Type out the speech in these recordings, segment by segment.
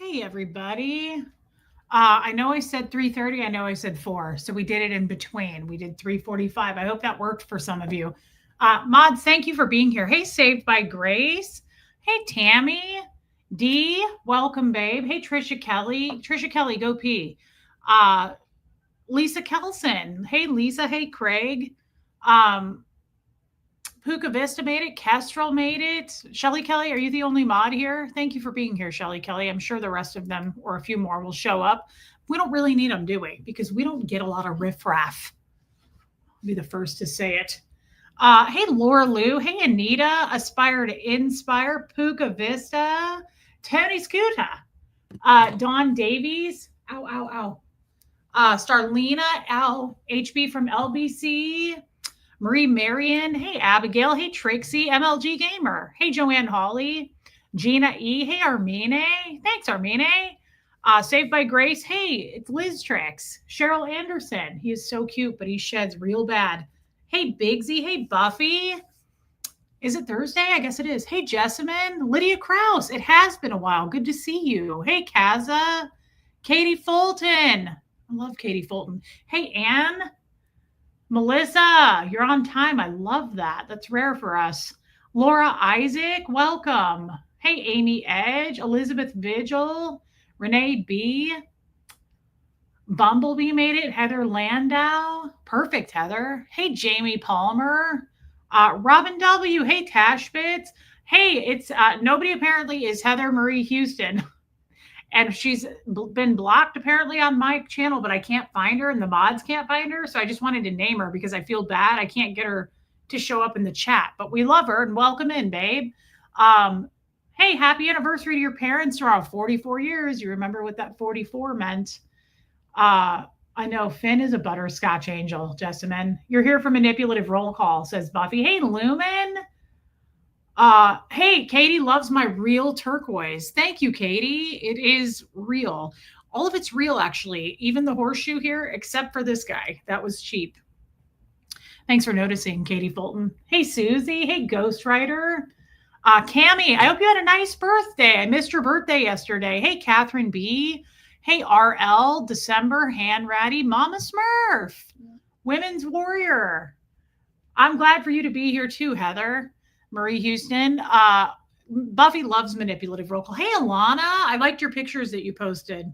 Hey, everybody. I know I said 3:30. I know I said 4. So we did it in between. We did 3:45. I hope that worked for some of you. Mods, thank you for being here. Hey, Saved by Grace. Hey, Tammy. D, welcome, babe. Hey, Trisha Kelly. Trisha Kelly, go pee. Uh, Lisa Kelson. Hey, Lisa. Hey, Craig. Um, Puka Vista made it. Kestrel made it. Shelly Kelly, are you the only mod here? Thank you for being here, Shelly Kelly. I'm sure the rest of them or a few more will show up. We don't really need them, do we? Because we don't get a lot of riffraff. I'll be the first to say it. Hey, Laura Lou. Hey, Anita. Aspire to Inspire. Puka Vista. Tony Scuta. Dawn Davies. Ow, ow, ow. Starlina. Al HB from LBC. Marie Marion. Hey, Abigail. Hey, Trixie. MLG Gamer. Hey, Joanne Hawley. Gina E. Hey, Armine. Thanks, Armine. Saved by Grace. Hey, it's Liz Trix. Cheryl Anderson. He is so cute, but he sheds real bad. Hey, Bigsy. Hey, Buffy. Is it Thursday? I guess it is. Hey, Jessamine. Lydia Krause. It has been a while. Good to see you. Hey, Kaza. Katie Fulton. I love Katie Fulton. Hey, Anne. Melissa, you're on time. I love that. That's rare for us. Laura Isaac, welcome. Hey, Amy Edge, Elizabeth Vigil, Renee B. Bumblebee made it. Heather Landau. Perfect, Heather. Hey, Jamie Palmer. Robin W. Hey, Tashbits. Hey, it's nobody apparently is Heather Marie Houston. And she's been blocked apparently on my channel, but I can't find her and the mods can't find her. So I just wanted to name her because I feel bad. I can't get her to show up in the chat, but we love her and welcome in, babe. Hey, happy anniversary to your parents tomorrow. 44 years. You remember what that 44 meant. I know Finn is a butterscotch angel, Jessamine. You're here for manipulative roll call, says Buffy. Hey, Lumen. Hey, Katie loves my real turquoise. Thank you, Katie. It is real. All of it's real, actually. Even the horseshoe here, except for this guy. That was cheap. Thanks for noticing, Katie Fulton. Hey, Susie. Hey, Ghostwriter. Cammie, I hope you had a nice birthday. I missed your birthday yesterday. Hey, Catherine B. Hey, RL, December, Hand Ratty, Mama Smurf, Women's Warrior. I'm glad for you to be here too, Heather. Marie Houston. Buffy loves manipulative roll call. Hey, Alana, I liked your pictures that you posted.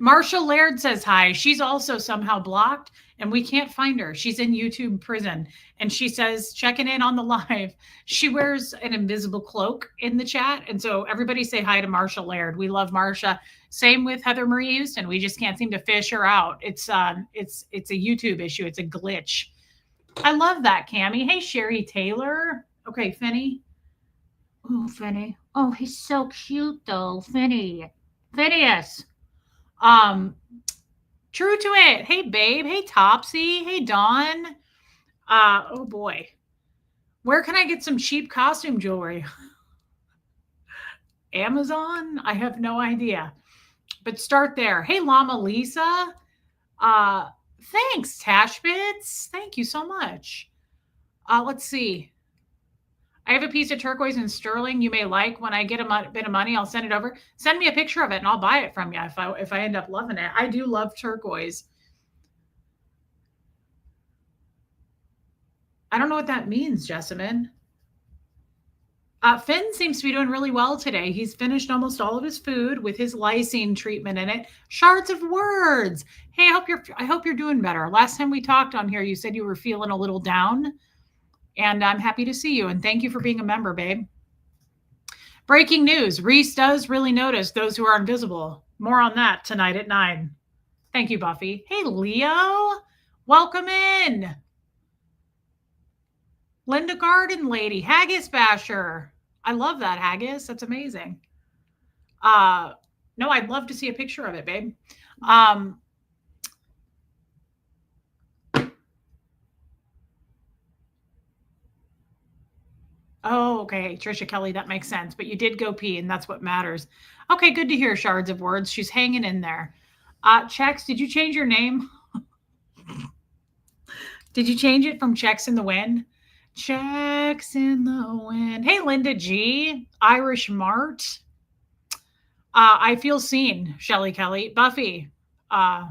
Marsha Laird says hi. She's also somehow blocked and we can't find her. She's in YouTube prison. And she says, checking in on the live. She wears an invisible cloak in the chat. And so everybody say hi to Marsha Laird. We love Marsha. Same with Heather Marie Houston. We just can't seem to fish her out. It's a YouTube issue. It's a glitch. I love that, Cammie. Hey, Sherry Taylor. Okay, Finny. Oh, Finny. Oh, he's so cute, though. Finny. Phineas. True to it. Hey, babe. Hey, Topsy. Hey, Dawn. Oh, boy. Where can I get some cheap costume jewelry? Amazon? I have no idea. But start there. Hey, Llama Lisa. Thanks, Tashbits. Thank you so much. Let's see. I have a piece of turquoise in sterling you may like. When I get a bit of money, I'll send it over. Send me a picture of it and I'll buy it from you if I end up loving it. I do love turquoise. I don't know what that means, Jessamine. Finn seems to be doing really well today. He's finished almost all of his food with his lysine treatment in it. Shards of words. Hey, I hope you're doing better. Last time we talked on here, you said you were feeling a little down, and I'm happy to see you. And thank you for being a member, babe. Breaking news. Reese does really notice those who are invisible. More on that tonight at 9. Thank you, Buffy. Hey, Leo. Welcome in. Linda Garden Lady. Haggis Basher. I love that, Haggis. That's amazing. No, I'd love to see a picture of it, babe. Oh, okay. Trisha Kelly, that makes sense. But you did go pee, and that's what matters. Okay, good to hear, Shards of Words. She's hanging in there. Chex, did you change your name? Did you change it from Checks in the Wind Checks in the wind. Hey, Linda G. Irish Mart. I feel seen, Shelly Kelly. Buffy. Uh,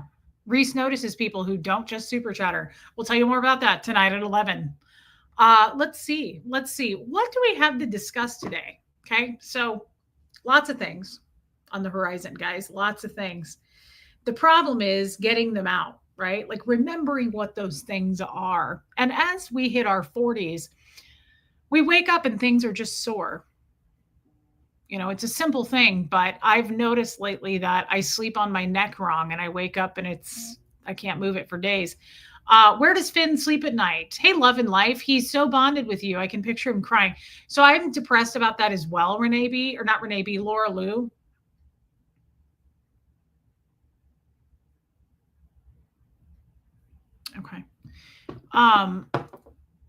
Reese notices people who don't just super chatter. We'll tell you more about that tonight at 11. Let's see. Let's see. What do we have to discuss today? Okay. So, lots of things on the horizon, guys. Lots of things. The problem is getting them out, right? Like remembering what those things are. And as we hit our 40s, we wake up and things are just sore. You know, it's a simple thing, but I've noticed lately that I sleep on my neck wrong and I wake up and I can't move it for days. Where does Finn sleep at night? Hey, love and life. He's so bonded with you. I can picture him crying. So I'm depressed about that as well, Renee B, or not Renee B, Laura Lou. Okay. Um,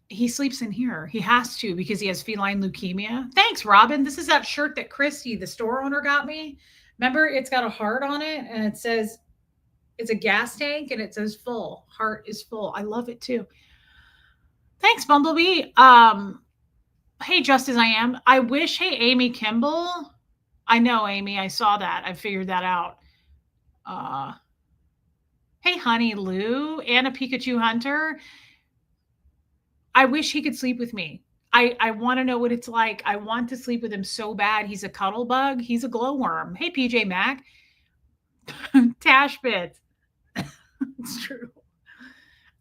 he sleeps in here. He has to because he has feline leukemia. Thanks, Robin. This is that shirt that Christy, the store owner, got me. Remember, it's got a heart on it and it says it's a gas tank and it says full. Heart is full. I love it too. Thanks, Bumblebee. Hey, just as I am. I wish, hey, Amy Kimball. I know, Amy. I saw that. I figured that out. Uh, hey, Honey Lou, Anna Pikachu Hunter. I wish he could sleep with me. I want to know what it's like. I want to sleep with him so bad. He's a cuddle bug. He's a glowworm. Hey, PJ Mac. Tash bits. It's true.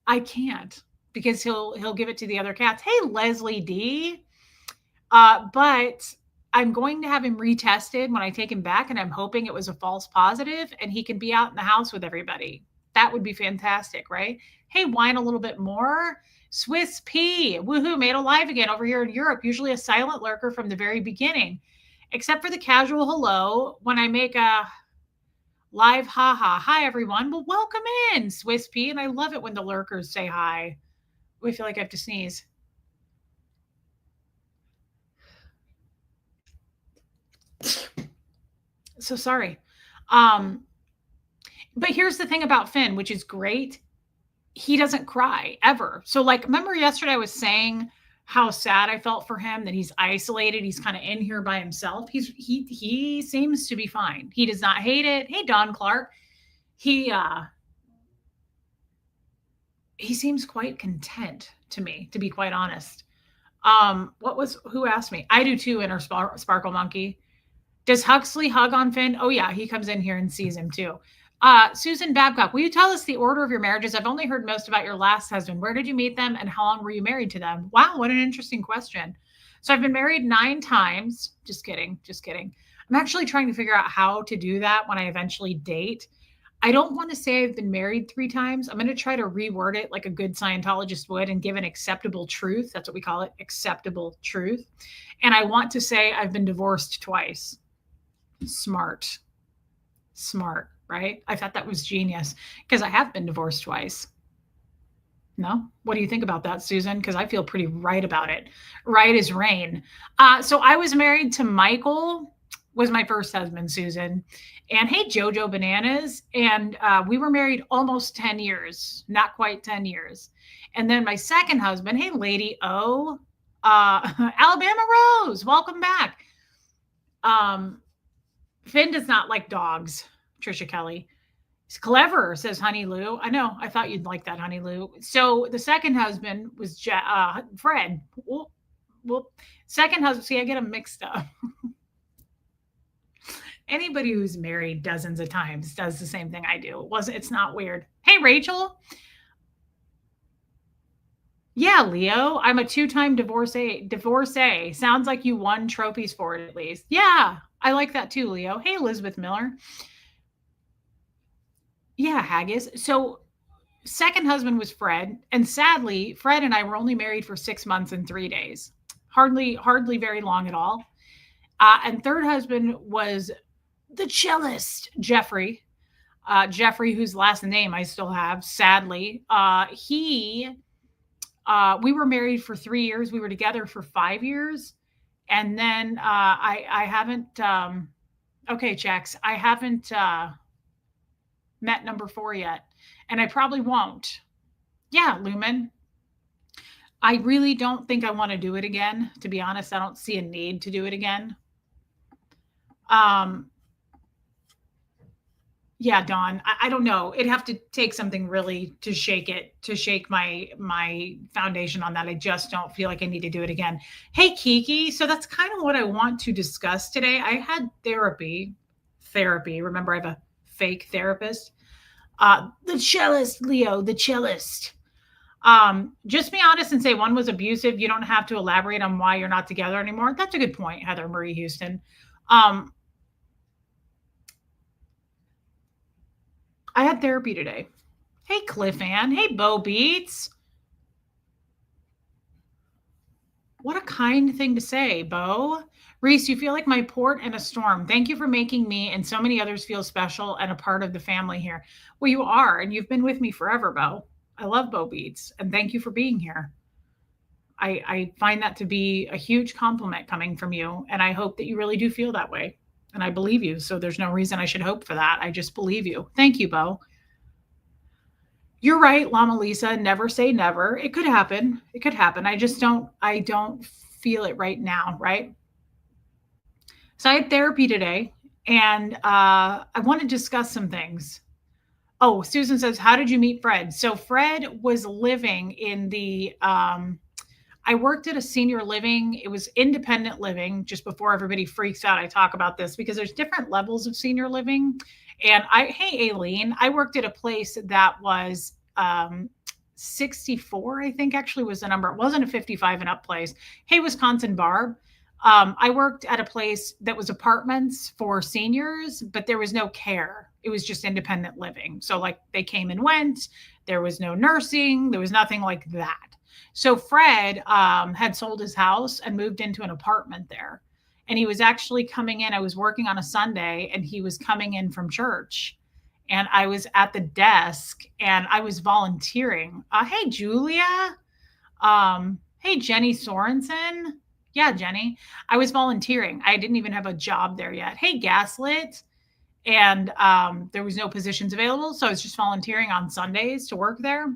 I can't because he'll give it to the other cats. Hey, Leslie D. But I'm going to have him retested when I take him back, and I'm hoping it was a false positive and he can be out in the house with everybody. That would be fantastic, right? Hey, whine a little bit more. Swiss P, woohoo, made alive again over here in Europe, usually a silent lurker from the very beginning, except for the casual hello when I make a live haha. Hi, everyone. Well, welcome in, Swiss P. And I love it when the lurkers say hi. I feel like I have to sneeze. So sorry. But here's the thing about Finn, which is great. He doesn't cry ever. So, like, remember yesterday I was saying how sad I felt for him that he's isolated. He's kind of in here by himself. He seems to be fine. He does not hate it. Hey, Don Clark. He seems quite content to me, to be quite honest. Who asked me? I do too, in Sparkle Monkey. Does Huxley hug on Finn? Oh yeah, he comes in here and sees him too. Susan Babcock, will you tell us the order of your marriages? I've only heard most about your last husband. Where did you meet them and how long were you married to them? Wow, what an interesting question. So I've been married 9 times. Just kidding. I'm actually trying to figure out how to do that when I eventually date. I don't want to say I've been married 3 times. I'm going to try to reword it like a good Scientologist would and give an acceptable truth. That's what we call it, acceptable truth. And I want to say I've been divorced twice. Smart, right? I thought that was genius because I have been divorced twice. No? What do you think about that, Susan? Because I feel pretty right about it. Right as rain. So I was married to Michael, was my first husband, Susan. And hey, Jojo Bananas. And we were married almost 10 years, not quite 10 years. And then my second husband, hey, Lady O, Alabama Rose, welcome back. Finn does not like dogs, Trisha Kelly. He's clever, says Honey Lou. I know. I thought you'd like that, Honey Lou. So the second husband was Fred. Well, second husband. See, I get them mixed up. Anybody who's married dozens of times does the same thing I do. It's not weird. Hey, Rachel. Yeah, Leo. I'm a 2-time divorcee. Sounds like you won trophies for it at least. Yeah, I like that too, Leo. Hey, Elizabeth Miller. Yeah, Haggis. So second husband was Fred. And sadly, Fred and I were only married for 6 months and 3 days. Hardly very long at all. And third husband was the cellist, Jeffrey. Jeffrey, whose last name I still have, sadly. We were married for 3 years. We were together for 5 years. And then I haven't, okay, checks. I haven't met number 4 yet. And I probably won't. Yeah, Lumen. I really don't think I want to do it again. To be honest, I don't see a need to do it again. Um, yeah, Dawn. I don't know. It'd have to take something really to shake it, to shake my foundation on that. I just don't feel like I need to do it again. Hey, Kiki. So that's kind of what I want to discuss today. I had therapy. Therapy. Remember, I have a fake therapist. The cellist, Leo, the cellist. Just be honest and say one was abusive. You don't have to elaborate on why you're not together anymore. That's a good point, Heather Marie Houston. Um, I had therapy today. Hey, Cliff Ann. Hey, Bo Beats. What a kind thing to say, Bo. Reese, you feel like my port in a storm. Thank you for making me and so many others feel special and a part of the family here. Well, you are, and you've been with me forever, Bo. I love Bo Beats, and thank you for being here. I find that to be a huge compliment coming from you, and I hope that you really do feel that way. And I believe you, so there's no reason I should hope for that. I just believe you. Thank you, Bo. You're right, Llama Lisa. Never say never. It could happen. It could happen. I don't feel it right now, right? So I had therapy today, and I want to discuss some things. Oh, Susan says, how did you meet Fred? So Fred was living in the I worked at a senior living. It was independent living. Just before everybody freaks out, I talk about this because there's different levels of senior living. And hey, Aileen, I worked at a place that was 64, I think actually was the number. It wasn't a 55 and up place. Hey, Wisconsin Barb. I worked at a place that was apartments for seniors, but there was no care. It was just independent living. So, like, they came and went. There was no nursing. There was nothing like that. So Fred had sold his house and moved into an apartment there. And he was actually coming in. I was working on a Sunday and he was coming in from church. And I was at the desk and I was volunteering. Hey, Julia. Hey, Jenny Sorensen. Yeah, Jenny. I was volunteering. I didn't even have a job there yet. Hey, Gaslit. And there was no positions available. So I was just volunteering on Sundays to work there.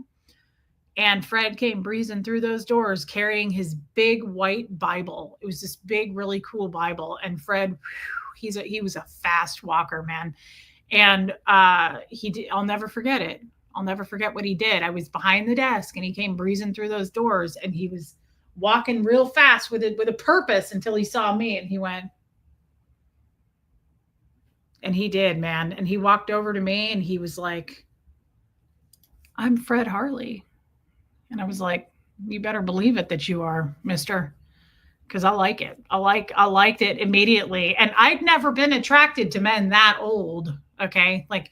And Fred came breezing through those doors carrying his big white Bible. It was this big, really cool Bible. And Fred, he was a fast walker, man. And I'll never forget it. I'll never forget what he did. I was behind the desk and he came breezing through those doors and he was walking real fast with a purpose until he saw me and he went, and he did, man. And he walked over to me and he was like, I'm Fred Harley. And I was like, you better believe it that you are, mister, because I like it. I liked it immediately. And I'd never been attracted to men that old. Okay. Like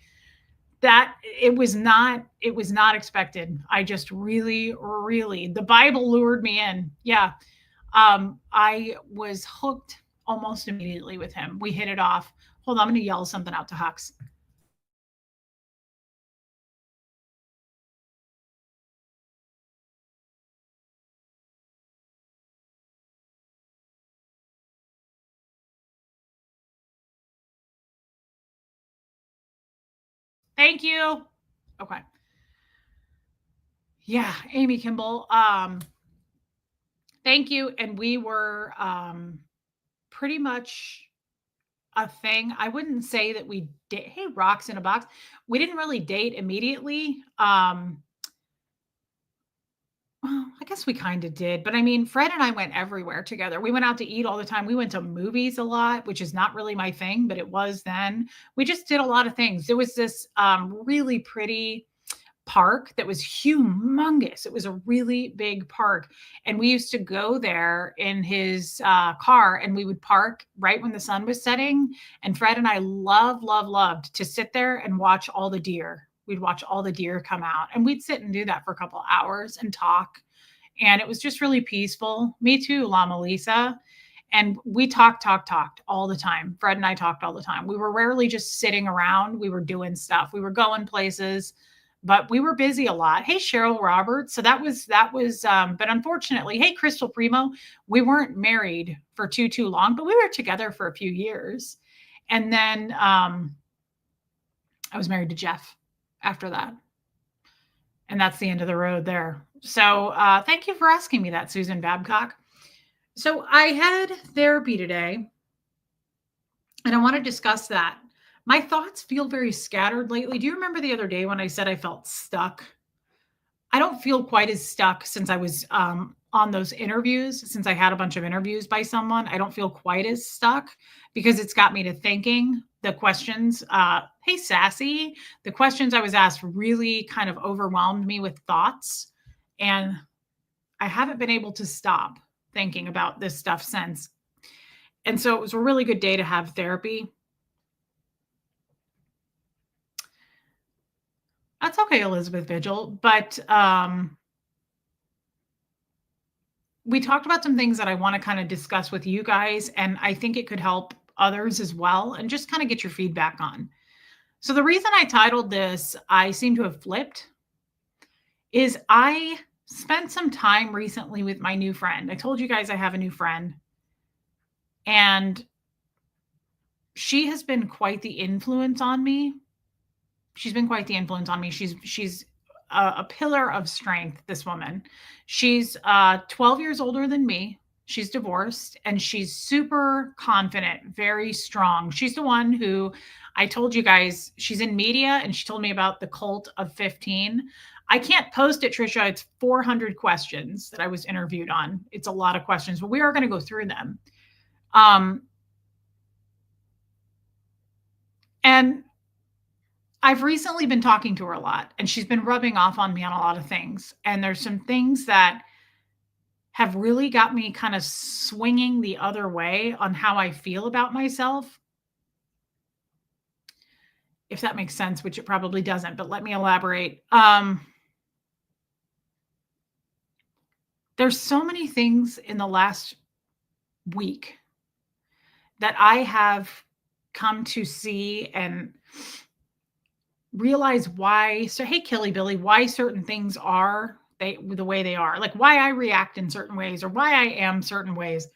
that, it was not expected. I just really, really, the Bible lured me in. Yeah. I was hooked almost immediately with him. We hit it off. Hold on, I'm going to yell something out to Hux. Thank you. Okay. Yeah, Amy Kimball. Thank you. And we were pretty much a thing. I wouldn't say that we did. Hey, rocks in a box. We didn't really date immediately. Well, I guess we kind of did, but I mean, Fred and I went everywhere together. We went out to eat all the time. We went to movies a lot, which is not really my thing, but it was then. We just did a lot of things. There was this really pretty park that was humongous. It was a really big park. And we used to go there in his car and we would park right when the sun was setting. And Fred and I loved to sit there and watch all the deer. We'd watch all the deer come out and we'd sit and do that for a couple hours and talk. And it was just really peaceful. Me too, Llama Lisa. And we talked all the time. Fred and I talked all the time. We were rarely just sitting around. We were doing stuff. We were going places, but we were busy a lot. Hey, Cheryl Roberts. So that was, but unfortunately, hey, Crystal Primo, we weren't married for too long, but we were together for a few years. And then I was married to Jeff after that. And that's the end of the road there. So thank you for asking me that, Susan Babcock. So I had therapy today, and I want to discuss that. My thoughts feel very scattered lately. Do you remember the other day when I said I felt stuck? I don't feel quite as stuck since I was on those interviews, since I had a bunch of interviews by someone. I don't feel quite as stuck because it's got me to thinking. The questions, hey, Sassy, the questions I was asked really kind of overwhelmed me with thoughts. And I haven't been able to stop thinking about this stuff since. And so it was a really good day to have therapy. That's okay, Elizabeth Vigil. But we talked about some things that I want to kind of discuss with you guys, and I think it could help others as well, and just kind of get your feedback on. So, the reason I titled this, I Seem to Have Flipped, is I spent some time recently with my new friend. I told you guys I have a new friend, and she has been quite the influence on me. She's been quite the influence on me. She's a pillar of strength, this woman. She's 12 years older than me. She's divorced and she's super confident, very strong. She's the one who I told you guys she's in media, and she told me about the cult of 15. I can't post it, Trisha. It's 400 questions that I was interviewed on. It's a lot of questions, but we are going to go through them. And I've recently been talking to her a lot, and she's been rubbing off on me on a lot of things. And there's some things that have really got me kind of swinging the other way on how I feel about myself. If that makes sense, which it probably doesn't, but let me elaborate. There's so many things in the last week that I have come to see and realize why. So, hey, Killy Billy, why certain things are the way they are, like why I react in certain ways or why I am certain ways.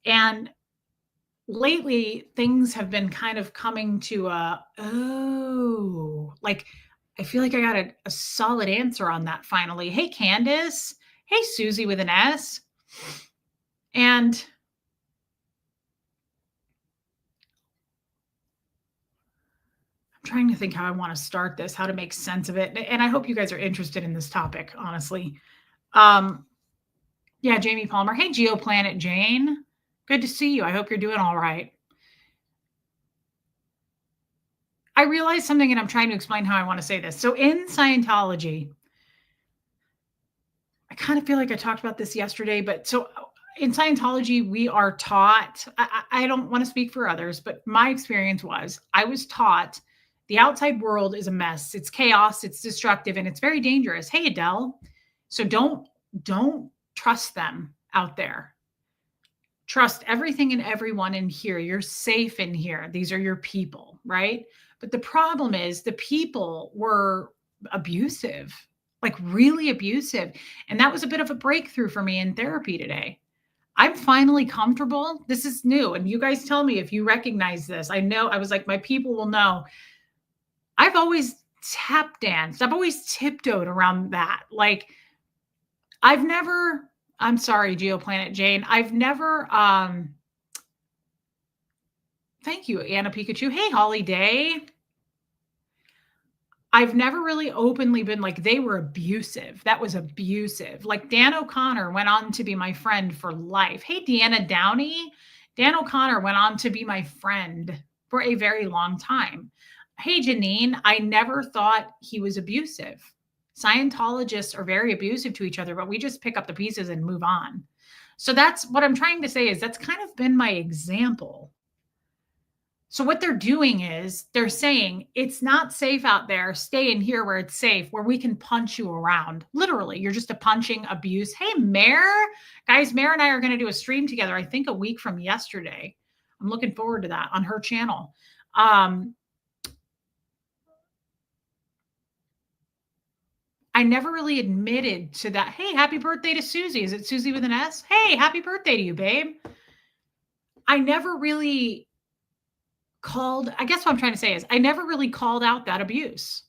And lately, things have been kind of coming to like I feel like I got a solid answer on that finally. Hey, Candace. Hey, Susie with an S. And I'm trying to think how I want to start this, how to make sense of it. And I hope you guys are interested in this topic, honestly. Yeah, Jamie Palmer. Hey, Geoplanet Jane. Good to see you. I hope you're doing all right. I realized something, and I'm trying to explain how I want to say this. So in Scientology, I kind of feel like I talked about this yesterday, but so in Scientology, we are taught, I don't want to speak for others, but my experience was I was taught the outside world is a mess. It's chaos, it's destructive, and it's very dangerous. Hey, Adele. So don't trust them out there. Trust everything and everyone in here. You're safe in here. These are your people, right? But the problem is the people were abusive, like really abusive. And that was a bit of a breakthrough for me in therapy today. I'm finally comfortable. This is new. And you guys tell me if you recognize this. I know I was like, my people will know. I've always tap danced. I've always tiptoed around that. Like I've never, I'm sorry, Geoplanet Jane. I've never, thank you, Anna Pikachu. Hey, Holly Day. I've never really openly been like, they were abusive. That was abusive. Like Dan O'Connor went on to be my friend for life. Hey, Deanna Downey. Dan O'Connor went on to be my friend for a very long time. Hey, Janine, I never thought he was abusive. Scientologists are very abusive to each other, but we just pick up the pieces and move on. So that's what I'm trying to say is that's kind of been my example. So what they're doing is they're saying it's not safe out there. Stay in here where it's safe, where we can punch you around. Literally, you're just a punching abuse. Hey, Mare. Guys, Mare and I are going to do a stream together, I think a week from yesterday. I'm looking forward to that on her channel. I never really admitted to that. Hey, happy birthday to Susie. Is it Susie with an S? Hey, happy birthday to you, babe. I never really I guess what I'm trying to say is I never really called out that abuse.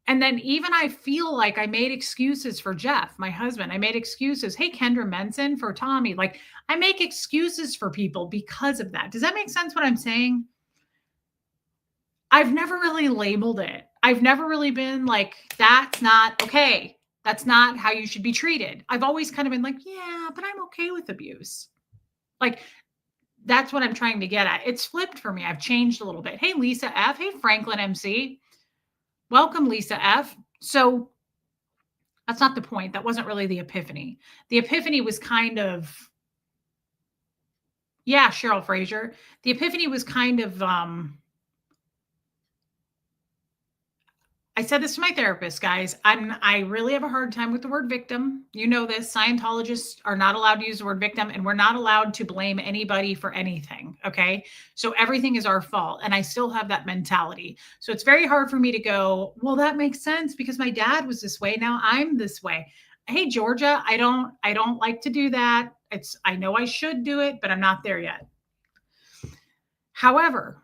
And then even I feel like I made excuses for Jeff, my husband. I made excuses. Hey, Kendra Menson for Tommy. Like I make excuses for people because of that. Does that make sense what I'm saying? I've never really labeled it. I've never really been like, that's not okay. That's not how you should be treated. I've always kind of been like, yeah, but I'm okay with abuse. Like, that's what I'm trying to get at. It's flipped for me. I've changed a little bit. Hey, Lisa F. Hey, Franklin MC. Welcome, Lisa F. So that's not the point. That wasn't really the epiphany. The epiphany was kind of, yeah, Cheryl Fraser. The epiphany was kind of, I said this to my therapist, guys. I really have a hard time with the word victim. You know this. Scientologists are not allowed to use the word victim, and we're not allowed to blame anybody for anything. Okay. So everything is our fault. And I still have that mentality. So it's very hard for me to go, well, that makes sense because my dad was this way. Now I'm this way. Hey, Georgia, I don't like to do that. I know I should do it, but I'm not there yet. However,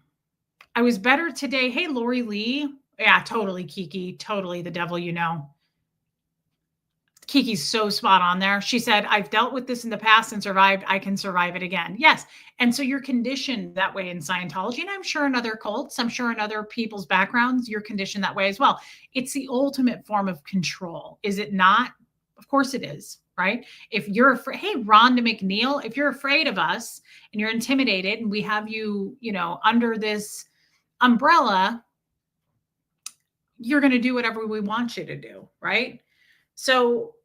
I was better today. Hey, Lori Lee. Yeah, totally, Kiki. Totally the devil, you know. Kiki's so spot on there. She said, I've dealt with this in the past and survived. I can survive it again. Yes. And so you're conditioned that way in Scientology. And I'm sure in other cults, I'm sure in other people's backgrounds, you're conditioned that way as well. It's the ultimate form of control. Is it not? Of course it is, right? If you're afraid, hey, Rhonda McNeil, if you're afraid of us and you're intimidated and we have you, under this umbrella, you're going to do whatever we want you to do, right? So,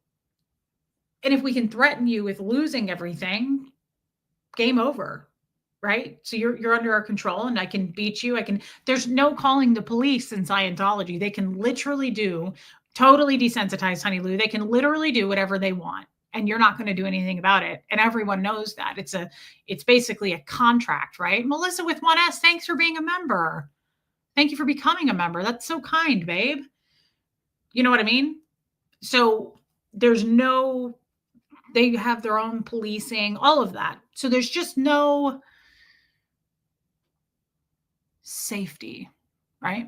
and if we can threaten you with losing everything, game over, right? So you're under our control and I can beat you. There's no calling the police in Scientology. They can literally totally desensitized, Honey Lou. They can literally do whatever they want and you're not going to do anything about it. And everyone knows that. It's basically a contract, right? Melissa with 1S, thanks for being a member. Thank you for becoming a member. That's so kind, babe. You know what I mean? So they have their own policing, all of that. So there's just no safety, right?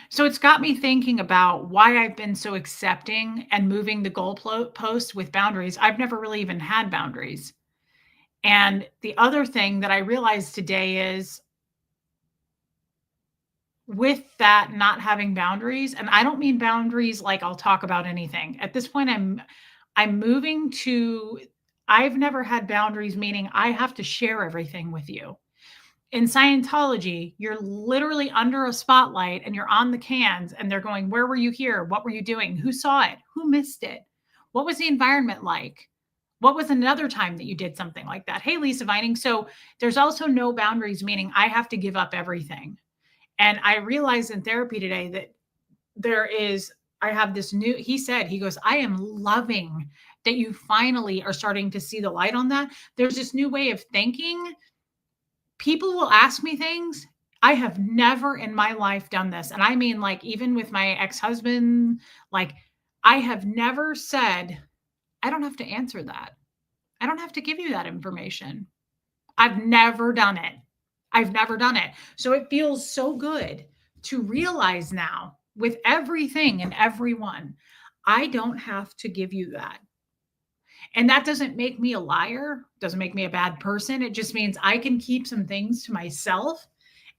So it's got me thinking about why I've been so accepting and moving the goalpost with boundaries. I've never really even had boundaries. And the other thing that I realized today is with that not having boundaries, and I don't mean boundaries like I'll talk about anything. At this point, I'm moving to, I've never had boundaries, meaning I have to share everything with you. In Scientology, you're literally under a spotlight and you're on the cans and they're going, where were you here? What were you doing? Who saw it? Who missed it? What was the environment like? What was another time that you did something like that? Hey, Lisa Vining. So there's also no boundaries, meaning I have to give up everything. And I realized in therapy today that I have this new, he goes, I am loving that you finally are starting to see the light on that. There's this new way of thinking. People will ask me things. I have never in my life done this. And I mean, like, even with my ex-husband, like, I have never said, I don't have to answer that. I don't have to give you that information. I've never done it. So it feels so good to realize now with everything and everyone, I don't have to give you that. And that doesn't make me a liar, doesn't make me a bad person. It just means I can keep some things to myself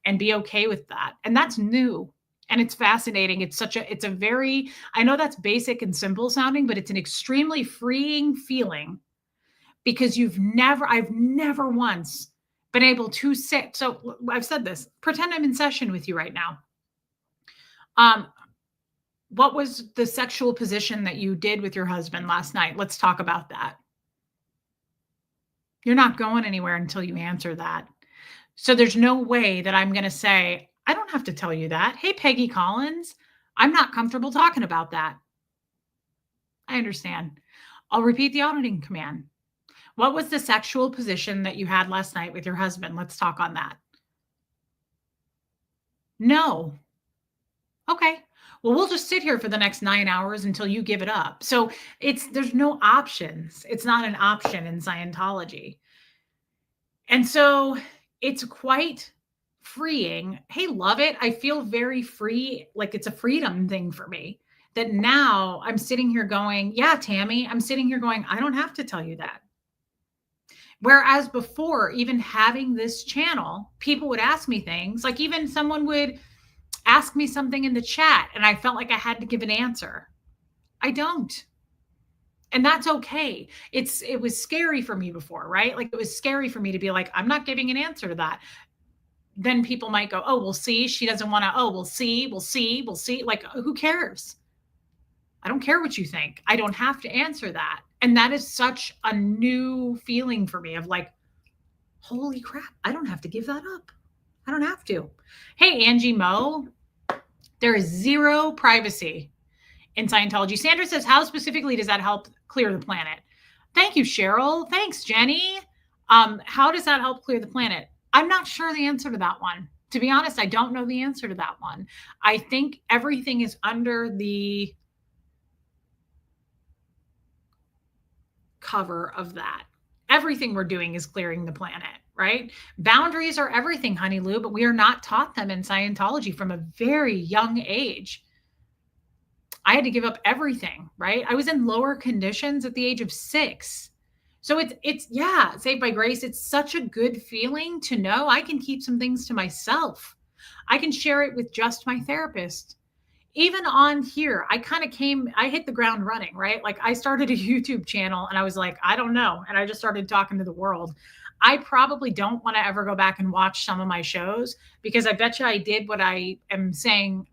and be okay with that. And that's new. And it's fascinating. It's a very, I know that's basic and simple sounding, but it's an extremely freeing feeling because I've never once been able to sit. So I've said this, pretend I'm in session with you right now. What was the sexual position that you did with your husband last night? Let's talk about that. You're not going anywhere until you answer that. So there's no way that I'm going to say, I don't have to tell you that. Hey, Peggy Collins, I'm not comfortable talking about that. I understand. I'll repeat the auditing command. What was the sexual position that you had last night with your husband? Let's talk on that. No. Okay. Well, we'll just sit here for the next 9 hours until you give it up. So there's no options. It's not an option in Scientology. And so it's quite freeing. Hey, love it. I feel very free. Like it's a freedom thing for me that now I'm sitting here going, yeah, Tammy, I'm sitting here going, I don't have to tell you that. Whereas before, even having this channel, people would ask me things like even someone would ask me something in the chat and I felt like I had to give an answer. I don't. And that's okay. It was scary for me before, right? Like it was scary for me to be like, I'm not giving an answer to that. Then people might go, oh, we'll see. She doesn't want to, oh, we'll see, we'll see, we'll see. Like, who cares? I don't care what you think. I don't have to answer that. And that is such a new feeling for me of like, holy crap, I don't have to give that up. I don't have to. Hey, Angie Moe, there is zero privacy in Scientology. Sandra says, how specifically does that help clear the planet? Thank you, Cheryl. Thanks, Jenny. How does that help clear the planet? I'm not sure the answer to that one. To be honest, I don't know the answer to that one. I think everything is under the cover of that. Everything we're doing is clearing the planet, right? Boundaries are everything, Honey Lou, but we are not taught them in Scientology from a very young age. I had to give up everything, right? I was in lower conditions at the age of 6. So it's yeah, saved by grace. It's such a good feeling to know I can keep some things to myself. I can share it with just my therapist. Even on here, I hit the ground running, right? Like I started a YouTube channel and I was like, I don't know. And I just started talking to the world. I probably don't want to ever go back and watch some of my shows because I bet you I did what I am saying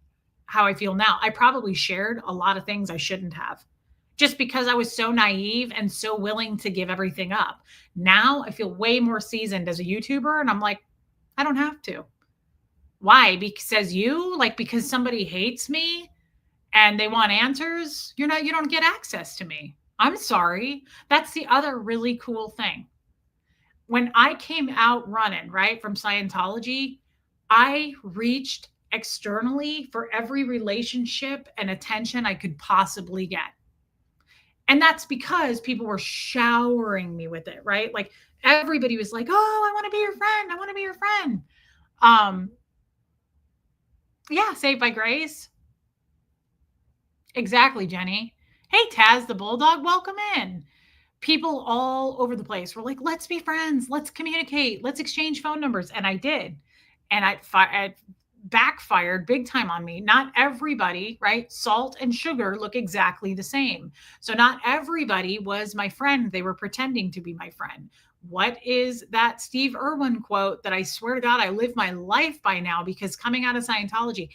how I feel now. I probably shared a lot of things I shouldn't have just because I was so naive and so willing to give everything up. Now I feel way more seasoned as a YouTuber and I'm like, I don't have to. Why? Because because somebody hates me and they want answers, you don't get access to me. I'm sorry. That's the other really cool thing. When I came out running, right, from Scientology, I reached externally for every relationship and attention I could possibly get. And that's because people were showering me with it, right? Like everybody was like, "Oh, I want to be your friend. I want to be your friend." Yeah, saved by grace. Exactly, Jenny. Hey, Taz the Bulldog, welcome in. People all over the place were like, let's be friends, let's communicate, let's exchange phone numbers. And I did. And it backfired big time on me. Not everybody, right? Salt and sugar look exactly the same. So not everybody was my friend. They were pretending to be my friend. What is that Steve Irwin quote that I swear to God, I live my life by now because coming out of Scientology,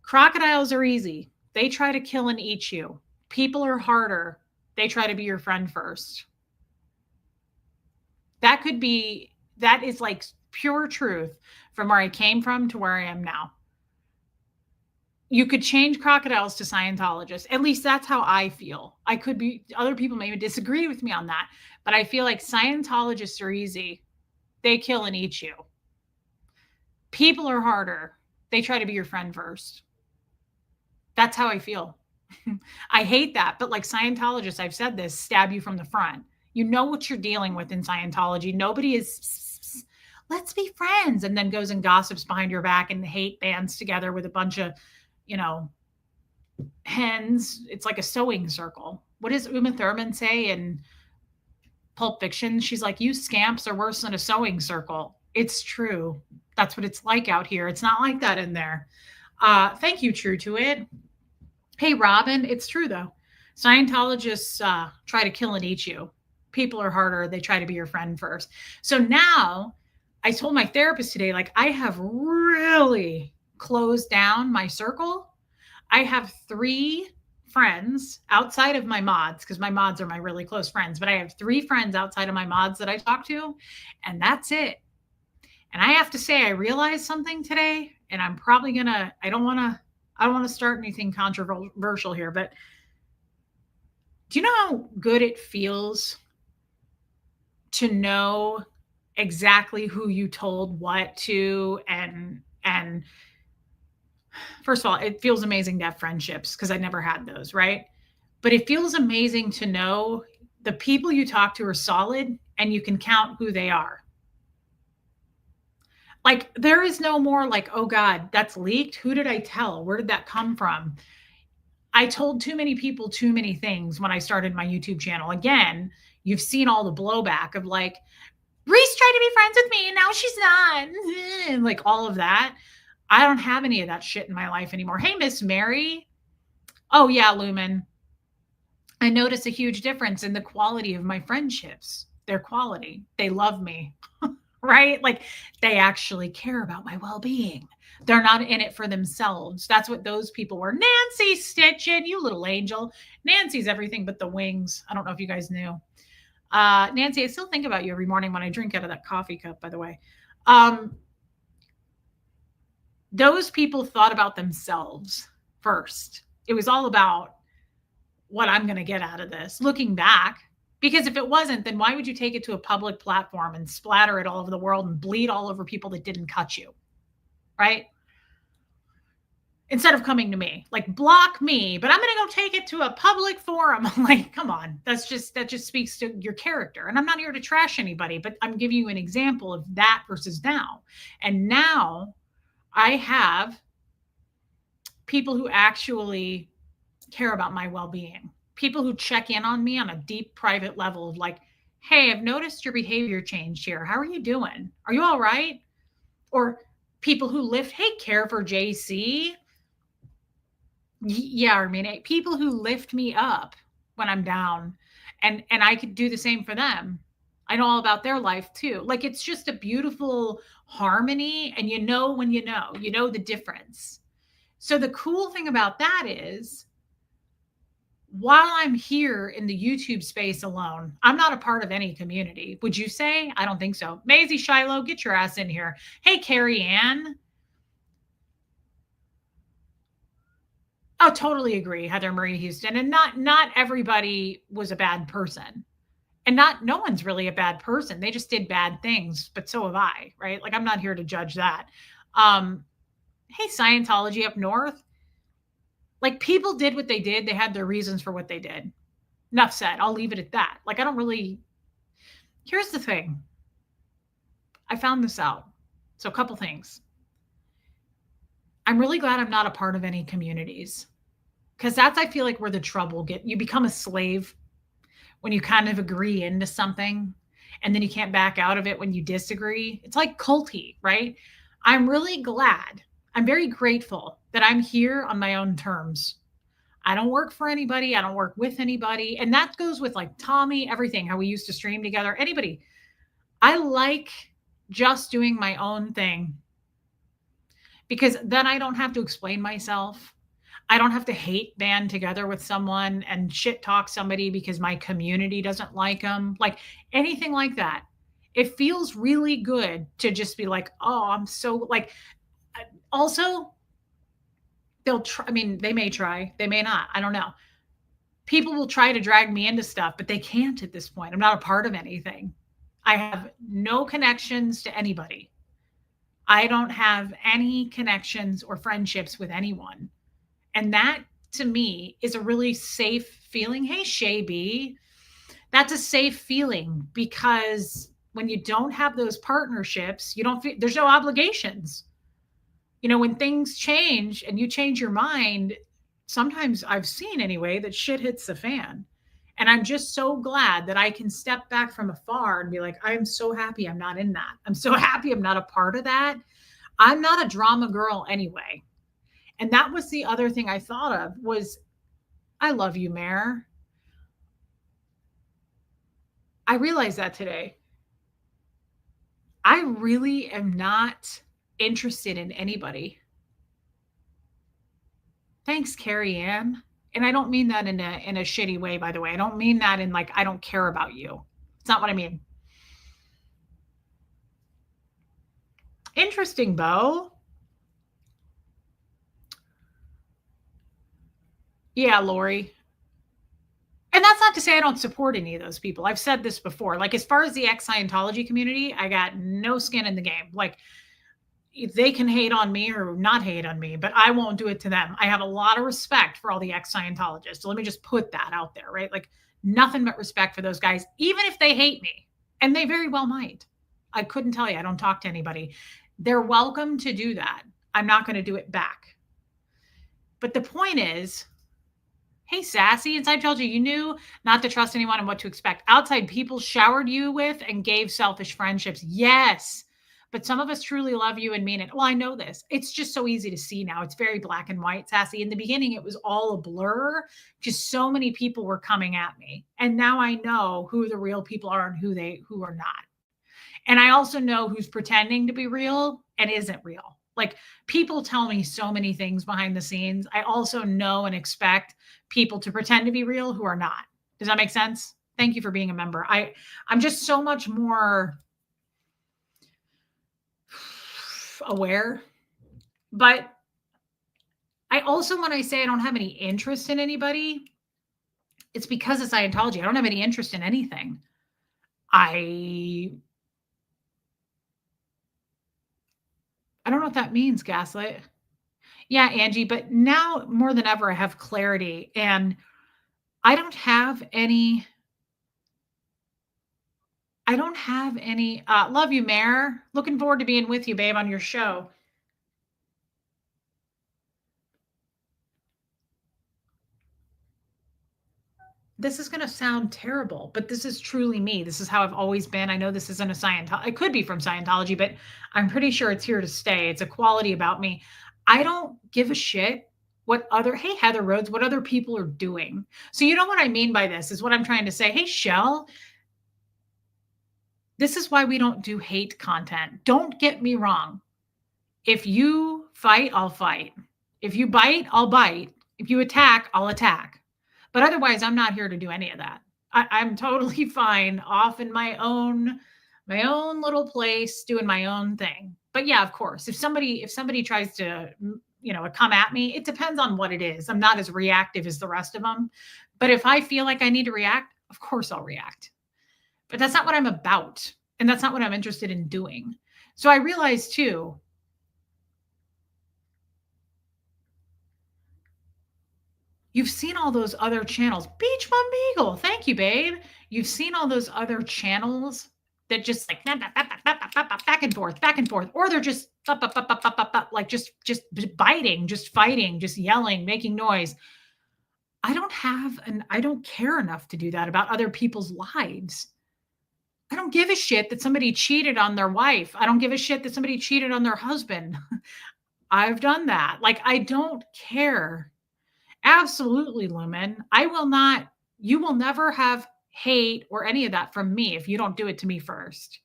crocodiles are easy. They try to kill and eat you. People are harder. They try to be your friend first. That is like pure truth from where I came from to where I am now. You could change crocodiles to Scientologists. At least that's how I feel. I could be, other people may disagree with me on that, but I feel like Scientologists are easy. They kill and eat you. People are harder. They try to be your friend first. That's how I feel. I hate that. But like Scientologists, I've said this, stab you from the front. You know what you're dealing with in Scientology. Nobody is, let's be friends, and then goes and gossips behind your back and hate bands together with a bunch of, hens. It's like a sewing circle. What does Uma Thurman say in Pulp Fiction? She's like, you scamps are worse than a sewing circle. It's true. That's what it's like out here. It's not like that in there. Thank you, True to It. Hey, Robin, it's true, though. Scientologists try to kill and eat you. People are harder. They try to be your friend first. So now I told my therapist today, like, I have really closed down my circle. I have 3 friends outside of my mods, because my mods are my really close friends, but I have 3 friends outside of my mods that I talk to, and that's it. And I have to say, I realized something today, and I'm probably I don't want to start anything controversial here, but do you know how good it feels to know exactly who you told what to? And first of all, it feels amazing to have friendships because I never had those, right? But it feels amazing to know the people you talk to are solid and you can count who they are. Like, there is no more like, oh God, that's leaked. Who did I tell? Where did that come from? I told too many people too many things when I started my YouTube channel. Again, you've seen all the blowback of like, Reese tried to be friends with me and now she's not. And like all of that. I don't have any of that shit in my life anymore. Hey, Miss Mary. Oh, yeah, Lumen. I notice a huge difference in the quality of my friendships. Their quality. They love me, right? Like they actually care about my well being. They're not in it for themselves. That's what those people were. Nancy Stitchin, you little angel. Nancy's everything but the wings. I don't know if you guys knew. Nancy, I still think about you every morning when I drink out of that coffee cup, by the way. Those people thought about themselves first. It was all about what I'm going to get out of this. Looking back, because if it wasn't, then why would you take it to a public platform and splatter it all over the world and bleed all over people that didn't cut you? Right? Instead of coming to me, like block me, but I'm going to go take it to a public forum. I'm like, come on, that just speaks to your character. And I'm not here to trash anybody, but I'm giving you an example of that versus now. And now I have people who actually care about my well-being, people who check in on me on a deep private level of like, hey, I've noticed your behavior changed here. How are you doing? Are you all right? Or people who lift, hey, care for JC. Yeah, I mean, people who lift me up when I'm down, and I could do the same for them. I know all about their life too. Like it's just a beautiful harmony, and you know when you know the difference. So the cool thing about that is while I'm here in the YouTube space alone, I'm not a part of any community. Would you say? I don't think so. Maisie Shiloh, get your ass in here. Hey, Carrie Ann. Oh, totally agree, Heather Marie Houston. And not everybody was a bad person. And no one's really a bad person. They just did bad things, but so have I, right? Like I'm not here to judge that. Hey, Scientology up north. Like people did what they did. They had their reasons for what they did. Enough said. I'll leave it at that. Like I don't really. Here's the thing. I found this out. So a couple things. I'm really glad I'm not a part of any communities. Because that's, I feel like, where the trouble you become a slave when you kind of agree into something and then you can't back out of it when you disagree. It's like culty, right? I'm really glad. I'm very grateful that I'm here on my own terms. I don't work for anybody. I don't work with anybody. And that goes with like Tommy, everything, how we used to stream together, anybody. I like just doing my own thing because then I don't have to explain myself. I don't have to hate band together with someone and shit talk somebody because my community doesn't like them. Like anything like that. It feels really good to just be like, oh, I'm so like, also they'll try. I mean, they may try, they may not. I don't know. People will try to drag me into stuff, but they can't at this point. I'm not a part of anything. I have no connections to anybody. I don't have any connections or friendships with anyone. And that to me is a really safe feeling. Hey, Shay B, that's a safe feeling because when you don't have those partnerships, you don't feel there's no obligations. You know, when things change and you change your mind, sometimes I've seen anyway that shit hits the fan. And I'm just so glad that I can step back from afar and be like, I'm so happy I'm not in that. I'm so happy I'm not a part of that. I'm not a drama girl anyway. And that was the other thing I thought of was, I love you, Mayor. I realized that today. I really am not interested in anybody. Thanks, Carrie Ann. And I don't mean that in a shitty way, by the way. I don't mean that in like, I don't care about you. It's not what I mean. Interesting, Bo. Yeah, Lori. And that's not to say I don't support any of those people. I've said this before. Like, as far as the ex-Scientology community, I got no skin in the game. Like, they can hate on me or not hate on me, but I won't do it to them. I have a lot of respect for all the ex-Scientologists. So let me just put that out there, right? Like, nothing but respect for those guys, even if they hate me. And they very well might. I couldn't tell you. I don't talk to anybody. They're welcome to do that. I'm not going to do it back. But the point is, hey, sassy, inside told you knew not to trust anyone and what to expect. Outside people showered you with and gave selfish friendships. Yes. But some of us truly love you and mean it. Well, I know this. It's just so easy to see now. It's very black and white, sassy. In the beginning, it was all a blur. Just so many people were coming at me. And now I know who the real people are and who are not. And I also know who's pretending to be real and isn't real. Like people tell me so many things behind the scenes. I also know and expect people to pretend to be real who are not. Does that make sense? Thank you for being a member. I'm just so much more aware. But I also, when I say I don't have any interest in anybody, it's because of Scientology. I don't have any interest in anything. I don't know what that means, Gaslit. Yeah, Angie, but now more than ever, I have clarity and I don't have any. I don't have any. Love you, Mayor. Looking forward to being with you, babe, on your show. This is going to sound terrible, but this is truly me. This is how I've always been. I know this isn't a Scientology. It could be from Scientology, but I'm pretty sure it's here to stay. It's a quality about me. I don't give a shit what other, hey, Heather Rhodes, what other people are doing. So, you know what I mean by this is what I'm trying to say. Hey, Shell, this is why we don't do hate content. Don't get me wrong. If you fight, I'll fight. If you bite, I'll bite. If you attack, I'll attack. But otherwise, I'm not here to do any of that. I'm totally fine off in my own little place doing my own thing. But yeah, of course, if somebody tries to come at me, it depends on what it is. I'm not as reactive as the rest of them. But if I feel like I need to react, of course I'll react. But that's not what I'm about. And that's not what I'm interested in doing. So I realized too, you've seen all those other channels. Beach Bum Beagle. Thank you, babe. You've seen all those other channels that just like back and forth, or they're just like just biting, just fighting, just yelling, making noise. I don't care enough to do that about other people's lives. I don't give a shit that somebody cheated on their wife. I don't give a shit that somebody cheated on their husband. I've done that. Like, I don't care. Absolutely, Lumen. You will never have hate or any of that from me if you don't do it to me first.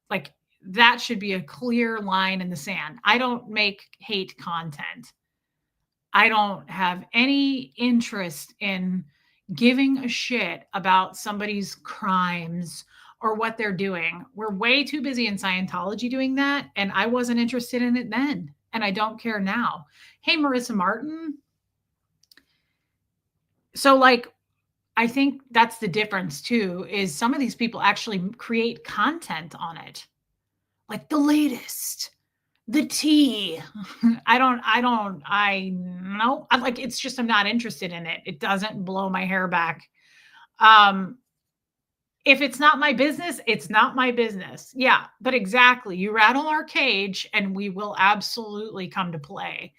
Like, that should be a clear line in the sand. I don't make hate content. I don't have any interest in giving a shit about somebody's crimes or what they're doing. We're way too busy in Scientology doing that. And I wasn't interested in it then. And I don't care now. Hey, Marissa Martin. So, like, I think that's the difference too, is some of these people actually create content on it. Like the latest, the tea. I know. I'm like, it's just, I'm not interested in it. It doesn't blow my hair back. If it's not my business, it's not my business. Yeah, but exactly. You rattle our cage and we will absolutely come to play.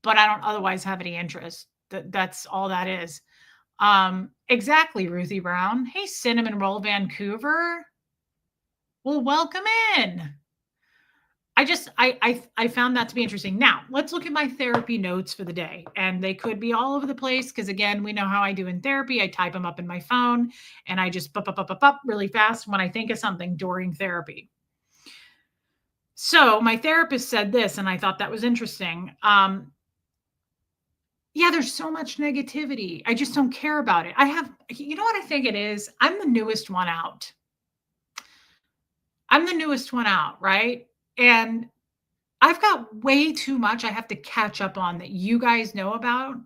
But I don't otherwise have any interest. That's all that is. Exactly, Ruthie Brown. Hey, Cinnamon Roll Vancouver. Well, welcome in. I found that to be interesting. Now, let's look at my therapy notes for the day. And they could be all over the place because, again, we know how I do in therapy. I type them up in my phone and I just up really fast when I think of something during therapy. So my therapist said this, and I thought that was interesting. Yeah, there's so much negativity. I just don't care about it. You know what I think it is? I'm the newest one out. Right? And I've got way too much I have to catch up on that you guys know about.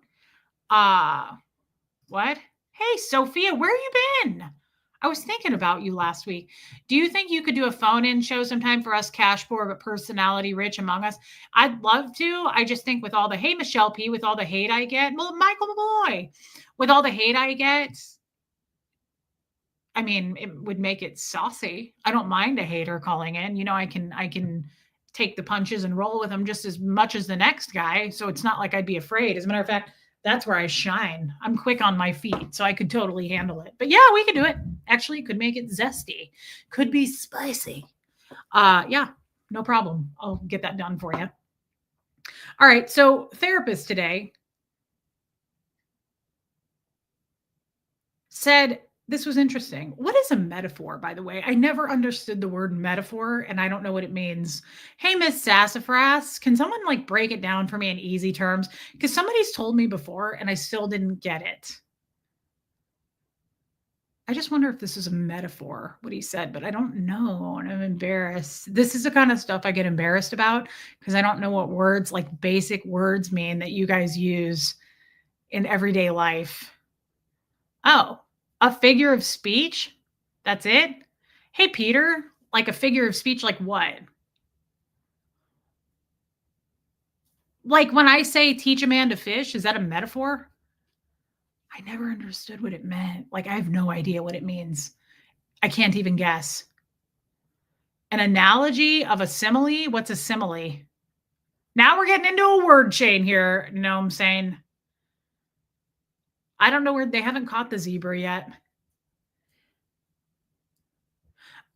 What? Hey, Sophia, where you been? I was thinking about you last week. Do you think you could do a phone-in show sometime for us cash poor but personality rich among us? I'd love to. I just think with all the, hey, Michelle P., with all the hate I get, well, Michael Boy, with all the hate I get, I mean, it would make it saucy. I don't mind a hater calling in. You know, I can take the punches and roll with them just as much as the next guy. So it's not like I'd be afraid. As a matter of fact, that's where I shine. I'm quick on my feet, so I could totally handle it. But yeah, we could do it. Actually, could make it zesty. Could be spicy. Yeah, no problem. I'll get that done for you. All right. So therapist today said this was interesting. What is a metaphor, by the way? I never understood the word metaphor and I don't know what it means. Hey, Miss Sassafras, can someone like break it down for me in easy terms? Because somebody's told me before and I still didn't get it. I just wonder if this is a metaphor, what he said, but I don't know. And I'm embarrassed. This is the kind of stuff I get embarrassed about because I don't know what words, like basic words, mean that you guys use in everyday life. Oh, a figure of speech? That's it? Hey, Peter, like a figure of speech, like what? Like when I say teach a man to fish, is that a metaphor? I never understood what it meant. Like, I have no idea what it means. I can't even guess. An analogy of a simile? What's a simile? Now we're getting into a word chain here. You know what I'm saying? I don't know where they haven't caught the zebra yet.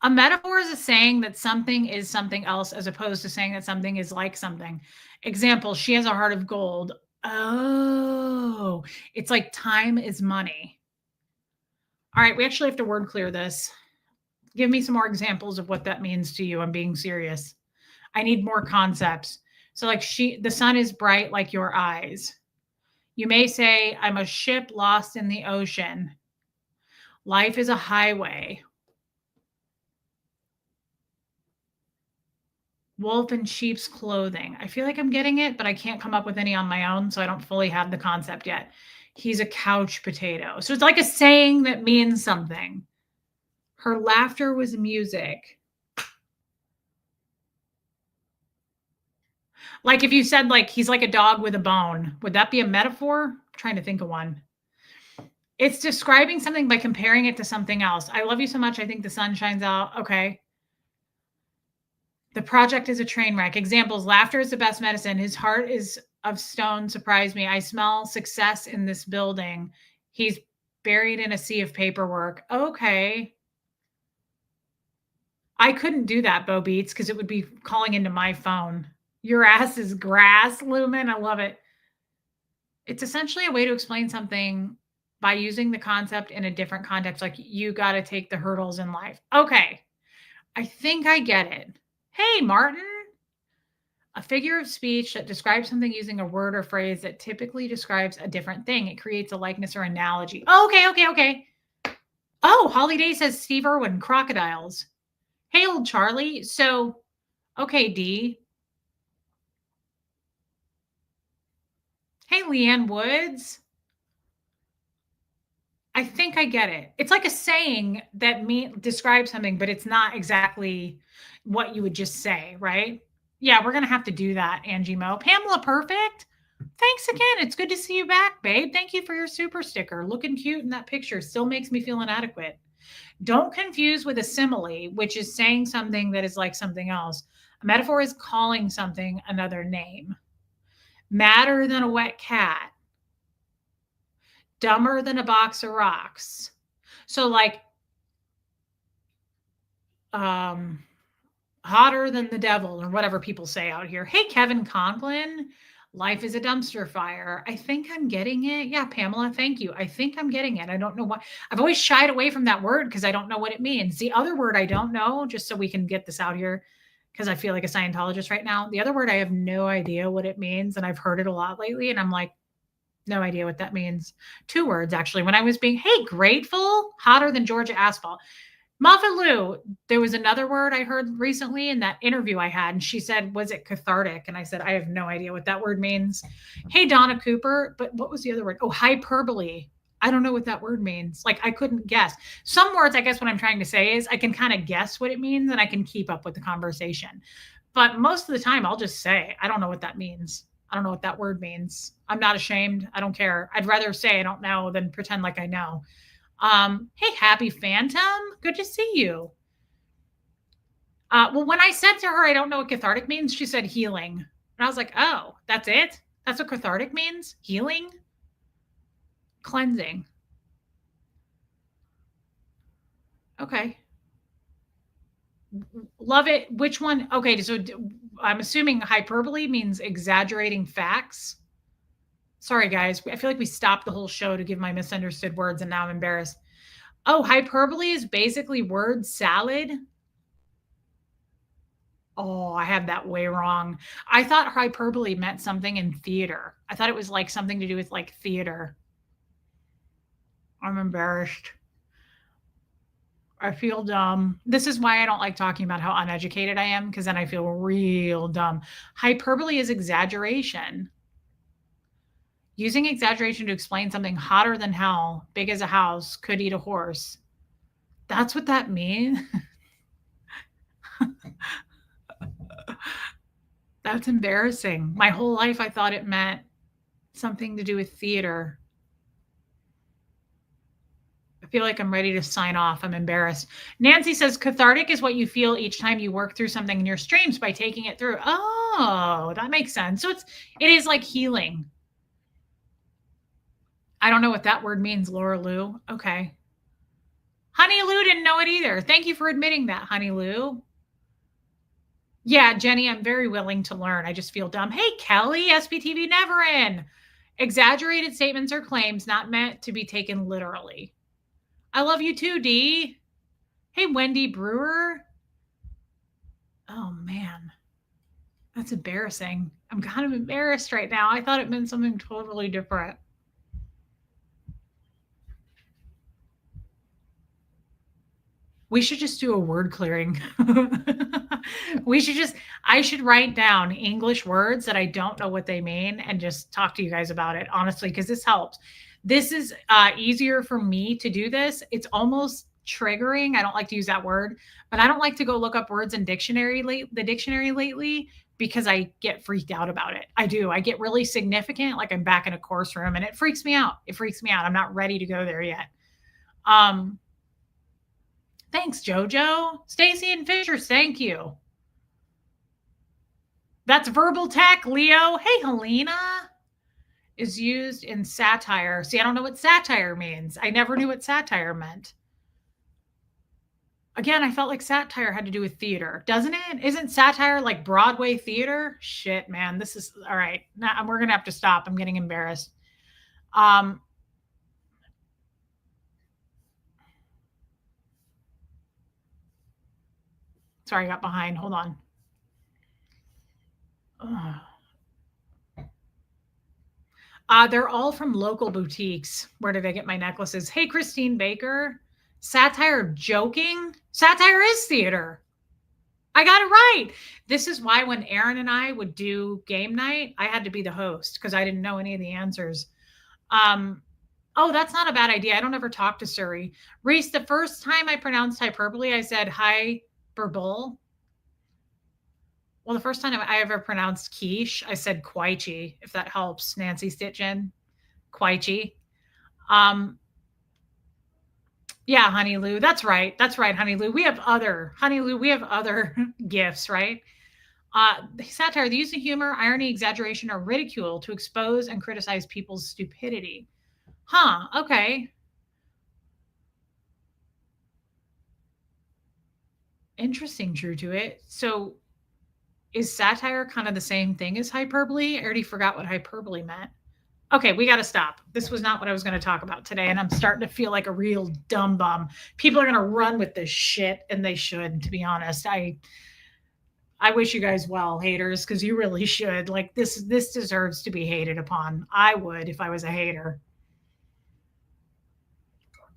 A metaphor is a saying that something is something else as opposed to saying that something is like something. Example, she has a heart of gold. Oh, it's like time is money. All right, we actually have to word clear this. Give me some more examples of what that means to you. I'm being serious. I need more concepts. So like the sun is bright like your eyes. You may say, I'm a ship lost in the ocean. Life is a highway. Wolf in sheep's clothing. I feel like I'm getting it, but I can't come up with any on my own, so I don't fully have the concept yet. He's a couch potato. So it's like a saying that means something. Her laughter was music. Like if you said like he's like a dog with a bone, would that be a metaphor? I'm trying to think of one. It's describing something by comparing it to something else. I love you so much. I think the sun shines out. Okay. The project is a train wreck. Examples, laughter is the best medicine. His heart is of stone. Surprise me. I smell success in this building. He's buried in a sea of paperwork. Okay. I couldn't do that, Bo Beats, because it would be calling into my phone. Your ass is grass, Lumen. I love it. It's essentially a way to explain something by using the concept in a different context. Like you got to take the hurdles in life. Okay. I think I get it. Hey, Martin. A figure of speech that describes something using a word or phrase that typically describes a different thing. It creates a likeness or analogy. Okay. Oh, Holly Day says Steve Irwin, crocodiles. Hey, old Charlie. So, okay, D. Hey, Leanne Woods. I think I get it. It's like a saying that describes something, but it's not exactly what you would just say, right? Yeah, we're gonna have to do that, Angie Mo. Pamela Perfect. Thanks again. It's good to see you back, babe. Thank you for your super sticker. Looking cute in that picture still makes me feel inadequate. Don't confuse with a simile, which is saying something that is like something else. A metaphor is calling something another name. Madder than a wet cat. Dumber than a box of rocks. So like hotter than the devil or whatever people say out here. Hey, Kevin Conklin, life is a dumpster fire. I think I'm getting it. Yeah, Pamela, thank you. I think I'm getting it. I don't know why. I've always shied away from that word because I don't know what it means. The other word I don't know, just so we can get this out here, because I feel like a Scientologist right now. The other word, I have no idea what it means. And I've heard it a lot lately. And I'm like, no idea what that means. Two words, actually. When I was being, hey, grateful, hotter than Georgia asphalt. Moffat Lou, there was another word I heard recently in that interview I had, and she said, was it cathartic? And I said, I have no idea what that word means. Hey, Donna Cooper, but what was the other word? Oh, hyperbole. I don't know what that word means. Like, I couldn't guess. Some words, I guess what I'm trying to say is I can kind of guess what it means and I can keep up with the conversation. But most of the time, I'll just say, I don't know what that means. I don't know what that word means. I'm not ashamed. I don't care. I'd rather say I don't know than pretend like I know. Hey, Happy Phantom. Good to see you. Well, when I said to her, I don't know what cathartic means, she said healing. And I was like, oh, that's it? That's what cathartic means? Healing? Cleansing. Okay. Love it. Which one? Okay. So I'm assuming hyperbole means exaggerating facts. Sorry, guys. I feel like we stopped the whole show to give my misunderstood words, and now I'm embarrassed. Oh, hyperbole is basically word salad. Oh, I had that way wrong. I thought hyperbole meant something in theater. I thought it was like something to do with like theater. I'm embarrassed. I feel dumb. This is why I don't like talking about how uneducated I am, because then I feel real dumb. Hyperbole is exaggeration. Using exaggeration to explain something hotter than hell, big as a house, could eat a horse. That's what that means. That's embarrassing. My whole life I thought it meant something to do with theater. I feel like I'm ready to sign off. I'm embarrassed. Nancy says cathartic is what you feel each time you work through something in your streams by taking it through. Oh, that makes sense. So it is like healing. I don't know what that word means, Laura Lou. Okay. Honey Lou didn't know it either. Thank you for admitting that, Honey Lou. Yeah, Jenny, I'm very willing to learn. I just feel dumb. Hey, Kelly, SBTV never in. Exaggerated statements or claims not meant to be taken literally. I love you too, Dee. Hey, Wendy Brewer. Oh, man. That's embarrassing. I'm kind of embarrassed right now. I thought it meant something totally different. We should just do a word clearing. I should write down English words that I don't know what they mean and just talk to you guys about it, honestly, because this helps. This is easier for me to do this. It's almost triggering. I don't like to use that word, but I don't like to go look up words in the dictionary lately because I get freaked out about it. I do. I get really significant, like I'm back in a course room, and it freaks me out. It freaks me out. I'm not ready to go there yet. Um, Thanks, Jojo. Stacy and Fisher, thank you. That's verbal tech, Leo. Hey, Helena. Is used in satire. See, I don't know what satire means. I never knew what satire meant. Again, I felt like satire had to do with theater, doesn't it? Isn't satire like Broadway theater? Shit, man. This is all right. Now we're gonna have to stop. I'm getting embarrassed. Um, sorry, I got behind. Hold on. They're all from local boutiques. Where did I get my necklaces? Hey, Christine Baker. Satire joking? Satire is theater. I got it right. This is why when Aaron and I would do game night, I had to be the host because I didn't know any of the answers. Oh, that's not a bad idea. I don't ever talk to Suri. Reese, the first time I pronounced hyperbole, I said hyperbole. Well, the first time I ever pronounced quiche, I said quaichi, if that helps. Nancy Stitchin, quaichi. Um, yeah, Honey Lou. That's right. That's right, Honey Lou. We have other Honey Lou. We have other gifts, right? Satire, the use of humor, irony, exaggeration, or ridicule to expose and criticize people's stupidity. Huh. Okay. Interesting, true to it. So is satire kind of the same thing as hyperbole? I already forgot what hyperbole meant. Okay, we got to stop. This was not what I was going to talk about today. And I'm starting to feel like a real dumb bum. People are going to run with this shit, and they should, to be honest. I wish you guys well, haters, because you really should. Like this deserves to be hated upon. I would if I was a hater.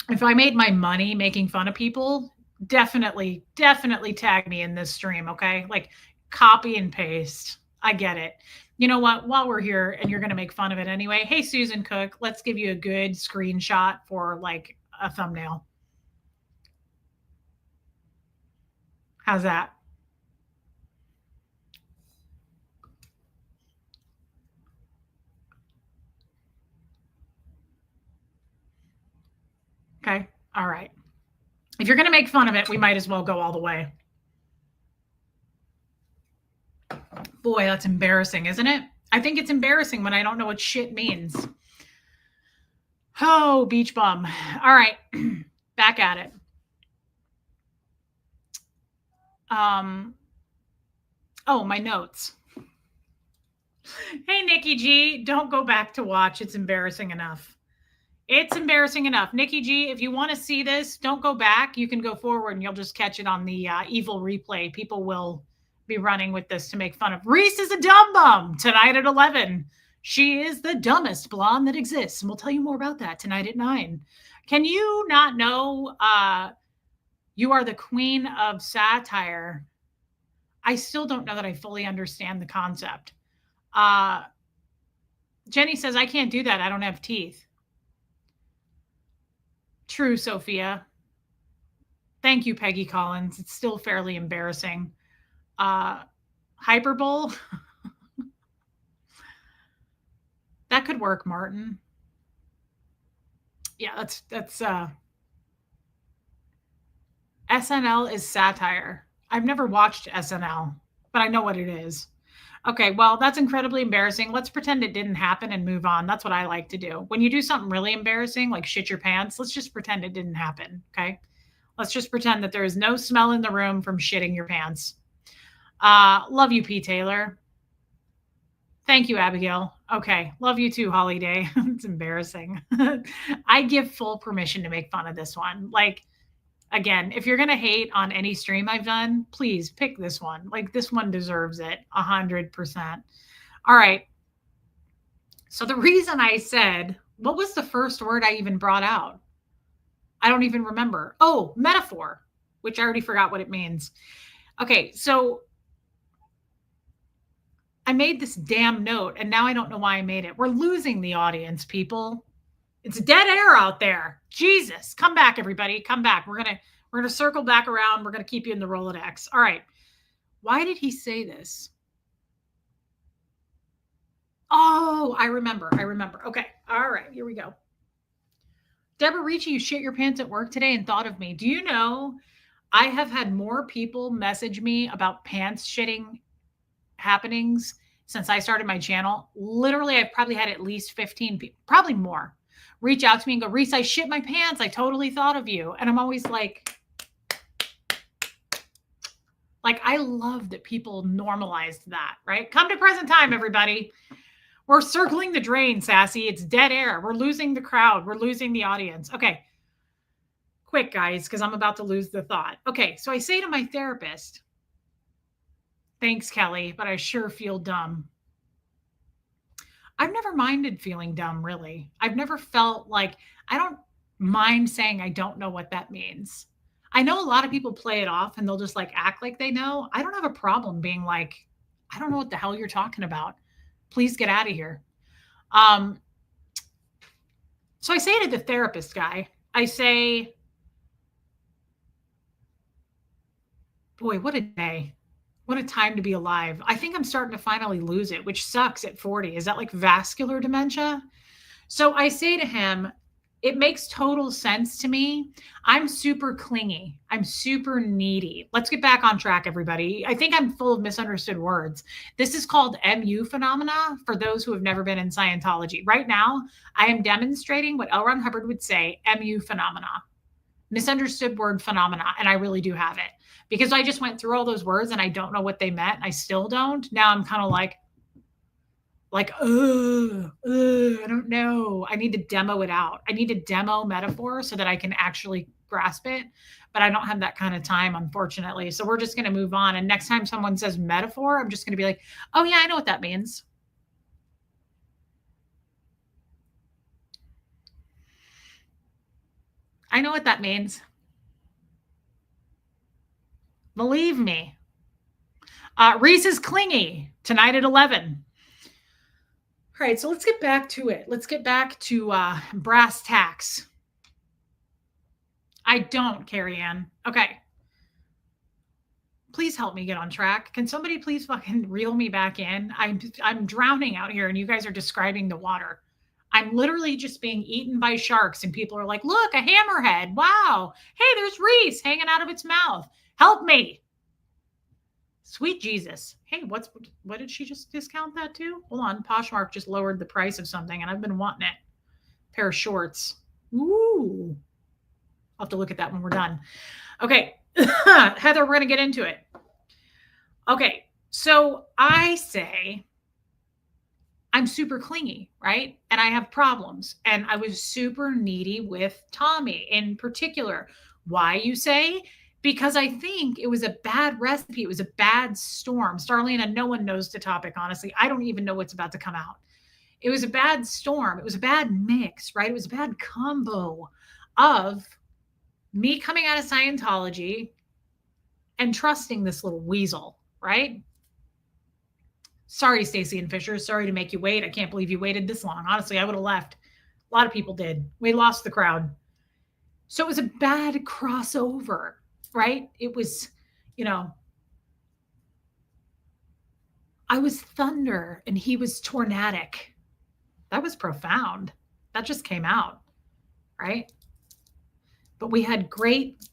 If I made my money making fun of people, definitely, definitely tag me in this stream, okay? Like copy and paste. I get it. You know what? While we're here and you're going to make fun of it anyway, hey, Susan Cook, let's give you a good screenshot for like a thumbnail. How's that? Okay. All right. If you're going to make fun of it, we might as well go all the way. Boy, that's embarrassing, isn't it? I think it's embarrassing when I don't know what shit means. Oh, beach bum. All right, back at it. Oh, my notes. Hey, Nikki G, don't go back to watch. It's embarrassing enough. It's embarrassing enough. Nikki G, if you want to see this, don't go back. You can go forward and you'll just catch it on the evil replay. People will be running with this to make fun of. Reese is a dumb bum tonight at 11. She is the dumbest blonde that exists. And we'll tell you more about that tonight at 9. Can you not know you are the queen of satire? I still don't know that I fully understand the concept. Jenny says, I can't do that. I don't have teeth. True, Sophia. Thank you, Peggy Collins. It's still fairly embarrassing. Hyperbole. That could work, Martin. Yeah, that's SNL is satire. I've never watched SNL, but I know what it is. Okay, well, that's incredibly embarrassing. Let's pretend it didn't happen and move on. That's what I like to do. When you do something really embarrassing, like shit your pants, let's just pretend it didn't happen, okay? Let's just pretend that there is no smell in the room from shitting your pants. Love you, P. Taylor. Thank you, Abigail. Okay, love you too, Holly Day. It's embarrassing. I give full permission to make fun of this one. Like, again, if you're going to hate on any stream I've done, please pick this one. Like, this one deserves it 100%. All right. So the reason I said, what was the first word I even brought out? I don't even remember. Oh, metaphor, which I already forgot what it means. Okay, so I made this damn note and now I don't know why I made it. We're losing the audience, people. It's dead air out there. Jesus, come back, everybody. Come back. We're gonna circle back around. We're gonna keep you in the Rolodex. All right. Why did he say this? Oh, I remember. Okay. All right. Here we go. Deborah Ricci, you shit your pants at work today and thought of me. Do you know I have had more people message me about pants shitting happenings since I started my channel? Literally, I've probably had at least 15 people, probably more, reach out to me and go, Reese, I shit my pants. I totally thought of you. And I'm always like, I love that people normalized that, right? Come to present time, everybody. We're circling the drain, Sassy. It's dead air. We're losing the crowd. We're losing the audience. Okay. Quick, guys, because I'm about to lose the thought. Okay. So I say to my therapist, thanks, Kelly, but I sure feel dumb. I've never minded feeling dumb, really. I've never felt like I don't mind saying I don't know what that means. I know a lot of people play it off and they'll just act like they know. I don't have a problem being like, I don't know what the hell you're talking about. Please get out of here. So I say to the therapist guy, I say, boy, what a day. What a time to be alive. I think I'm starting to finally lose it, which sucks at 40. Is that like vascular dementia? So I say to him, it makes total sense to me. I'm super clingy. I'm super needy. Let's get back on track, everybody. I think I'm full of misunderstood words. This is called MU phenomena for those who have never been in Scientology. Right now, I am demonstrating what L. Ron Hubbard would say, MU phenomena, misunderstood word phenomena. And I really do have it because I just went through all those words and I don't know what they meant. I still don't. Now I'm kind of like, I don't know. I need to demo it out. I need to demo metaphor so that I can actually grasp it. But I don't have that kind of time, unfortunately. So we're just going to move on. And next time someone says metaphor, I'm just going to be like, oh, yeah, I know what that means. I know what that means. Believe me. Reese is clingy tonight at 11. All right, so let's get back to it. Let's get back to brass tacks. I don't, Carrie Ann. Okay. Please help me get on track. Can somebody please fucking reel me back in? I'm drowning out here and you guys are describing the water. I'm literally just being eaten by sharks and people are like, look, a hammerhead. Wow. Hey, there's Reese hanging out of its mouth. Help me. Sweet Jesus. Hey, what did she just discount that to? Hold on. Poshmark just lowered the price of something and I've been wanting it. Pair of shorts. Ooh. I'll have to look at that when we're done. Okay. Heather, we're going to get into it. Okay. So I say I'm super clingy, right? And I have problems. And I was super needy with Tommy in particular. Why, you say? Because I think it was a bad recipe. It was a bad storm. Starlene, no one knows the topic, honestly. I don't even know what's about to come out. It was a bad storm. It was a bad mix, right? It was a bad combo of me coming out of Scientology and trusting this little weasel, right? Sorry, Stacy and Fisher. Sorry to make you wait. I can't believe you waited this long. Honestly, I would have left. A lot of people did. We lost the crowd. So it was a bad crossover, right? It was, I was thunder and he was tornadic. That was profound. That just came out, right? But we had great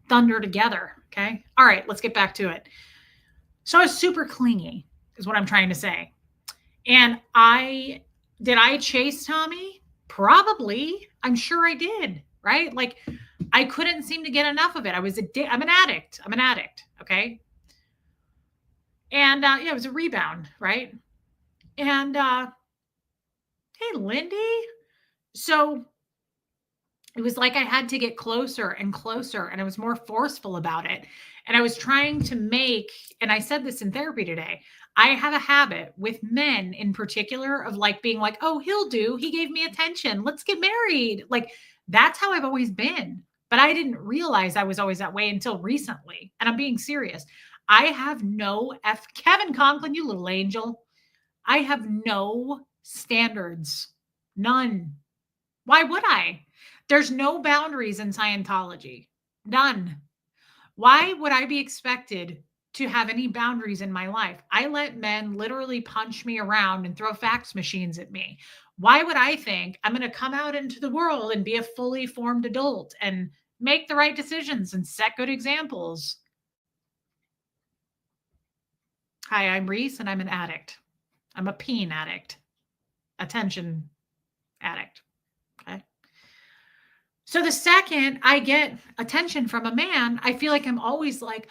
thunder together, okay? All right, let's get back to it. So I was super clingy, is what I'm trying to say. And did I chase Tommy? Probably. I'm sure I did, right? Like I couldn't seem to get enough of it. I'm an addict. I'm an addict, okay? And it was a rebound, right? And hey, Lindy. So it was like I had to get closer and closer, and I was more forceful about it. And I was trying to make, and I said this in therapy today, I have a habit with men in particular of like being like, oh, he gave me attention. Let's get married. Like that's how I've always been. But I didn't realize I was always that way until recently. And I'm being serious. I have no Kevin Conklin, you little angel. I have no standards. None. Why would I? There's no boundaries in Scientology. None. Why would I be expected to have any boundaries in my life? I let men literally punch me around and throw fax machines at me. Why would I think I'm going to come out into the world and be a fully formed adult and make the right decisions and set good examples? Hi, I'm Reese and I'm an addict. I'm a peen addict. Attention addict. Okay. So the second I get attention from a man, I feel like I'm always like,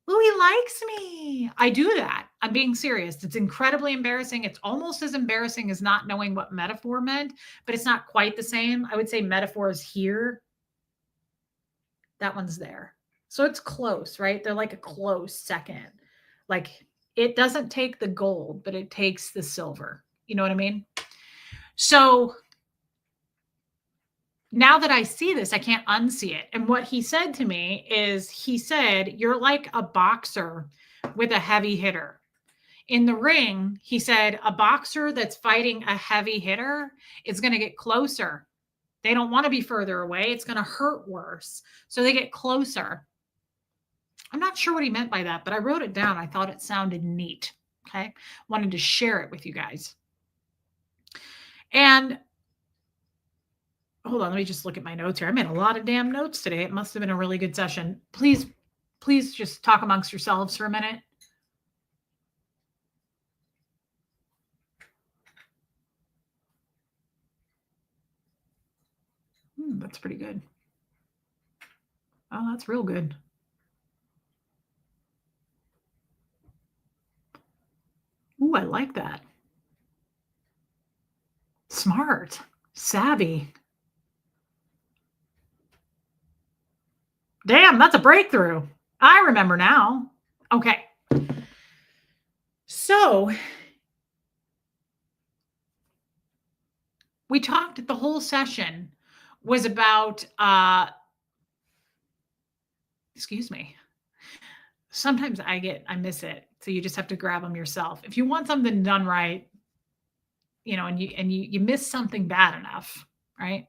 oh, he likes me. I do that. I'm being serious. It's incredibly embarrassing. It's almost as embarrassing as not knowing what metaphor meant, but it's not quite the same. I would say metaphor is here. That one's there. So it's close, right? They're like a close second. Like it doesn't take the gold, but it takes the silver. You know what I mean? So now that I see this, I can't unsee it. And what he said to me is he said, you're like a boxer with a heavy hitter. In the ring, he said, a boxer that's fighting a heavy hitter is going to get closer. They don't want to be further away. It's going to hurt worse. So they get closer. I'm not sure what he meant by that, but I wrote it down. I thought it sounded neat. Okay. Wanted to share it with you guys. And hold on, let me just look at my notes here. I made a lot of damn notes today. It must have been a really good session. Please just talk amongst yourselves for a minute. That's pretty good. Oh, that's real good. Ooh, I like that. Smart, savvy. Damn, that's a breakthrough. I remember now. Okay. So we talked, the whole session was about, excuse me. Sometimes I miss it. So you just have to grab them yourself. If you want something done right, and you miss something bad enough, right?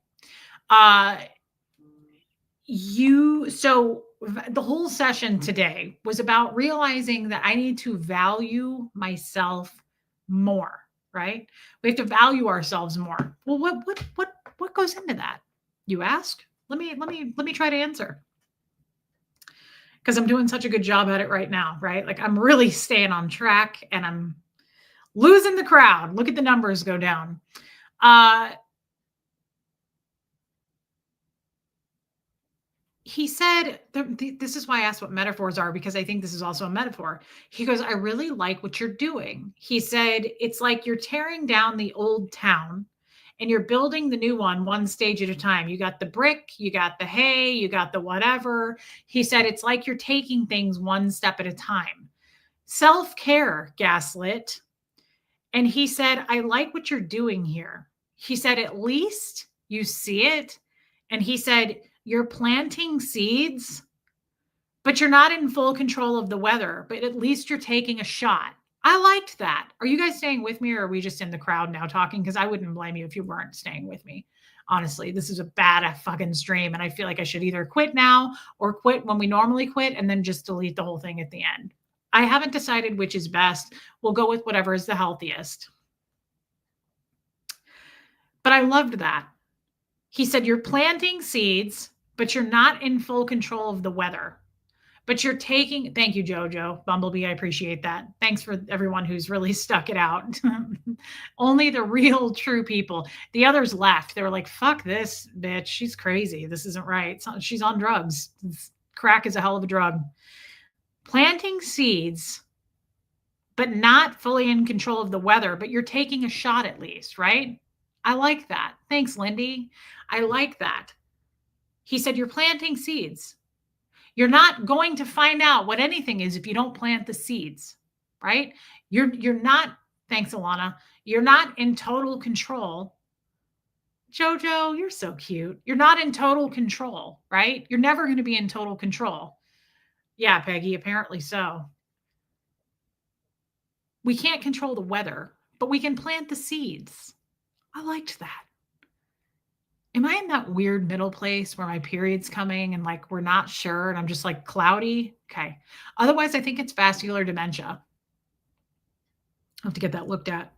So the whole session today was about realizing that I need to value myself more, right? We have to value ourselves more. Well, what goes into that? You ask? Let me try to answer. because I'm doing such a good job at it right now, right? Like I'm really staying on track and I'm losing the crowd. Look at the numbers go down. Uh, he said, this is why I asked what metaphors are, because I think this is also a metaphor. He goes, I really like what you're doing. He said, it's like you're tearing down the old town and you're building the new one stage at a time. You got the brick, you got the hay, you got the whatever. He said, it's like you're taking things one step at a time. Self-care, Gaslit. And he said, I like what you're doing here. He said, at least you see it. And he said, you're planting seeds, but you're not in full control of the weather, but at least you're taking a shot. I liked that. Are you guys staying with me, or are we just in the crowd now talking? Because I wouldn't blame you if you weren't staying with me. Honestly, this is a bad fucking stream. And I feel like I should either quit now or quit when we normally quit and then just delete the whole thing at the end. I haven't decided which is best. We'll go with whatever is the healthiest. But I loved that. He said, you're planting seeds, but you're not in full control of the weather. But you're taking, thank you, Jojo, Bumblebee. I appreciate that. Thanks for everyone who's really stuck it out. Only the real true people. The others left. They were like, fuck this bitch. She's crazy. This isn't right. She's on drugs. Crack is a hell of a drug. Planting seeds, but not fully in control of the weather, but you're taking a shot at least, right? I like that. Thanks, Lindy. I like that. He said, you're planting seeds. You're not going to find out what anything is if you don't plant the seeds, right? You're not, thanks, Alana. You're not in total control. Jojo, you're so cute. You're not in total control, right? You're never going to be in total control. Yeah, Peggy, apparently so. We can't control the weather, but we can plant the seeds. I liked that. Am I in that weird middle place where my period's coming and like we're not sure and I'm just like cloudy? Okay. Otherwise, I think it's vascular dementia. I'll have to get that looked at.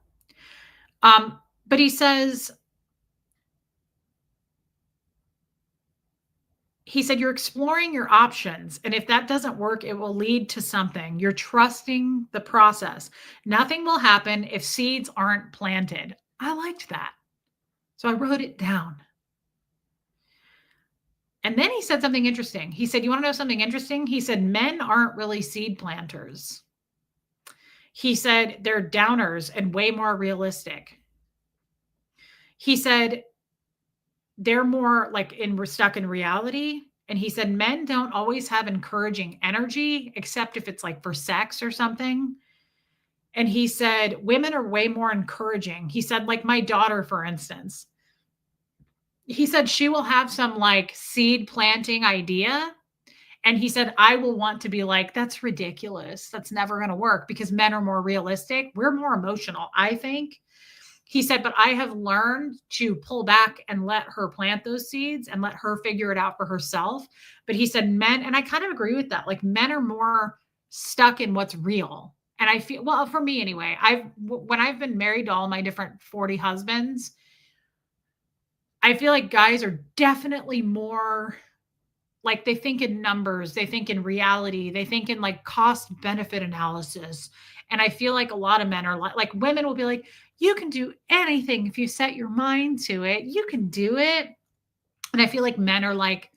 But he says, you're exploring your options. And if that doesn't work, it will lead to something. You're trusting the process. Nothing will happen if seeds aren't planted. I liked that. So I wrote it down. And then he said something interesting. He said, you want to know something interesting? He said, men aren't really seed planters. He said, they're downers and way more realistic. He said, they're more like stuck in reality. And he said, men don't always have encouraging energy, except if it's like for sex or something. And he said, women are way more encouraging. He said, like my daughter, for instance, he said she will have some like seed planting idea. And he said, I will want to be like, that's ridiculous. That's never going to work, because men are more realistic. We're more emotional, I think. He said, but I have learned to pull back and let her plant those seeds and let her figure it out for herself. But he said men, and I kind of agree with that. Like men are more stuck in what's real. And I feel, well, for me anyway, when I've been married to all my different 40 husbands, I feel like guys are definitely more like they think in numbers, they think in reality, they think in like cost benefit analysis. And I feel like a lot of men are like women will be like, you can do anything if you set your mind to it. You can do it. And I feel like men are like,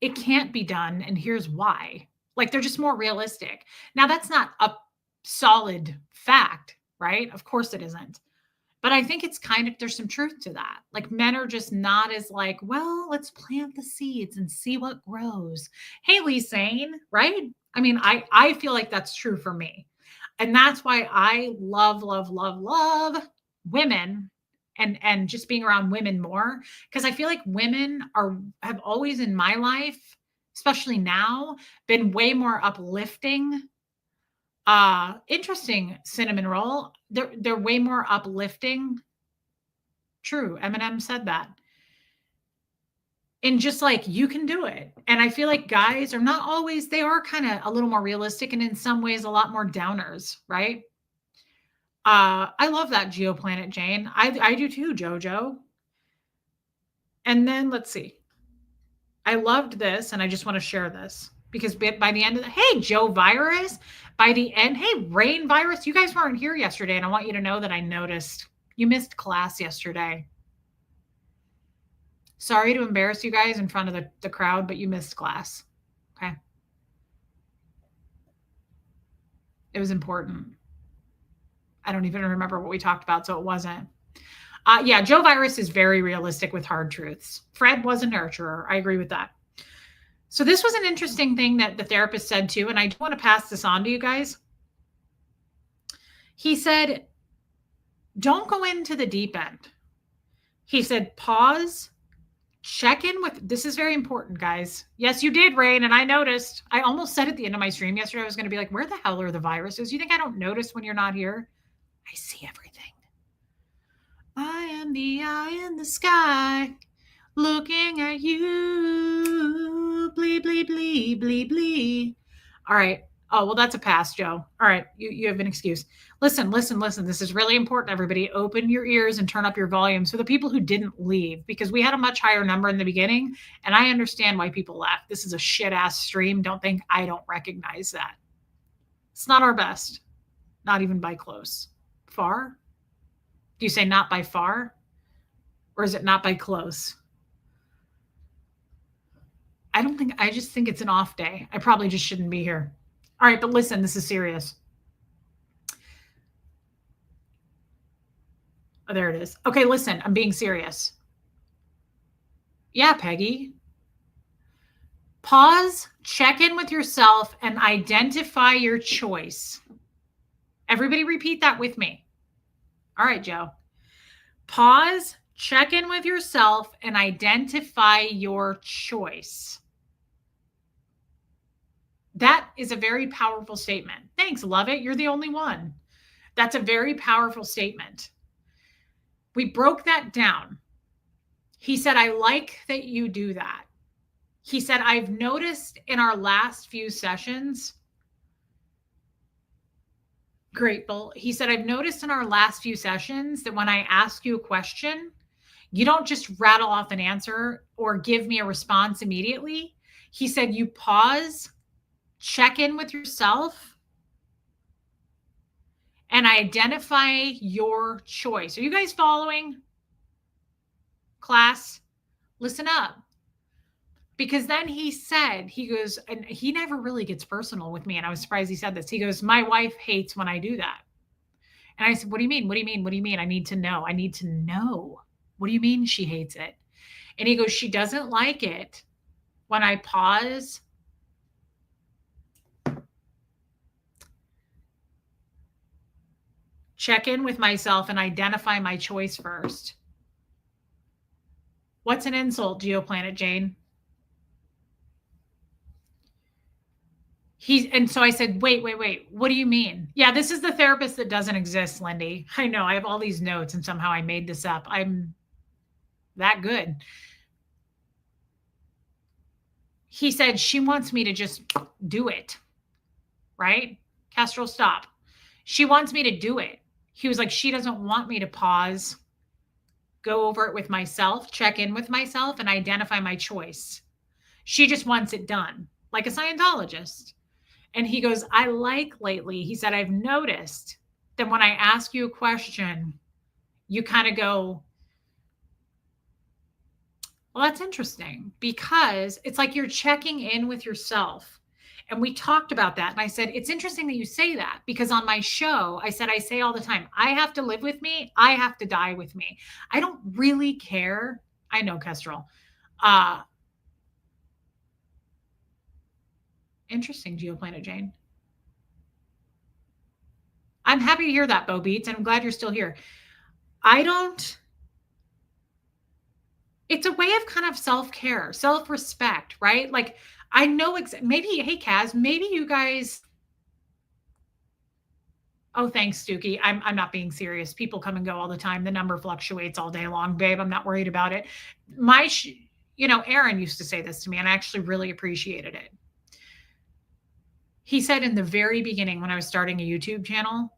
it can't be done. And here's why. Like they're just more realistic. Now, that's not a solid fact, right? Of course it isn't. But I think it's kind of, there's some truth to that. Like men are just not as like, well, let's plant the seeds and see what grows. Hey, Sane, right? I mean, I feel like that's true for me. And that's why I love, love, love, love women and just being around women more. Because I feel like women have always in my life, especially now, been way more uplifting. Interesting, cinnamon roll. They're way more uplifting. True. Eminem said that. And just like you can do it. And I feel like guys are not always, they are kind of a little more realistic and in some ways a lot more downers, right? I love that Geoplanet Jane. I do too, Jojo. And then let's see. I loved this and I just want to share this. because by the end of hey, Joe Virus, by the end, hey, Rain Virus, you guys weren't here yesterday. And I want you to know that I noticed you missed class yesterday. Sorry to embarrass you guys in front of the crowd, but you missed class. Okay. It was important. I don't even remember what we talked about, so it wasn't. Yeah, Joe Virus is very realistic with hard truths. Fred was a nurturer. I agree with that. So this was an interesting thing that the therapist said too, and I do want to pass this on to you guys. He said, don't go into the deep end. He said, pause, check in with, this is very important, guys. Yes, you did, Rain, and I noticed. I almost said at the end of my stream yesterday, I was going to be like, where the hell are the viruses? You think I don't notice when you're not here? I see everything. I am the eye in the sky, looking at you, blee, blee, blee, blee, blee. All right. Oh, well, that's a pass, Joe. All right. You have an excuse. Listen. This is really important, everybody. Open your ears and turn up your volumes for the people who didn't leave, because we had a much higher number in the beginning, and I understand why people left. This is a shit-ass stream. Don't think I don't recognize that. It's not our best. Not even by close. Far? Do you say not by far? Or is it not by close? I just think it's an off day. I probably just shouldn't be here. All right, but listen, this is serious. Oh, there it is. Okay, listen, I'm being serious. Yeah, Peggy. Pause, check in with yourself, and identify your choice. Everybody repeat that with me. All right, Joe. Pause, check in with yourself, and identify your choice. That is a very powerful statement. Thanks, love it. You're the only one. That's a very powerful statement. We broke that down. He said, I like that you do that. He said, I've noticed in our last few sessions, grateful. He said, I've noticed in our last few sessions that when I ask you a question, you don't just rattle off an answer or give me a response immediately. He said, you pause, check in with yourself, and identify your choice. Are you guys following? Class, listen up. Because then he said, he goes, and he never really gets personal with me. And I was surprised he said this. He goes, my wife hates when I do that. And I said, what do you mean? What do you mean? What do you mean? I need to know. I need to know. What do you mean she hates it? And he goes, she doesn't like it when I pause, check in with myself, and identify my choice first. What's an insult, Geoplanet Jane? And so I said, wait, what do you mean? Yeah, this is the therapist that doesn't exist, Lindy. I know, I have all these notes and somehow I made this up. I'm that good. He said, she wants me to just do it, right? Kestrel, stop. She wants me to do it. He was like, she doesn't want me to pause, go over it with myself, check in with myself, and identify my choice. She just wants it done, like a Scientologist. And he goes, I like lately, he said, I've noticed that when I ask you a question, you kind of go, well, that's interesting, because it's like you're checking in with yourself. And we talked about that. And I said, it's interesting that you say that, because on my show, I said, I say all the time, I have to live with me. I have to die with me. I don't really care. I know, Kestrel. Interesting, Geoplanet Jane. I'm happy to hear that, Bo Beats, and I'm glad you're still here. It's a way of kind of self-care, self-respect, right? Like, I know maybe, hey, Kaz, maybe you guys, oh, thanks, Stookie. I'm not being serious. People come and go all the time. The number fluctuates all day long, babe. I'm not worried about it. Aaron used to say this to me, and I actually really appreciated it. He said in the very beginning, when I was starting a YouTube channel,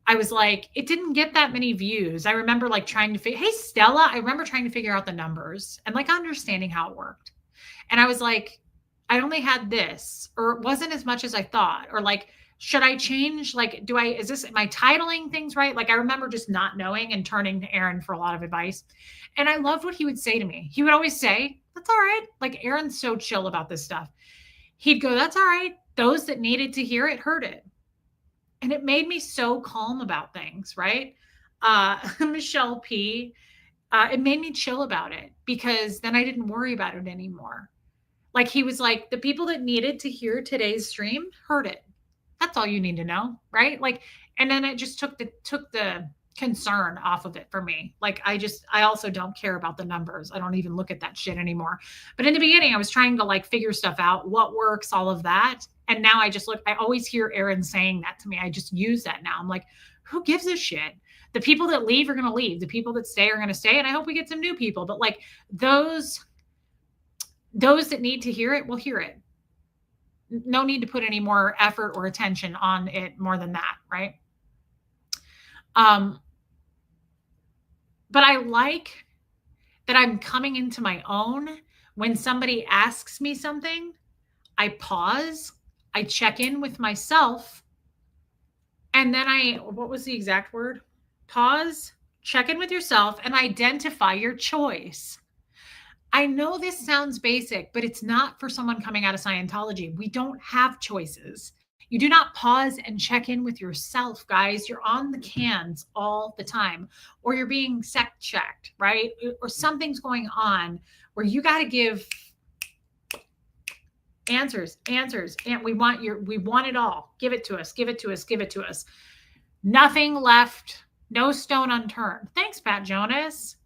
I was like, it didn't get that many views. I remember like hey, Stella, I remember trying to figure out the numbers and like understanding how it worked. And I was like, I only had this, or it wasn't as much as I thought, or like, should I change? Like, am I titling things right? Like, I remember just not knowing and turning to Aaron for a lot of advice. And I loved what he would say to me. He would always say, "That's all right." Like, Aaron's so chill about this stuff. He'd go, "That's all right. Those that needed to hear it heard it." And it made me so calm about things, right? Michelle P, it made me chill about it because then I didn't worry about it anymore. Like, he was like, the people that needed to hear today's stream heard it. That's all you need to know, right? Like, and then it just took the concern off of it for me. Like, I also don't care about the numbers. I don't even look at that shit anymore. But in the beginning, I was trying to like figure stuff out, what works, all of that. And now I always hear Aaron saying that to me. I just use that now. I'm like, who gives a shit? The people that leave are going to leave. The people that stay are going to stay. And I hope we get some new people. But like, those that need to hear it will hear it. No need to put any more effort or attention on it more than that, right? But I like that I'm coming into my own. When somebody asks me something, I pause, I check in with myself, and then what was the exact word? Pause, check in with yourself, and identify your choice. I know this sounds basic, but it's not for someone coming out of Scientology. We don't have choices. You do not pause and check in with yourself, guys. You're on the cans all the time, or you're being sect checked, right? Or something's going on where you got to give answers, and we want it all. Give it to us, give it to us, give it to us. Nothing left, no stone unturned. Thanks, Pat Jonas.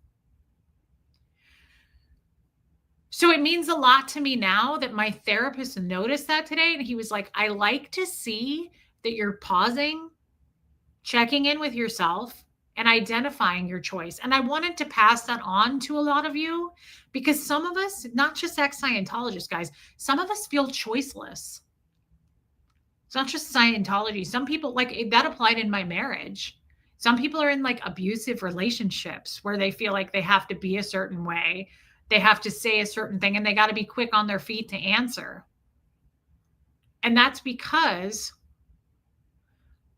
So it means a lot to me now that my therapist noticed that today. And he was like, I like to see that you're pausing, checking in with yourself, and identifying your choice. And I wanted to pass that on to a lot of you because some of us, not just ex-Scientologists, guys, some of us feel choiceless. It's not just Scientology. Some people, like, that applied in my marriage. Some people are in like abusive relationships where they feel like they have to be a certain way. They have to say a certain thing and they got to be quick on their feet to answer. And that's because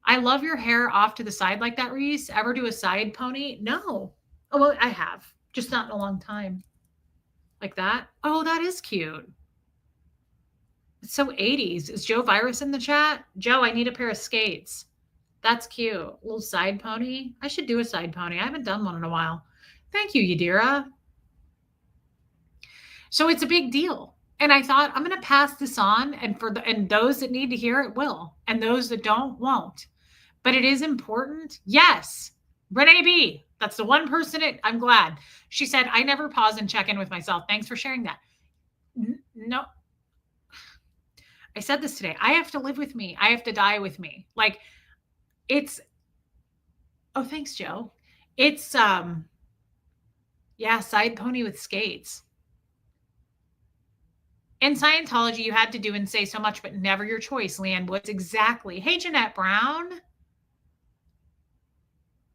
I love your hair off to the side like that, Reese. Ever do a side pony? No. Oh, well, I have. Just not in a long time. Like that. Oh, that is cute. It's so 80s. Is Joe Virus in the chat? Joe, I need a pair of skates. That's cute. A little side pony. I should do a side pony. I haven't done one in a while. Thank you, Yadira. So it's a big deal. And I thought, I'm going to pass this on, and those that need to hear it will, and those that don't won't. But it is important. Yes. Renee B. That's the one person I'm glad. She said, I never pause and check in with myself. Thanks for sharing that. No. I said this today. I have to live with me. I have to die with me. Like, it's, oh, thanks, Joe. It's, side pony with skates. In Scientology, you had to do and say so much, but never your choice, Leanne Woods. Exactly. Hey, Jeanette Brown.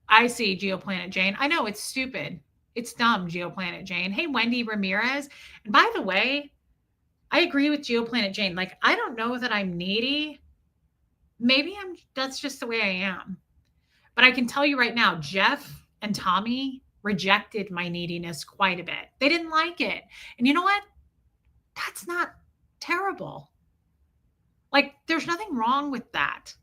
I see Geoplanet Jane. I know, it's stupid. It's dumb, Geoplanet Jane. Hey, Wendy Ramirez. And by the way, I agree with Geoplanet Jane. Like, I don't know that I'm needy. Maybe that's just the way I am. But I can tell you right now, Jeff and Tommy rejected my neediness quite a bit. They didn't like it. And you know what? That's not terrible. Like, there's nothing wrong with that.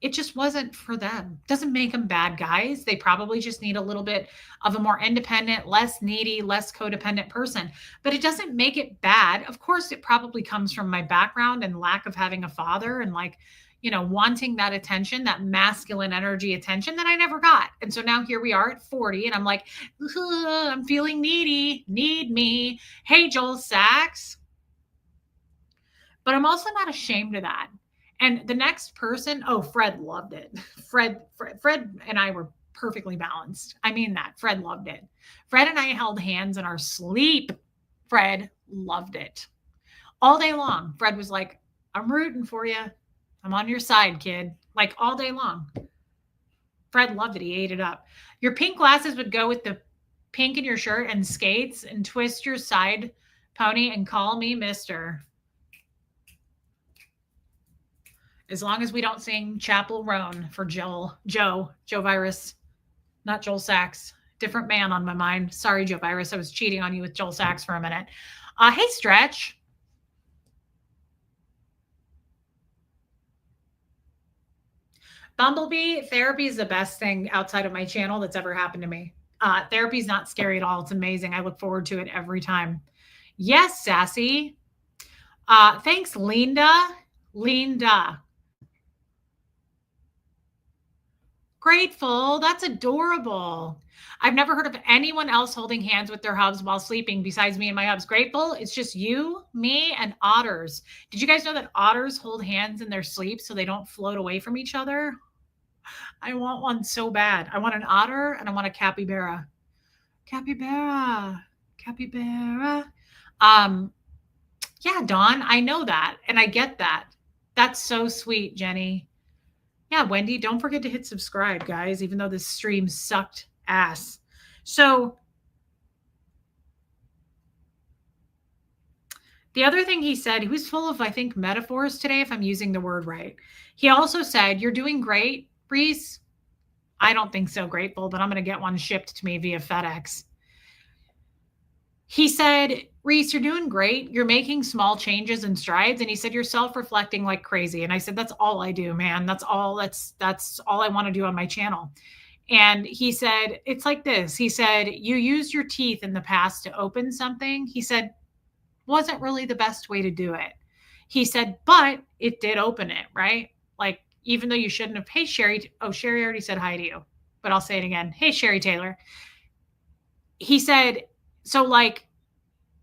It just wasn't for them. Doesn't make them bad guys. They probably just need a little bit of a more independent, less needy, less codependent person. But it doesn't make it bad. Of course, it probably comes from my background and lack of having a father and like, wanting that attention, that masculine energy attention that I never got. And so now here we are at 40 and I'm like, I'm feeling needy, need me. Hey, Joel Sachs. But I'm also not ashamed of that. And the next person, Fred loved it. Fred and I were perfectly balanced. I mean that. Fred loved it. Fred and I held hands in our sleep. Fred loved it. All day long, Fred was like, I'm rooting for you. I'm on your side, kid. Like, all day long. Fred loved it. He ate it up. Your pink glasses would go with the pink in your shirt and skates and twist your side pony and call me Mister. As long as we don't sing Chapel Roan for Joe Virus, not Joel Sachs. Different man on my mind. Sorry, Joe Virus. I was cheating on you with Joel Sachs for a minute. Hey, Stretch. Bumblebee, therapy is the best thing outside of my channel that's ever happened to me. Therapy is not scary at all. It's amazing. I look forward to it every time. Yes, Sassy. Thanks, Linda. Linda. Grateful. That's adorable. I've never heard of anyone else holding hands with their hubs while sleeping besides me and my hubs. Grateful. It's just you, me, and otters. Did you guys know that otters hold hands in their sleep so they don't float away from each other? I want one so bad. I want an otter and I want a capybara. Capybara. Capybara. Yeah, Dawn, I know that. And I get that. That's so sweet, Jenny. Yeah, Wendy, don't forget to hit subscribe, guys, even though this stream sucked ass. So the other thing he said, he was full of, I think, metaphors today, if I'm using the word right. He also said, you're doing great, Reese. I don't think so, Grateful, but I'm going to get one shipped to me via FedEx. He said, Reese, you're doing great. You're making small changes and strides. And he said, you're self-reflecting like crazy. And I said, that's all I do, man. That's all I want to do on my channel. And he said, it's like this. He said, you used your teeth in the past to open something. He said, wasn't really the best way to do it. He said, but it did open it, right? Like, even though you shouldn't have. Hey, Sherry. Oh, Sherry already said hi to you, but I'll say it again. Hey, Sherry Taylor. He said, so like,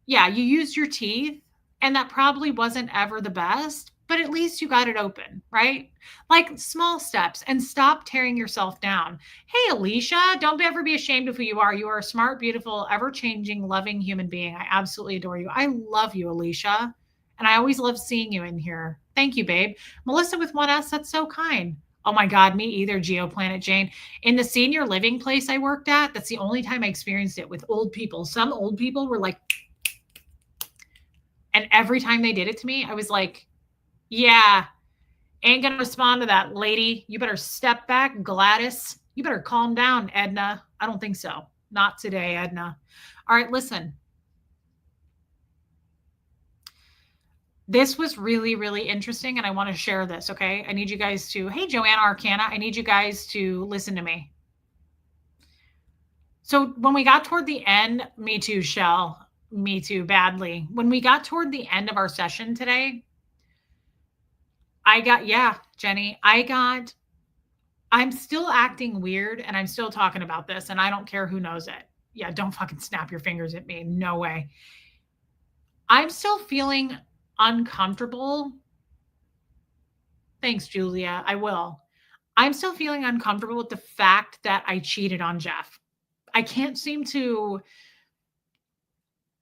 yeah, you used your teeth and that probably wasn't ever the best, but at least you got it open, right? Like small steps, and stop tearing yourself down. Hey, Alicia, don't ever be ashamed of who you are. You are a smart, beautiful, ever-changing, loving human being. I absolutely adore you. I love you, Alicia. And I always love seeing you in here. Thank you, babe. Melissa with 1S, that's so kind. Oh my God, me either, GeoPlanet Jane. In the senior living place I worked at, that's the only time I experienced it with old people. Some old people were like, and every time they did it to me, I was like, yeah, ain't going to respond to that, lady. You better step back, Gladys. You better calm down, Edna. I don't think so. Not today, Edna. All right, listen. This was really, really interesting, and I want to share this, okay? I need you guys to, hey, Joanna Arcana, I need you guys to listen to me. So when we got toward the end, me too, Shell, me too, badly. When we got toward the end of our session today, Jenny, I'm still acting weird, and I'm still talking about this, and I don't care who knows it. Yeah, don't fucking snap your fingers at me. No way. I'm still feeling uncomfortable. Thanks, Julia. I will. I'm still feeling uncomfortable with the fact that I cheated on Jeff. I can't seem to.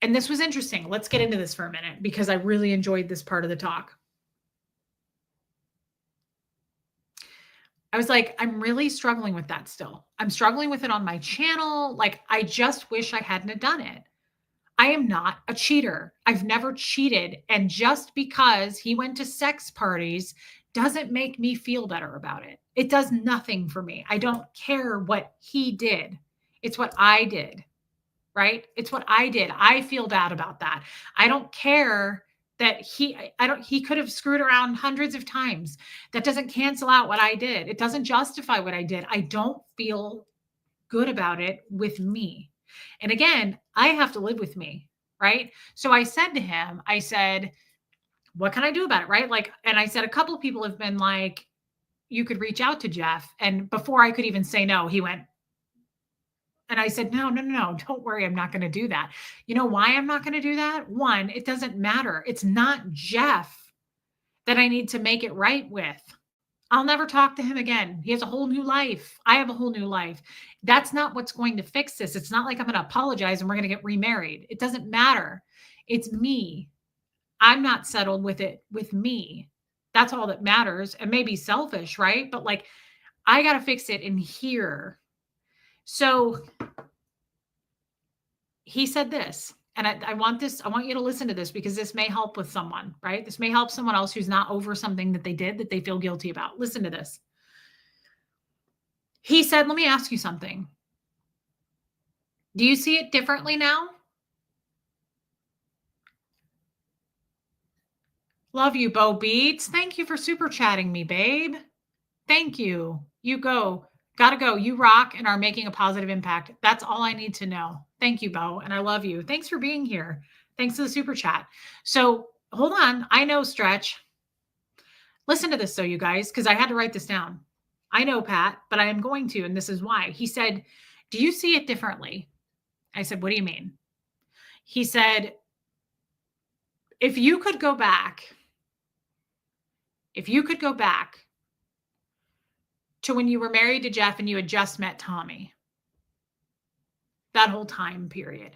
And this was interesting. Let's get into this for a minute because I really enjoyed this part of the talk. I was like, I'm really struggling with that still. I'm struggling with it on my channel. Like, I just wish I hadn't have done it. I am not a cheater. I've never cheated. And just because he went to sex parties doesn't make me feel better about it. It does nothing for me. I don't care what he did. It's what I did, right? It's what I did. I feel bad about that. I don't care that he could have screwed around hundreds of times. That doesn't cancel out what I did. It doesn't justify what I did. I don't feel good about it with me. And again, I have to live with me, right? So I said to him, I said, what can I do about it, right? Like, and I said, a couple of people have been like, you could reach out to Jeff. And before I could even say no, he went, and I said, no, don't worry. I'm not going to do that. You know why I'm not going to do that? One, it doesn't matter. It's not Jeff that I need to make it right with. I'll never talk to him again. He has a whole new life. I have a whole new life. That's not what's going to fix this. It's not like I'm going to apologize and we're going to get remarried. It doesn't matter. It's me. I'm not settled with it with me. That's all that matters. And maybe selfish, right? But like, I got to fix it in here. So he said this. And I want you to listen to this because this may help with someone, right? This may help someone else who's not over something that they did that they feel guilty about. Listen to this. He said, let me ask you something. Do you see it differently now? Love you, Bo Beats. Thank you for super chatting me, babe. Thank you. You go. Gotta go. You rock and are making a positive impact. That's all I need to know. Thank you, Bo. And I love you. Thanks for being here. Thanks to the super chat. So hold on. I know, Stretch. Listen to this, though, you guys, because I had to write this down. I know, Pat, but I am going to, and this is why. He said, do you see it differently? I said, what do you mean? He said, if you could go back to when you were married to Jeff and you had just met Tommy, that whole time period,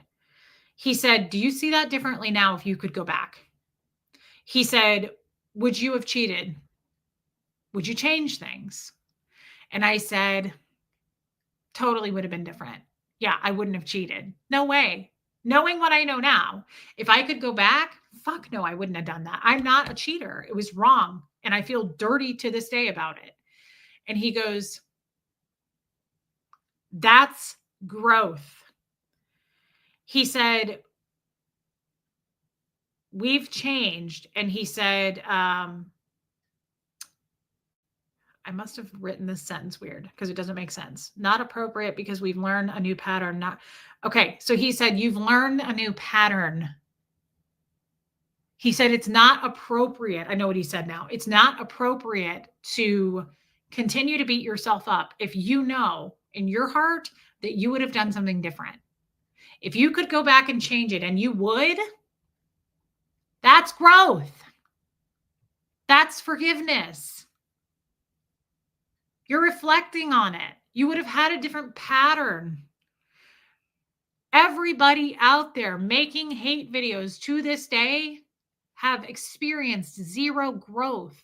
he said, do you see that differently now if you could go back? He said, would you have cheated? Would you change things? And I said, totally would have been different. Yeah, I wouldn't have cheated. No way. Knowing what I know now, if I could go back, fuck no, I wouldn't have done that. I'm not a cheater. It was wrong. And I feel dirty to this day about it. And he goes, that's growth. He said, we've changed. And he said, I must have written this sentence weird because it doesn't make sense. Not appropriate because we've learned a new pattern. Not okay. So he said, you've learned a new pattern. He said, it's not appropriate. I know what he said now. It's not appropriate to continue to beat yourself up if you know in your heart that you would have done something different. If you could go back and change it, and you would, that's growth. That's forgiveness. You're reflecting on it. You would have had a different pattern. Everybody out there making hate videos to this day have experienced zero growth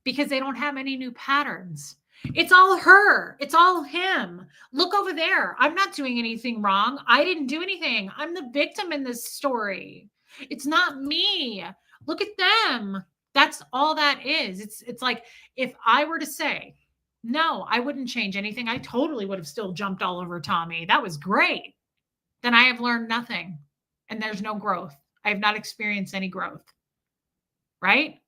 because they don't have any new patterns. It's all her. It's all him. Look over there. I'm not doing anything wrong. I didn't do anything. I'm the victim in this story. It's not me. Look at them. That's all that is. It's like if I were to say, no, I wouldn't change anything. I totally would have still jumped all over Tommy. That was great. Then I have learned nothing and there's no growth. I have not experienced any growth. Right?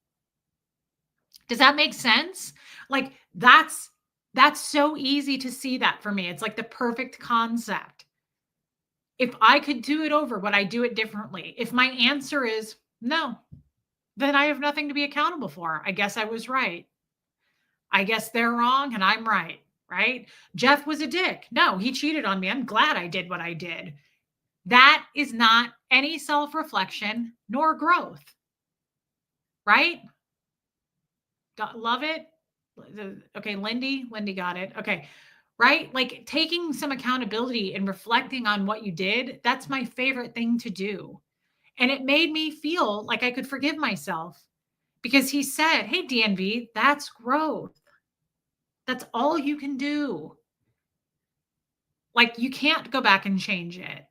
Does that make sense? Like that's so easy to see that for me. It's like the perfect concept. If I could do it over, would I do it differently? If my answer is no, then I have nothing to be accountable for. I guess I was right. I guess they're wrong and I'm right, right? Jeff was a dick. No, he cheated on me. I'm glad I did what I did. That is not any self-reflection nor growth, right? Love it. Okay, Lindy got it. Okay, right? Like taking some accountability and reflecting on what you did, that's my favorite thing to do. And it made me feel like I could forgive myself because he said, hey, DNV, that's growth. That's all you can do. Like you can't go back and change it.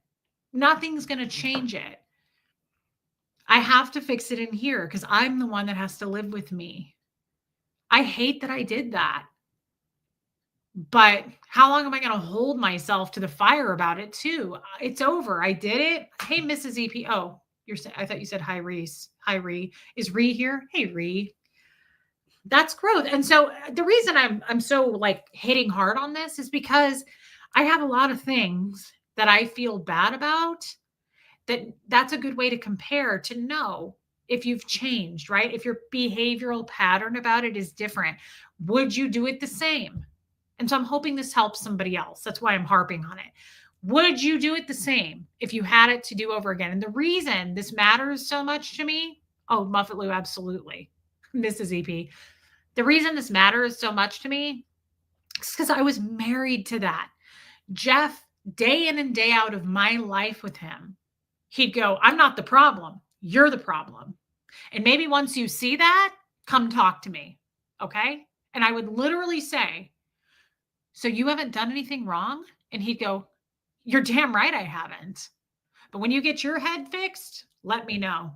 Nothing's going to change it. I have to fix it in here because I'm the one that has to live with me. I hate that I did that. But how long am I going to hold myself to the fire about it too? It's over. I did it. Hey, Mrs. EP. Oh, I thought you said hi, Reese. Hi, Ree. Is Ree here? Hey, Ree. That's growth. And so the reason I'm so like hitting hard on this is because I have a lot of things that I feel bad about. That's a good way to compare to know if you've changed, right? If your behavioral pattern about it is different, would you do it the same? And so I'm hoping this helps somebody else. That's why I'm harping on it. Would you do it the same if you had it to do over again? And the reason this matters so much to me, oh, Muffet Lou, absolutely. Mrs. EP. The reason this matters so much to me is because I was married to that. Jeff, day in and day out of my life with him, he'd go, I'm not the problem. You're the problem. And maybe once you see that, come talk to me. Okay. And I would literally say, so you haven't done anything wrong? And he'd go, you're damn right I haven't. But when you get your head fixed, let me know.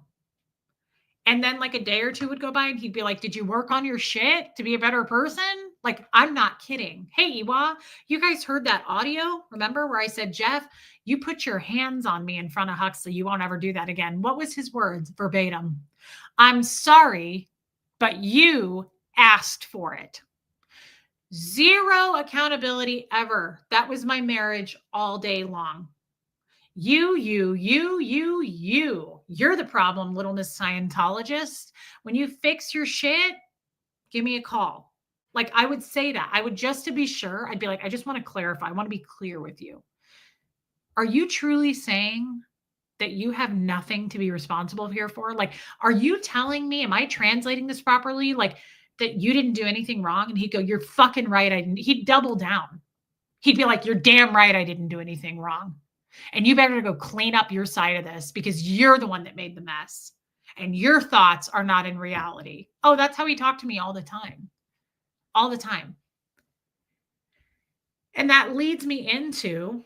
And then like a day or two would go by and he'd be like, did you work on your shit to be a better person? Like, I'm not kidding. Hey, Iwa, you guys heard that audio? Remember where I said, Jeff, you put your hands on me in front of Huxley. You won't ever do that again. What was his words verbatim? I'm sorry, but you asked for it. Zero accountability ever. That was my marriage all day long. You're the problem, little Miss Scientologist. When you fix your shit, give me a call. Like, I would say that. I would, just to be sure, I'd be like, I just want to clarify. I want to be clear with you. Are you truly saying that you have nothing to be responsible here for? Like, are you telling me, am I translating this properly? Like, that you didn't do anything wrong? And he'd go, you're fucking right. I didn't. He'd double down. He'd be like, you're damn right. I didn't do anything wrong. And you better go clean up your side of this because you're the one that made the mess and your thoughts are not in reality. Oh, that's how he talked to me all the time. All the time. And that leads me into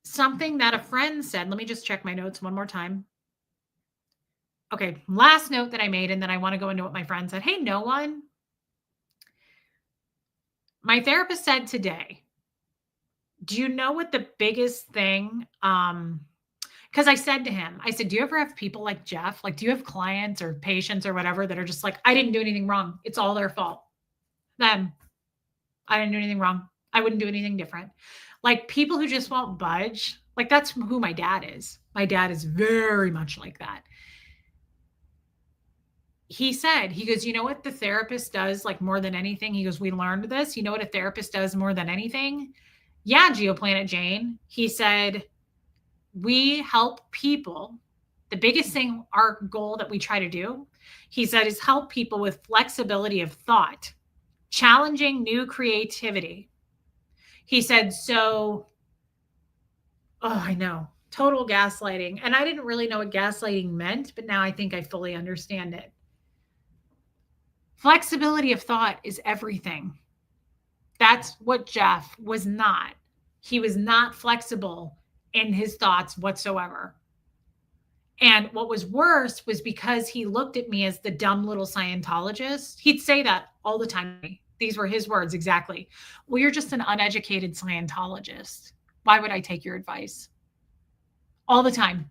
something that a friend said. Let me just check my notes one more time. Okay, last note that I made, and then I want to go into what my friend said. Hey, no one. My therapist said today, do you know what the biggest thing, because I said to him, I said, do you ever have people like Jeff? Like, do you have clients or patients or whatever that are just like, I didn't do anything wrong. It's all their fault. Them. I didn't do anything wrong. I wouldn't do anything different. Like, people who just won't budge. Like, that's who my dad is. My dad is very much like that. He said, he goes, you know what the therapist does like more than anything? He goes, we learned this. You know what a therapist does more than anything? Yeah, Geoplanet Jane. He said, we help people. The biggest thing, our goal that we try to do, he said, is help people with flexibility of thought, challenging new creativity. He said, so, oh, I know, total gaslighting. And I didn't really know what gaslighting meant, but now I think I fully understand it. Flexibility of thought is everything. That's what Jeff was not. He was not flexible in his thoughts whatsoever. And what was worse was because he looked at me as the dumb little Scientologist. He'd say that all the time. These were his words exactly. Well, you're just an uneducated Scientologist. Why would I take your advice? All the time.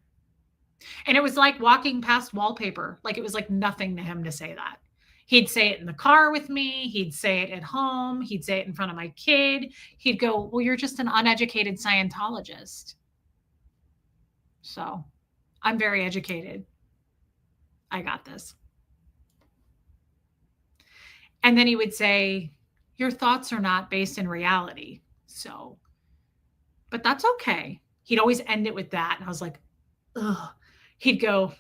And it was like walking past wallpaper. Like, it was like nothing to him to say that. He'd say it in the car with me. He'd say it at home. He'd say it in front of my kid. He'd go, well, you're just an uneducated Scientologist. So I'm very educated. I got this. And then he would say, your thoughts are not based in reality. So, but that's okay. He'd always end it with that. And I was like, ugh. He'd go,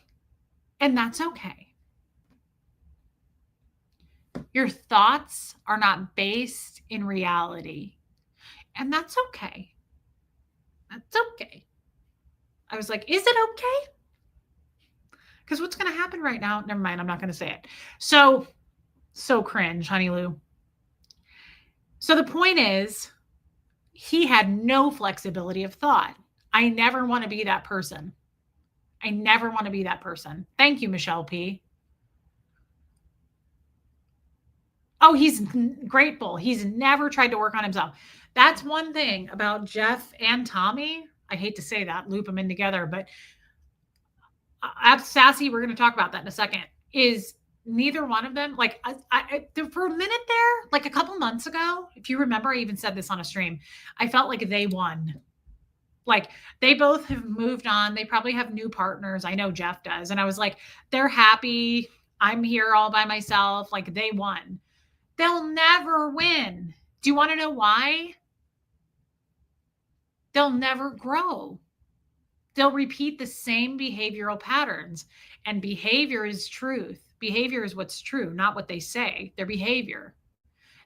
and that's okay. Your thoughts are not based in reality. And that's okay. That's okay. I was like, is it okay? Because what's going to happen right now? Never mind. I'm not going to say it. So cringe, honey Lou. So the point is, he had no flexibility of thought. I never want to be that person. I never want to be that person. Thank you, Michelle P. Oh, he's grateful. He's never tried to work on himself. That's one thing about Jeff and Tommy. I hate to say that, loop them in together, but Sassy, we're going to talk about that in a second, is neither one of them, like, I for a minute there, like a couple months ago, if you remember, I even said this on a stream, I felt like they won. Like, they both have moved on. They probably have new partners. I know Jeff does. And I was like, they're happy. I'm here all by myself. Like, they won. They'll never win. Do you want to know why? They'll never grow. They'll repeat the same behavioral patterns. And behavior is truth. Behavior is what's true, not what they say. Their behavior.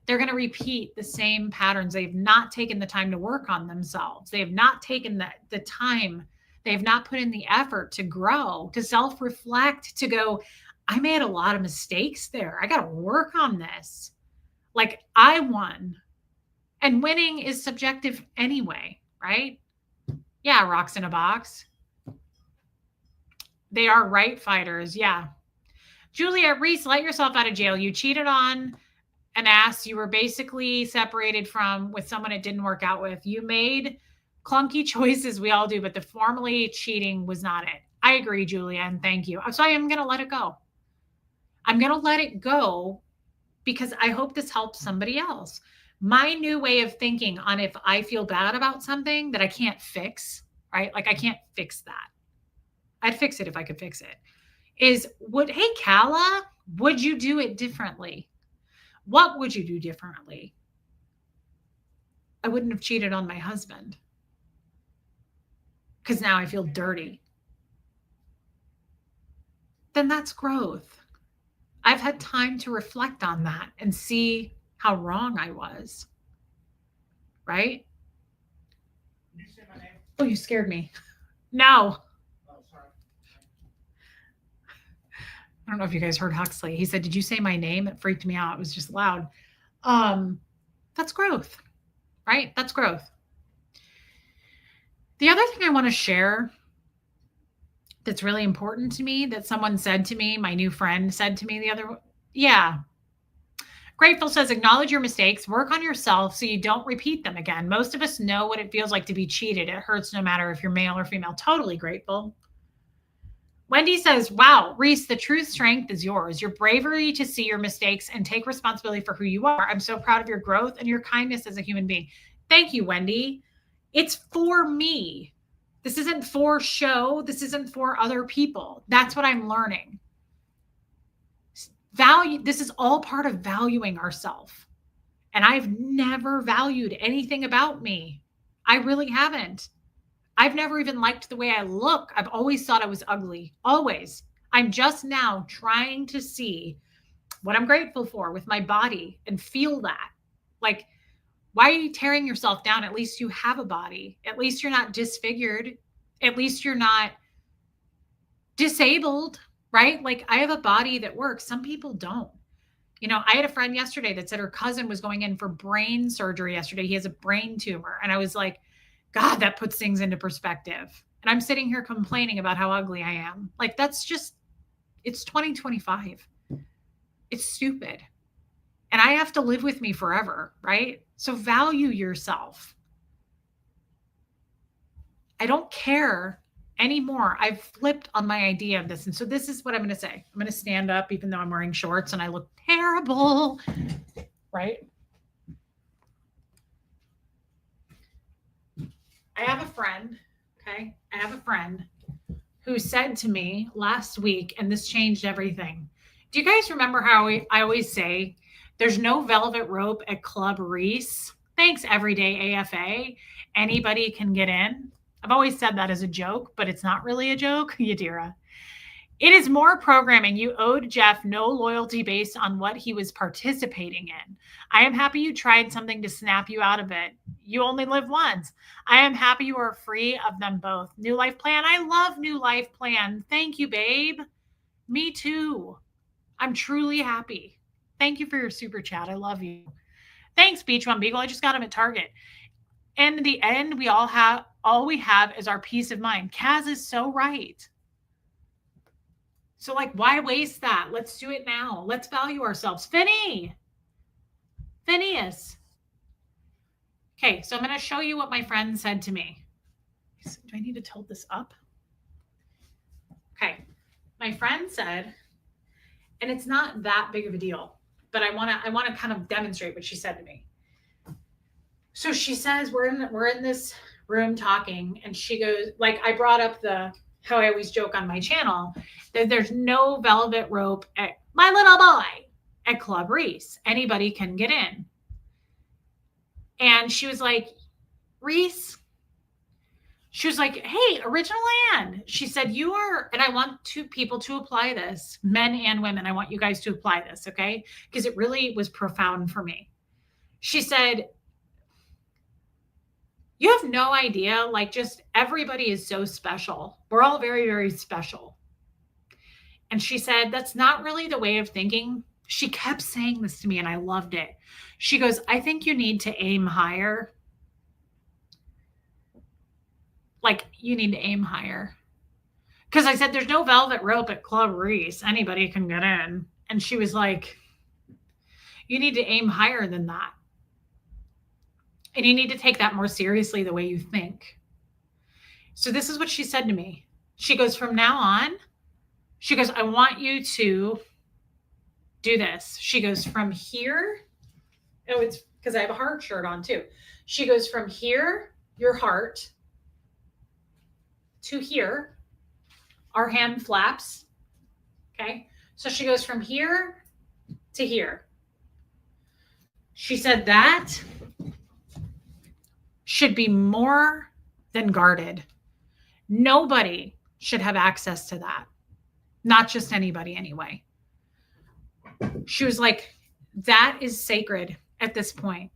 They're going to repeat the same patterns. They've not taken the time to work on themselves. They have not taken the time. They have not put in the effort to grow, to self-reflect, to go, I made a lot of mistakes there. I got to work on this. Like, I won. And winning is subjective anyway, right? Yeah, rocks in a box. They are right fighters. Yeah. Julia Reese, let yourself out of jail. You cheated on an ass you were basically separated from with someone it didn't work out with. You made clunky choices. We all do, but the formally cheating was not it. I agree, Julia, and thank you. So I am going to let it go. I'm going to let it go because I hope this helps somebody else. My new way of thinking on if I feel bad about something that I can't fix, right? Like I can't fix that. I'd fix it if I could fix it. Hey, Kala, would you do it differently? What would you do differently? I wouldn't have cheated on my husband because now I feel dirty. Then that's growth. I've had time to reflect on that and see how wrong I was. Right? Did you say my name? Oh, you scared me. No. Oh, sorry. I don't know if you guys heard Huxley. He said, "Did you say my name?" It freaked me out. It was just loud. That's growth, right? That's growth. The other thing I want to share that's really important to me that someone said to me, my new friend said to me Grateful says, acknowledge your mistakes, work on yourself so you don't repeat them again. Most of us know what it feels like to be cheated. It hurts no matter if you're male or female. Totally grateful. Wendy says, wow, Reese, the true strength is yours. Your bravery to see your mistakes and take responsibility for who you are. I'm so proud of your growth and your kindness as a human being. Thank you, Wendy. It's for me. This isn't for show. This isn't for other people. That's what I'm learning. This is all part of valuing ourselves. And I've never valued anything about me. I really haven't. I've never even liked the way I look. I've always thought I was ugly. Always. I'm just now trying to see what I'm grateful for with my body and feel that. Like, why are you tearing yourself down? At least you have a body. At least you're not disfigured. At least you're not disabled, right? Like, I have a body that works. Some people don't. You know, I had a friend yesterday that said her cousin was going in for brain surgery yesterday. He has a brain tumor. And I was like, God, that puts things into perspective. And I'm sitting here complaining about how ugly I am. Like, that's just, it's 2025. It's stupid. And I have to live with me forever, right? So value yourself. I don't care anymore. I've flipped on my idea of this. And so this is what I'm going to say. I'm going to stand up even though I'm wearing shorts and I look terrible, right? I have a friend, okay? I have a friend who said to me last week, and this changed everything. Do you guys remember how I always say, there's no velvet rope at Club Reese? Thanks, Everyday AFA. Anybody can get in. I've always said that as a joke, but it's not really a joke, Yadira. It is more programming. You owed Jeff no loyalty based on what he was participating in. I am happy you tried something to snap you out of it. You only live once. I am happy you are free of them both. New life plan. I love new life plan. Thank you, babe. Me too. I'm truly happy. Thank you for your super chat. I love you. Thanks, Beach One Beagle. I just got him at Target. And in the end, all we have is our peace of mind. Kaz is so right. So, like, why waste that? Let's do it now. Let's value ourselves. Phineas. Okay, so I'm going to show you what my friend said to me. Do I need to tilt this up? Okay, my friend said, and it's not that big of a deal, but I want to kind of demonstrate what she said to me. So she says, we're in this room talking, and she goes, like, I brought up how I always joke on my channel that there's no velvet rope at my little boy at Club Reese. Anybody can get in. And she was like, Reese, she was like, hey, Original Ann. She said, you are, and I want people to apply this, men and women. I want you guys to apply this, okay? Because it really was profound for me. She said, you have no idea, like, just everybody is so special. We're all very, very special. And she said, that's not really the way of thinking. She kept saying this to me and I loved it. She goes, I think you need to aim higher. Like, you need to aim higher. Because I said, there's no velvet rope at Club Reese. Anybody can get in. And she was like, you need to aim higher than that. And you need to take that more seriously the way you think. So this is what she said to me. She goes, from now on, she goes, I want you to do this. She goes, from here. Oh, it's because I have a heart shirt on too. She goes, from here, your heart, to here, our hand flaps. Okay. So she goes from here to here. She said that should be more than guarded. Nobody should have access to that. Not just anybody anyway. She was like, that is sacred at this point.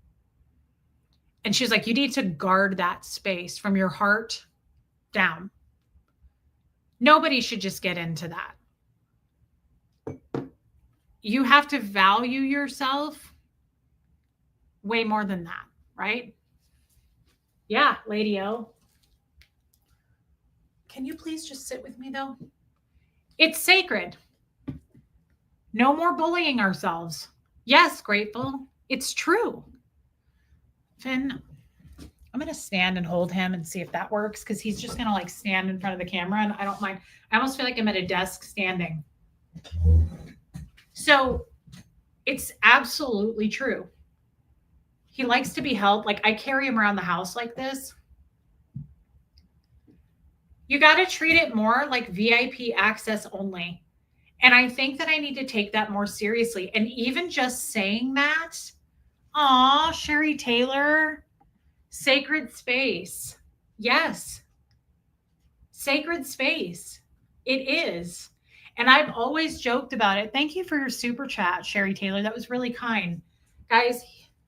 And she was like, you need to guard that space from your heart down. Nobody should just get into that. You have to value yourself way more than that, right? Yeah, Lady O. Can you please just sit with me though? It's sacred. No more bullying ourselves. Yes, Grateful. It's true. Finn, I'm going to stand and hold him and see if that works because he's just going to like stand in front of the camera and I don't mind. I almost feel like I'm at a desk standing. So it's absolutely true. He likes to be held. Like I carry him around the house like this. You got to treat it more like VIP access only. And I think that I need to take that more seriously. And even just saying that, aw, Sherry Taylor, sacred space. Yes. Sacred space. It is. And I've always joked about it. Thank you for your super chat, Sherry Taylor. That was really kind. Guys,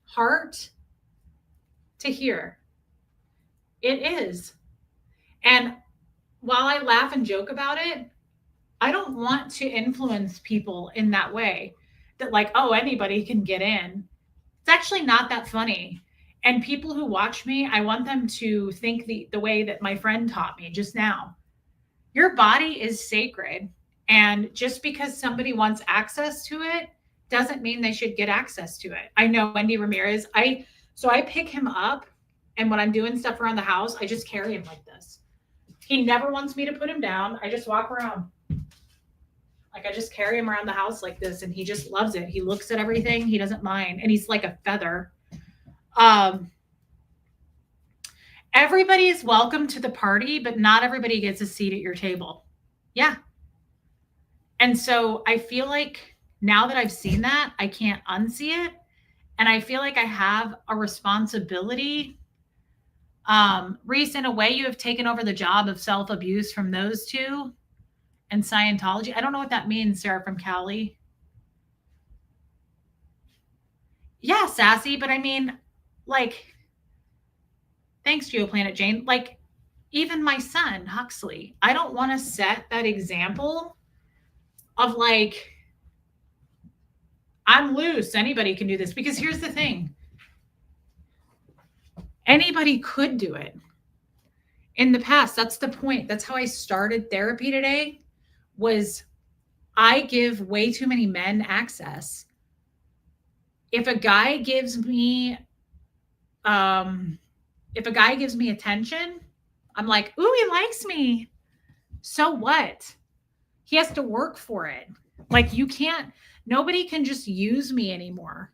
heart to here. It is. And while I laugh and joke about it, I don't want to influence people in that way that like, oh, anybody can get in. It's actually not that funny. And people who watch me, I want them to think the way that my friend taught me just now. Your body is sacred. And just because somebody wants access to it doesn't mean they should get access to it. I know Wendy Ramirez, I pick him up and when I'm doing stuff around the house, I just carry him like this. He never wants me to put him down. I just walk around. Like I just carry him around the house like this and he just loves it. He looks at everything. He doesn't mind. And he's like a feather. Everybody is welcome to the party, but not everybody gets a seat at your table. Yeah. And so I feel like now that I've seen that, I can't unsee it. And I feel like I have a responsibility. Reese, in a way, you have taken over the job of self-abuse from those two and Scientology. I don't know what that means, Sarah from Cali. Yeah, sassy, but I mean, like, thanks, GeoPlanet Jane. Like, even my son, Huxley, I don't want to set that example of like, I'm loose. Anybody can do this. Because here's the thing. Anybody could do it. In the past, that's the point. That's how I started therapy today, was I give way too many men access. If a guy gives me attention, I'm like, ooh, he likes me. So what? He has to work for it. Like nobody can just use me anymore.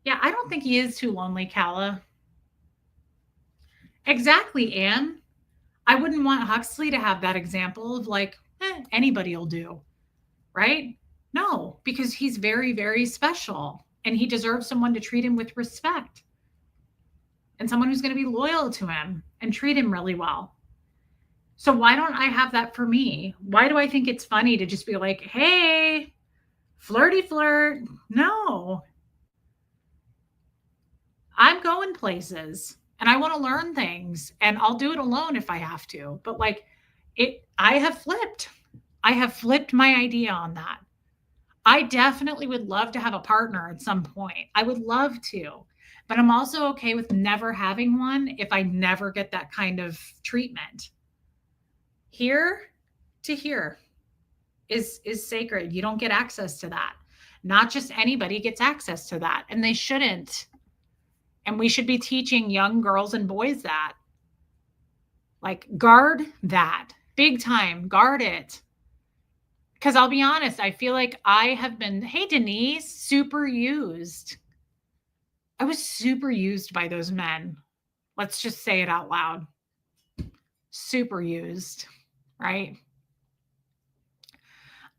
Yeah, I don't think he is too lonely, Kala. Exactly, Anne. I wouldn't want Huxley to have that example of like, anybody will do, right? No, because he's very, very special and he deserves someone to treat him with respect and someone who's going to be loyal to him and treat him really well. So why don't I have that for me? Why do I think it's funny to just be like, hey, flirty flirt? No. I'm going places and I want to learn things and I'll do it alone if I have to. But like I have flipped my idea on that. I definitely would love to have a partner at some point. I would love to, but I'm also okay with never having one if I never get that kind of treatment. Here to here is sacred. You don't get access to that. Not just anybody gets access to that, and they shouldn't. And we should be teaching young girls and boys that. Like, guard that big time, guard it. Because I'll be honest, I feel like I have been, hey, Denise, super used. I was super used by those men. Let's just say it out loud. Super used, right?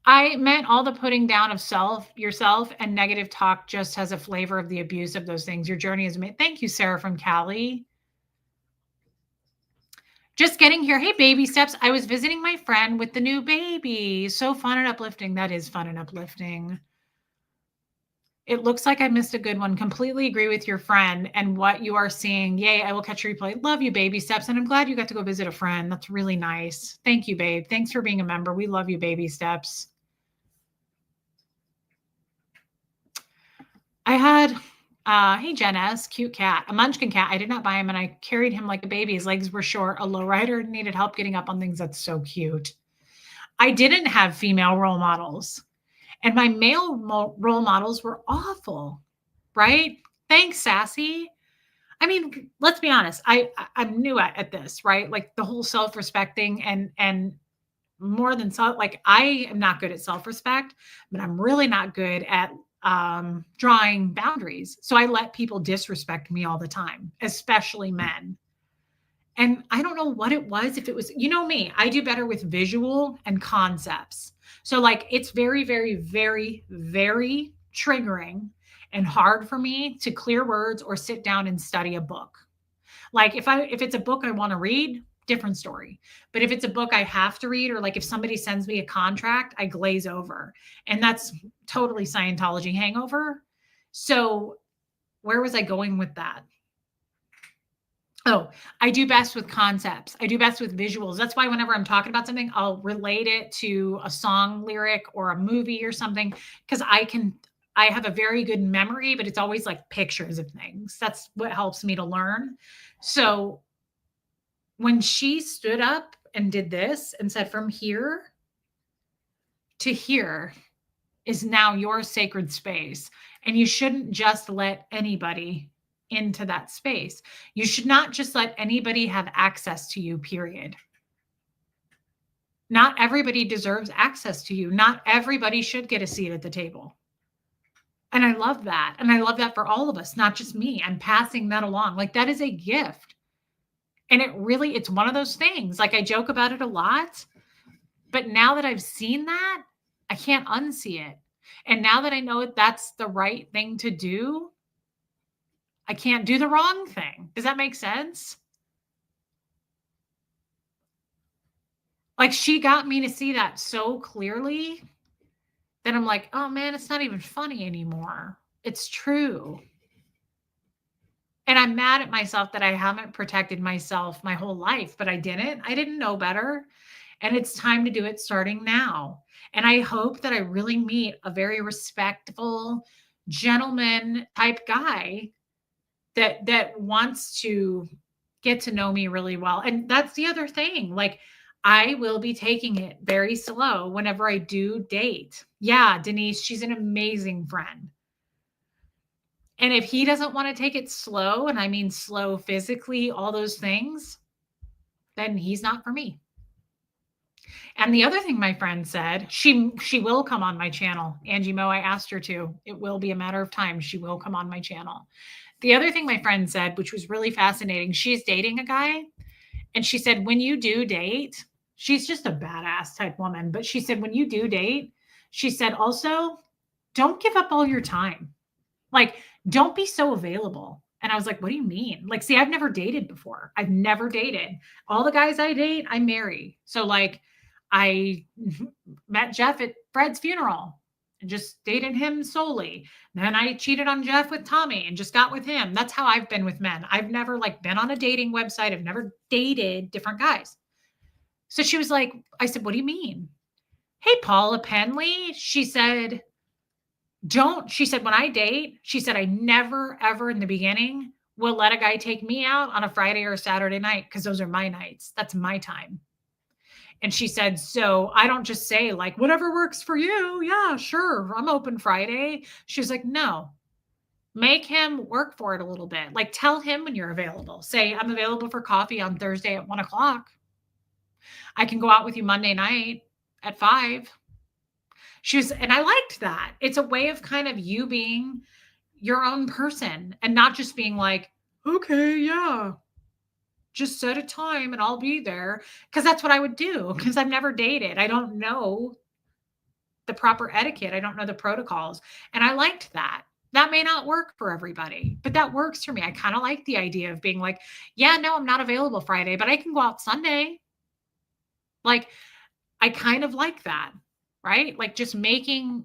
I meant all the putting down of yourself, and negative talk just has a flavor of the abuse of those things. Your journey is made. Thank you, Sarah from Cali. Just getting here. Hey, baby steps. I was visiting my friend with the new baby. So fun and uplifting. That is fun and uplifting. It looks like I missed a good one. Completely agree with your friend and what you are seeing. Yay, I will catch a replay. Love you, baby steps. And I'm glad you got to go visit a friend. That's really nice. Thank you, babe. Thanks for being a member. We love you, baby steps. I had, hey, Jen S., cute cat, a munchkin cat. I did not buy him, and I carried him like a baby. His legs were short. A lowrider needed help getting up on things. That's so cute. I didn't have female role models, and my male role models were awful, right? Thanks, Sassy. I mean, let's be honest. I'm new at this, right? Like the whole self-respecting and more than self, like I am not good at self-respect, but I'm really not good at drawing boundaries. So I let people disrespect me all the time, especially men. And I don't know what it was. If it was, you know me, I do better with visual and concepts. So like it's very, very, very, very triggering and hard for me to clear words or sit down and study a book. Like if it's a book I want to read, different story. But if it's a book I have to read, or like if somebody sends me a contract, I glaze over. And that's totally Scientology hangover. So where was I going with that? Oh, I do best with concepts. I do best with visuals. That's why whenever I'm talking about something, I'll relate it to a song lyric or a movie or something, because I have a very good memory, but it's always like pictures of things. That's what helps me to learn. So when she stood up and did this and said, from here to here is now your sacred space, and you shouldn't just let anybody into that space. You should not just let anybody have access to you, period. Not everybody deserves access to you. Not everybody should get a seat at the table. And I love that. And I love that for all of us, not just me. I'm passing that along. Like that is a gift. And it's one of those things. Like I joke about it a lot, but now that I've seen that, I can't unsee it. And now that I know that's the right thing to do, I can't do the wrong thing. Does that make sense? Like she got me to see that so clearly that I'm like, oh man, it's not even funny anymore. It's true. And I'm mad at myself that I haven't protected myself my whole life, but I didn't. I didn't know better. And it's time to do it starting now. And I hope that I really meet a very respectful, gentleman type guy that wants to get to know me really well. And that's the other thing. Like I will be taking it very slow whenever I do date. Yeah, Denise, she's an amazing friend. And if he doesn't want to take it slow, and I mean slow physically, all those things, then he's not for me. And the other thing my friend said, she will come on my channel. Angie Mo, I asked her to. It will be a matter of time. She will come on my channel. The other thing my friend said, which was really fascinating, she's dating a guy. And she said, when you do date, she's just a badass type woman. But she said, when you do date, she said, also, don't give up all your time. Like, don't be so available. And I was like, what do you mean? Like, see, I've never dated before. I've never dated. All the guys I date, I marry. So like, I met Jeff at Fred's funeral and just dated him solely. Then I cheated on Jeff with Tommy and just got with him. That's how I've been with men. I've never like been on a dating website. I've never dated different guys. So she was like, I said, what do you mean? Hey, Paula Penley. She said, she said, when I date, she said, I never, ever in the beginning will let a guy take me out on a Friday or a Saturday night because those are my nights. That's my time. And she said, so I don't just say like, whatever works for you. Yeah, sure. I'm open Friday. She was like, no, make him work for it a little bit. Like tell him when you're available. Say, I'm available for coffee on Thursday at 1 o'clock. I can go out with you Monday night at 5. And I liked that. It's a way of kind of you being your own person and not just being like, okay, yeah, just set a time and I'll be there. Cause that's what I would do. Cause I've never dated. I don't know the proper etiquette. I don't know the protocols. And I liked that. That may not work for everybody, but that works for me. I kind of like the idea of being like, yeah, no, I'm not available Friday, but I can go out Sunday. Like, I kind of like that, right? Like, just making,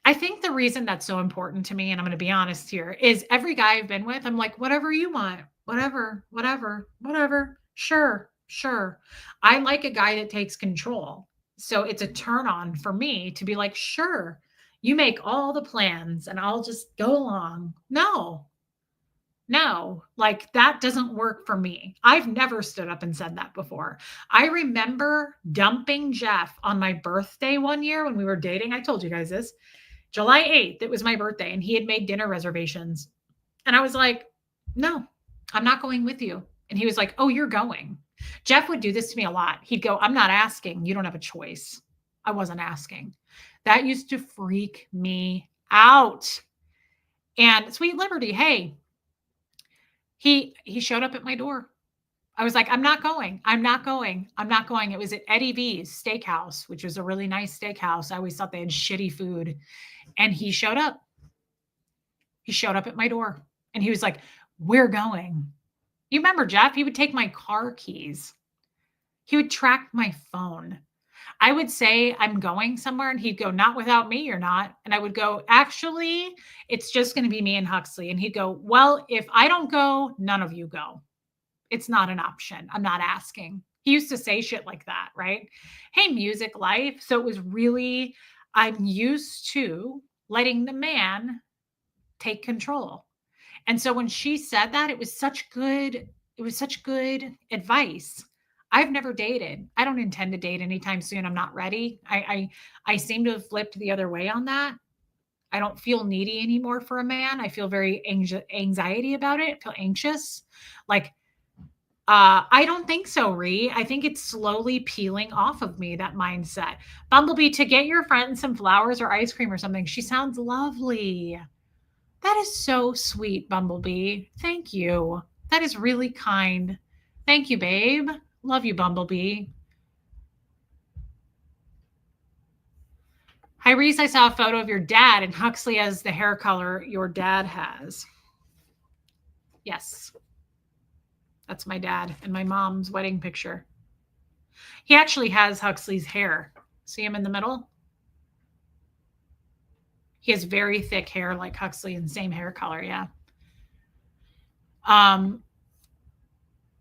I think the reason that's so important to me, and I'm going to be honest here, is every guy I've been with, I'm like, whatever you want, whatever, whatever, whatever. Sure, sure. I like a guy that takes control. So it's a turn on for me to be like, sure, you make all the plans and I'll just go along. No, no, like that doesn't work for me. I've never stood up and said that before. I remember dumping Jeff on my birthday one year when we were dating. I told you guys this. July 8th, it was my birthday, and he had made dinner reservations. And I was like, no, I'm not going with you. And he was like, oh, you're going. Jeff would do this to me a lot. He'd go, I'm not asking. You don't have a choice. I wasn't asking. That used to freak me out. And sweet Liberty, hey, he showed up at my door. I was like, I'm not going. I'm not going. I'm not going. It was at Eddie V's Steakhouse, which was a really nice steakhouse. I always thought they had shitty food. And he showed up. He showed up at my door and he was like, we're going. You remember Jeff? He would take my car keys. He would track my phone. I would say, I'm going somewhere, and he'd go, not without me, you're not. And I would go, actually, it's just going to be me and Huxley. And he'd go, well, if I don't go, none of you go. It's not an option. I'm not asking. He used to say shit like that, right? Hey, music life. So it was really, I'm used to letting the man take control. And so when she said that, it was such good advice. I've never dated. I don't intend to date anytime soon. I'm not ready. I seem to have flipped the other way on that. I don't feel needy anymore for a man. I feel very anxiety about it. I feel anxious. Like, I don't think so, Ree. I think it's slowly peeling off of me, that mindset. Bumblebee, to get your friend some flowers or ice cream or something. She sounds lovely. That is so sweet, Bumblebee. Thank you. That is really kind. Thank you, babe. Love you, Bumblebee. Hi, Reese. I saw a photo of your dad, and Huxley has the hair color your dad has. Yes. That's my dad and my mom's wedding picture. He actually has Huxley's hair. See him in the middle? He has very thick hair like Huxley and same hair color. Yeah.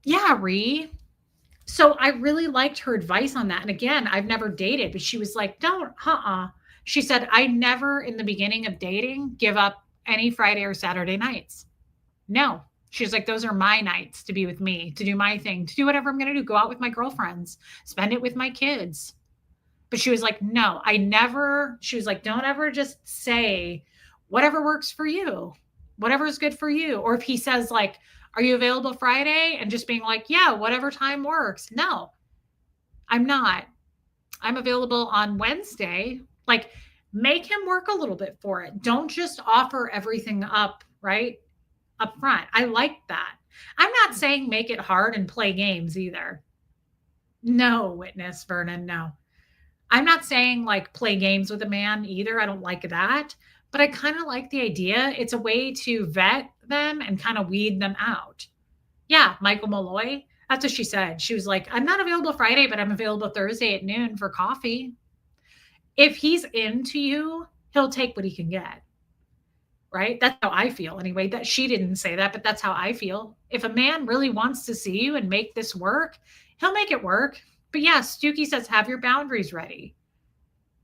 Yeah, Ree. So I really liked her advice on that. And again, I've never dated, but she was like, don't, She said, I never in the beginning of dating give up any Friday or Saturday nights. No. She's like, those are my nights to be with me, to do my thing, to do whatever I'm going to do, go out with my girlfriends, spend it with my kids. But she was like, no, she was like, don't ever just say whatever works for you, whatever is good for you. Or if he says like, are you available Friday? And just being like, yeah, whatever time works. No, I'm not. I'm available on Wednesday. Like, make him work a little bit for it. Don't just offer everything up, right? Up front. I like that. I'm not saying make it hard and play games either. No, witness, Vernon, no. I'm not saying like play games with a man either. I don't like that. But I kind of like the idea. It's a way to vet them and kind of weed them out. Yeah, Michael Malloy. That's what she said. She was like, I'm not available Friday, but I'm available Thursday at noon for coffee. If he's into you, he'll take what he can get. Right? That's how I feel anyway. That she didn't say that, but that's how I feel. If a man really wants to see you and make this work, he'll make it work. But yeah, Stookie says, have your boundaries ready.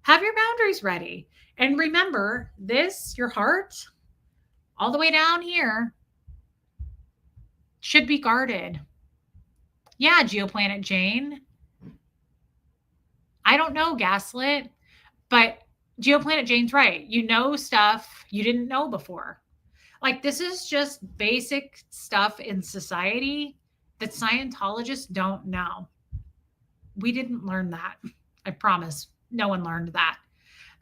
Have your boundaries ready. And remember this, your heart, all the way down here, should be guarded. Yeah, Geoplanet Jane. I don't know, gaslit, but Geoplanet Jane's right. You know stuff you didn't know before. Like, this is just basic stuff in society that Scientologists don't know. We didn't learn that. I promise. No one learned that.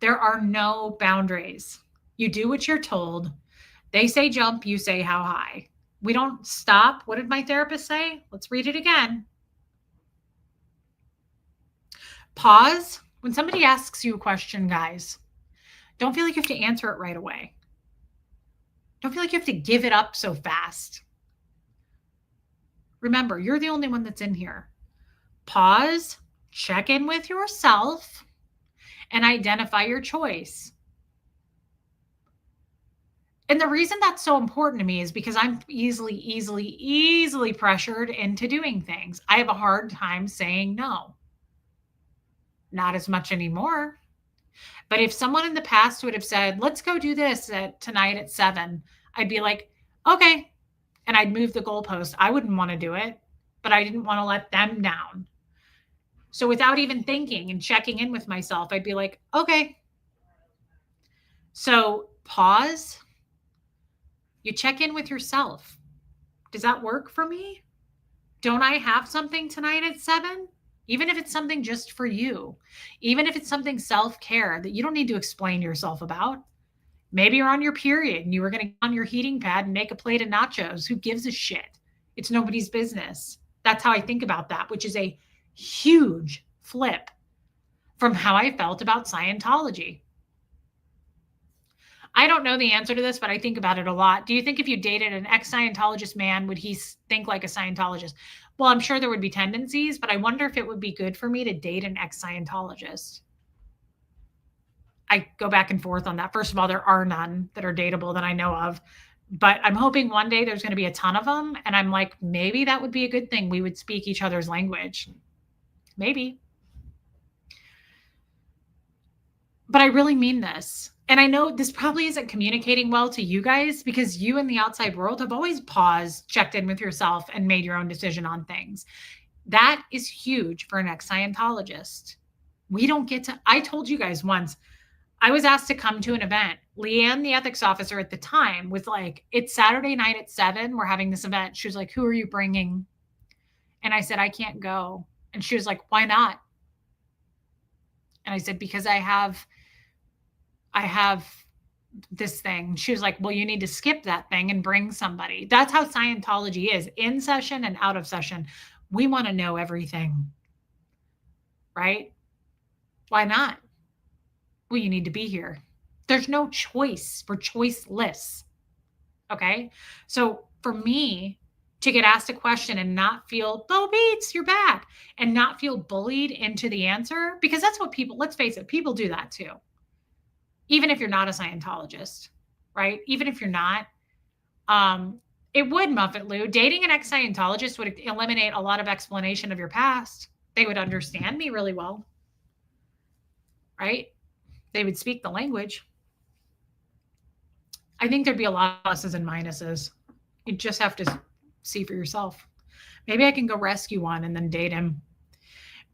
There are no boundaries. You do what you're told. They say jump, you say how high. We don't stop. What did my therapist say? Let's read it again. Pause. When somebody asks you a question, guys, don't feel like you have to answer it right away. Don't feel like you have to give it up so fast. Remember, you're the only one that's in here. Pause, check in with yourself, and identify your choice. And the reason that's so important to me is because I'm easily pressured into doing things. I have a hard time saying no. Not as much anymore. But if someone in the past would have said, let's go do this tonight at 7, I'd be like, okay. And I'd move the goalpost. I wouldn't want to do it, but I didn't want to let them down. So without even thinking and checking in with myself, I'd be like, okay. So pause. You check in with yourself. Does that work for me? Don't I have something tonight at 7? Even if it's something just for you, even if it's something self-care that you don't need to explain yourself about. Maybe you're on your period and you were going to get on your heating pad and make a plate of nachos. Who gives a shit? It's nobody's business. That's how I think about that, which is a huge flip from how I felt about Scientology. I don't know the answer to this, but I think about it a lot. Do you think if you dated an ex-Scientologist man, would he think like a Scientologist? Well, I'm sure there would be tendencies, but I wonder if it would be good for me to date an ex-Scientologist. I go back and forth on that. First of all, there are none that are dateable that I know of, but I'm hoping one day there's going to be a ton of them. And I'm like, maybe that would be a good thing. We would speak each other's language. Maybe. But I really mean this. And I know this probably isn't communicating well to you guys because you in the outside world have always paused, checked in with yourself, and made your own decision on things. That is huge for an ex-Scientologist. We don't get to, I told you guys once, I was asked to come to an event. Leanne, the ethics officer at the time, was like, it's Saturday night at 7. We're having this event. She was like, who are you bringing? And I said, I can't go. And she was like, why not? And I said, because I have this thing. She was like, well, you need to skip that thing and bring somebody. That's how Scientology is, in session and out of session. We want to know everything, right? Why not? Well, you need to be here. There's no choice. We're choiceless. Okay. So for me to get asked a question and not feel, oh, Beats, you're back, and not feel bullied into the answer, because that's what people, let's face it, people do that too. Even if you're not a Scientologist, right? Even if you're not, it would, Muffet Lou. Dating an ex-Scientologist would eliminate a lot of explanation of your past. They would understand me really well, right? They would speak the language. I think there'd be a lot of pluses and minuses. You just have to see for yourself. Maybe I can go rescue one and then date him.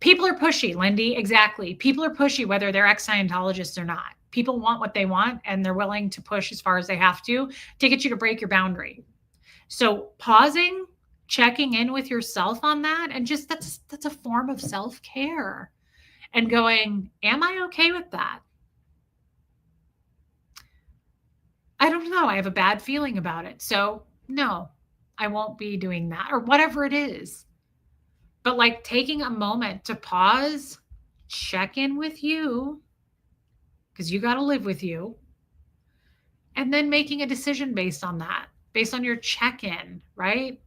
People are pushy, Lindy. Exactly. People are pushy, whether they're ex-Scientologists or not. People want what they want, and they're willing to push as far as they have to get you to break your boundary. So pausing, checking in with yourself on that, and just that's a form of self-care. And going, am I okay with that? I don't know. I have a bad feeling about it. So no, I won't be doing that, or whatever it is. But like taking a moment to pause, check in with you, because you got to live with you, and then making a decision based on that, based on your check-in, right?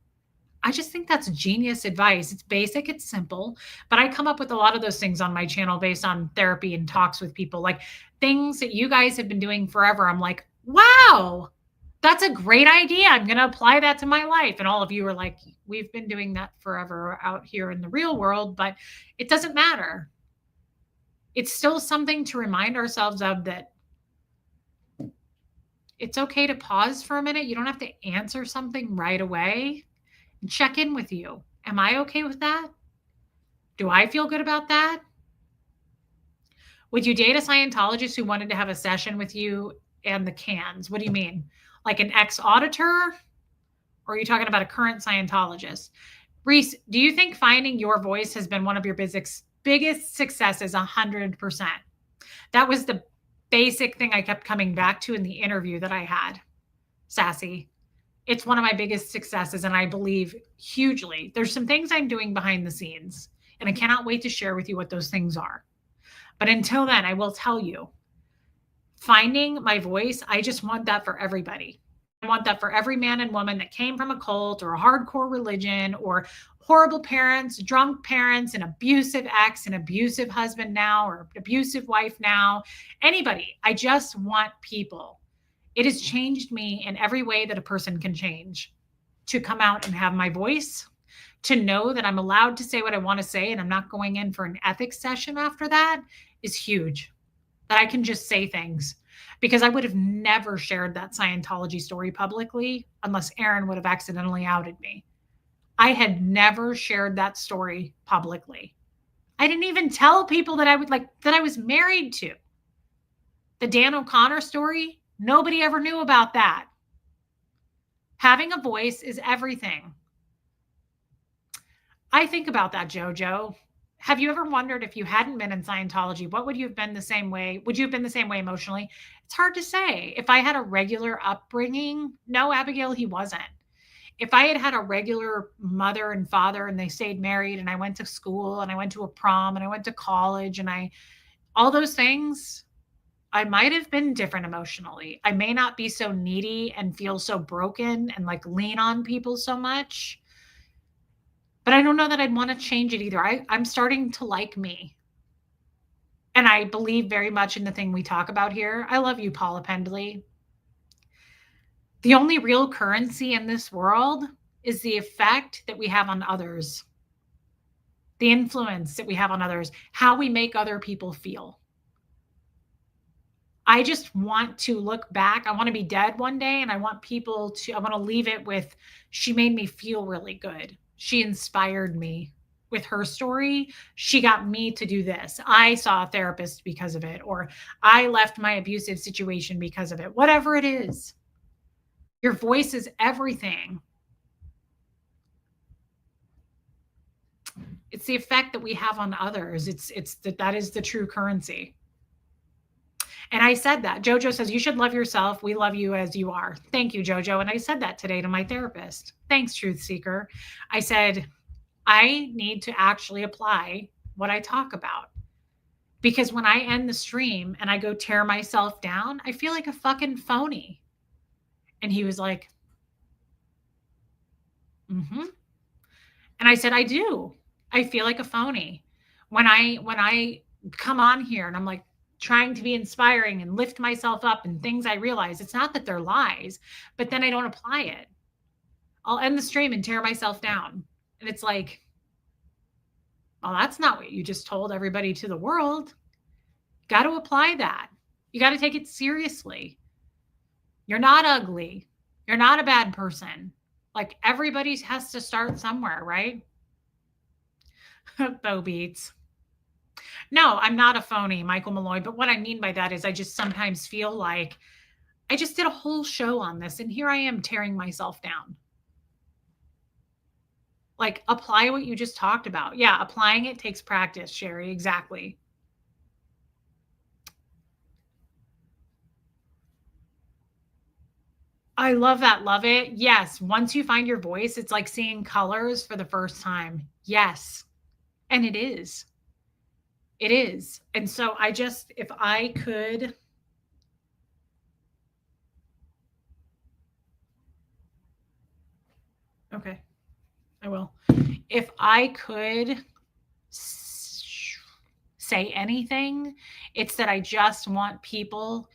I just think that's genius advice. It's basic, it's simple, but I come up with a lot of those things on my channel based on therapy and talks with people, like things that you guys have been doing forever. I'm like, wow, that's a great idea. I'm going to apply that to my life. And all of you are like, we've been doing that forever out here in the real world, but it doesn't matter. It's still something to remind ourselves of, that it's okay to pause for a minute. You don't have to answer something right away. Check in with you. Am I okay with that? Do I feel good about that? Would you date a Scientologist who wanted to have a session with you and the cans? What do you mean? Like an ex-auditor? Or are you talking about a current Scientologist? Reese, do you think finding your voice has been one of your biggest successes? 100%. That was the basic thing I kept coming back to in the interview that I had, Sassy. It's one of my biggest successes, and I believe hugely. There's some things I'm doing behind the scenes, and I cannot wait to share with you what those things are. But until then, I will tell you, finding my voice, I just want that for everybody. I want that for every man and woman that came from a cult or a hardcore religion or horrible parents, drunk parents, an abusive ex, an abusive husband now, or abusive wife now, anybody. I just want people. It has changed me in every way that a person can change, to come out and have my voice, to know that I'm allowed to say what I want to say and I'm not going in for an ethics session after that is huge. That I can just say things, because I would have never shared that Scientology story publicly unless Aaron would have accidentally outed me. I had never shared that story publicly. I didn't even tell people that I was married to. The Dan O'Connor story, nobody ever knew about that. Having a voice is everything. I think about that, JoJo. Have you ever wondered, if you hadn't been in Scientology, what would you have been the same way? Would you have been the same way emotionally? It's hard to say. If I had a regular upbringing, no, Abigail, he wasn't. If I had had a regular mother and father and they stayed married and I went to school and I went to a prom and I went to college and all those things, I might have been different emotionally. I may not be so needy and feel so broken and like lean on people so much. But I don't know that I'd want to change it either. I'm starting to like me. And I believe very much in the thing we talk about here. I love you, Paula Pendley. The only real currency in this world is the effect that we have on others, the influence that we have on others, how we make other people feel. I just want to look back. I want to be dead one day, and I want to leave it with, she made me feel really good. She inspired me with her story. She got me to do this. I saw a therapist because of it, or I left my abusive situation because of it. Whatever it is, your voice is everything. It's the effect that we have on others. That is the true currency. And I said that. Jojo says, you should love yourself. We love you as you are. Thank you, Jojo. And I said that today to my therapist. Thanks, Truth Seeker. I said, I need to actually apply what I talk about. Because when I end the stream and I go tear myself down, I feel like a fucking phony. And he was like, mm-hmm. And I said, I do. I feel like a phony. When I come on here and I'm like, trying to be inspiring and lift myself up, and things I realize, it's not that they're lies, but then I don't apply it. I'll end the stream and tear myself down. And it's like, well, that's not what you just told everybody to the world. Got to apply that. You got to take it seriously. You're not ugly. You're not a bad person. Like, everybody has to start somewhere, right? Bo Beats. No, I'm not a phony, Michael Malloy. But what I mean by that is I just sometimes feel like I just did a whole show on this, and here I am tearing myself down. Like, apply what you just talked about. Yeah, applying it takes practice, Sherry. Exactly. I love that. Love it. Yes. Once you find your voice, it's like seeing colors for the first time. Yes. And it is. It is. And so if I could, okay, I will. If I could say anything, it's that I just want people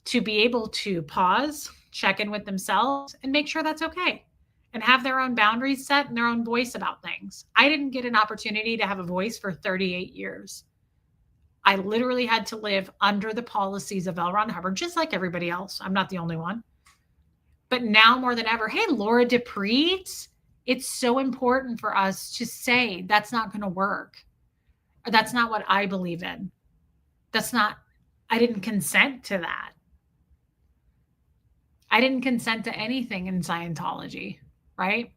to be able to pause, check in with themselves, and make sure that's okay, and have their own boundaries set and their own voice about things. I didn't get an opportunity to have a voice for 38 years. I literally had to live under the policies of L. Ron Hubbard, just like everybody else. I'm not the only one. But now more than ever, hey, Laura DePreet, it's so important for us to say that's not going to work. Or that's not what I believe in. I didn't consent to that. I didn't consent to anything in Scientology, right?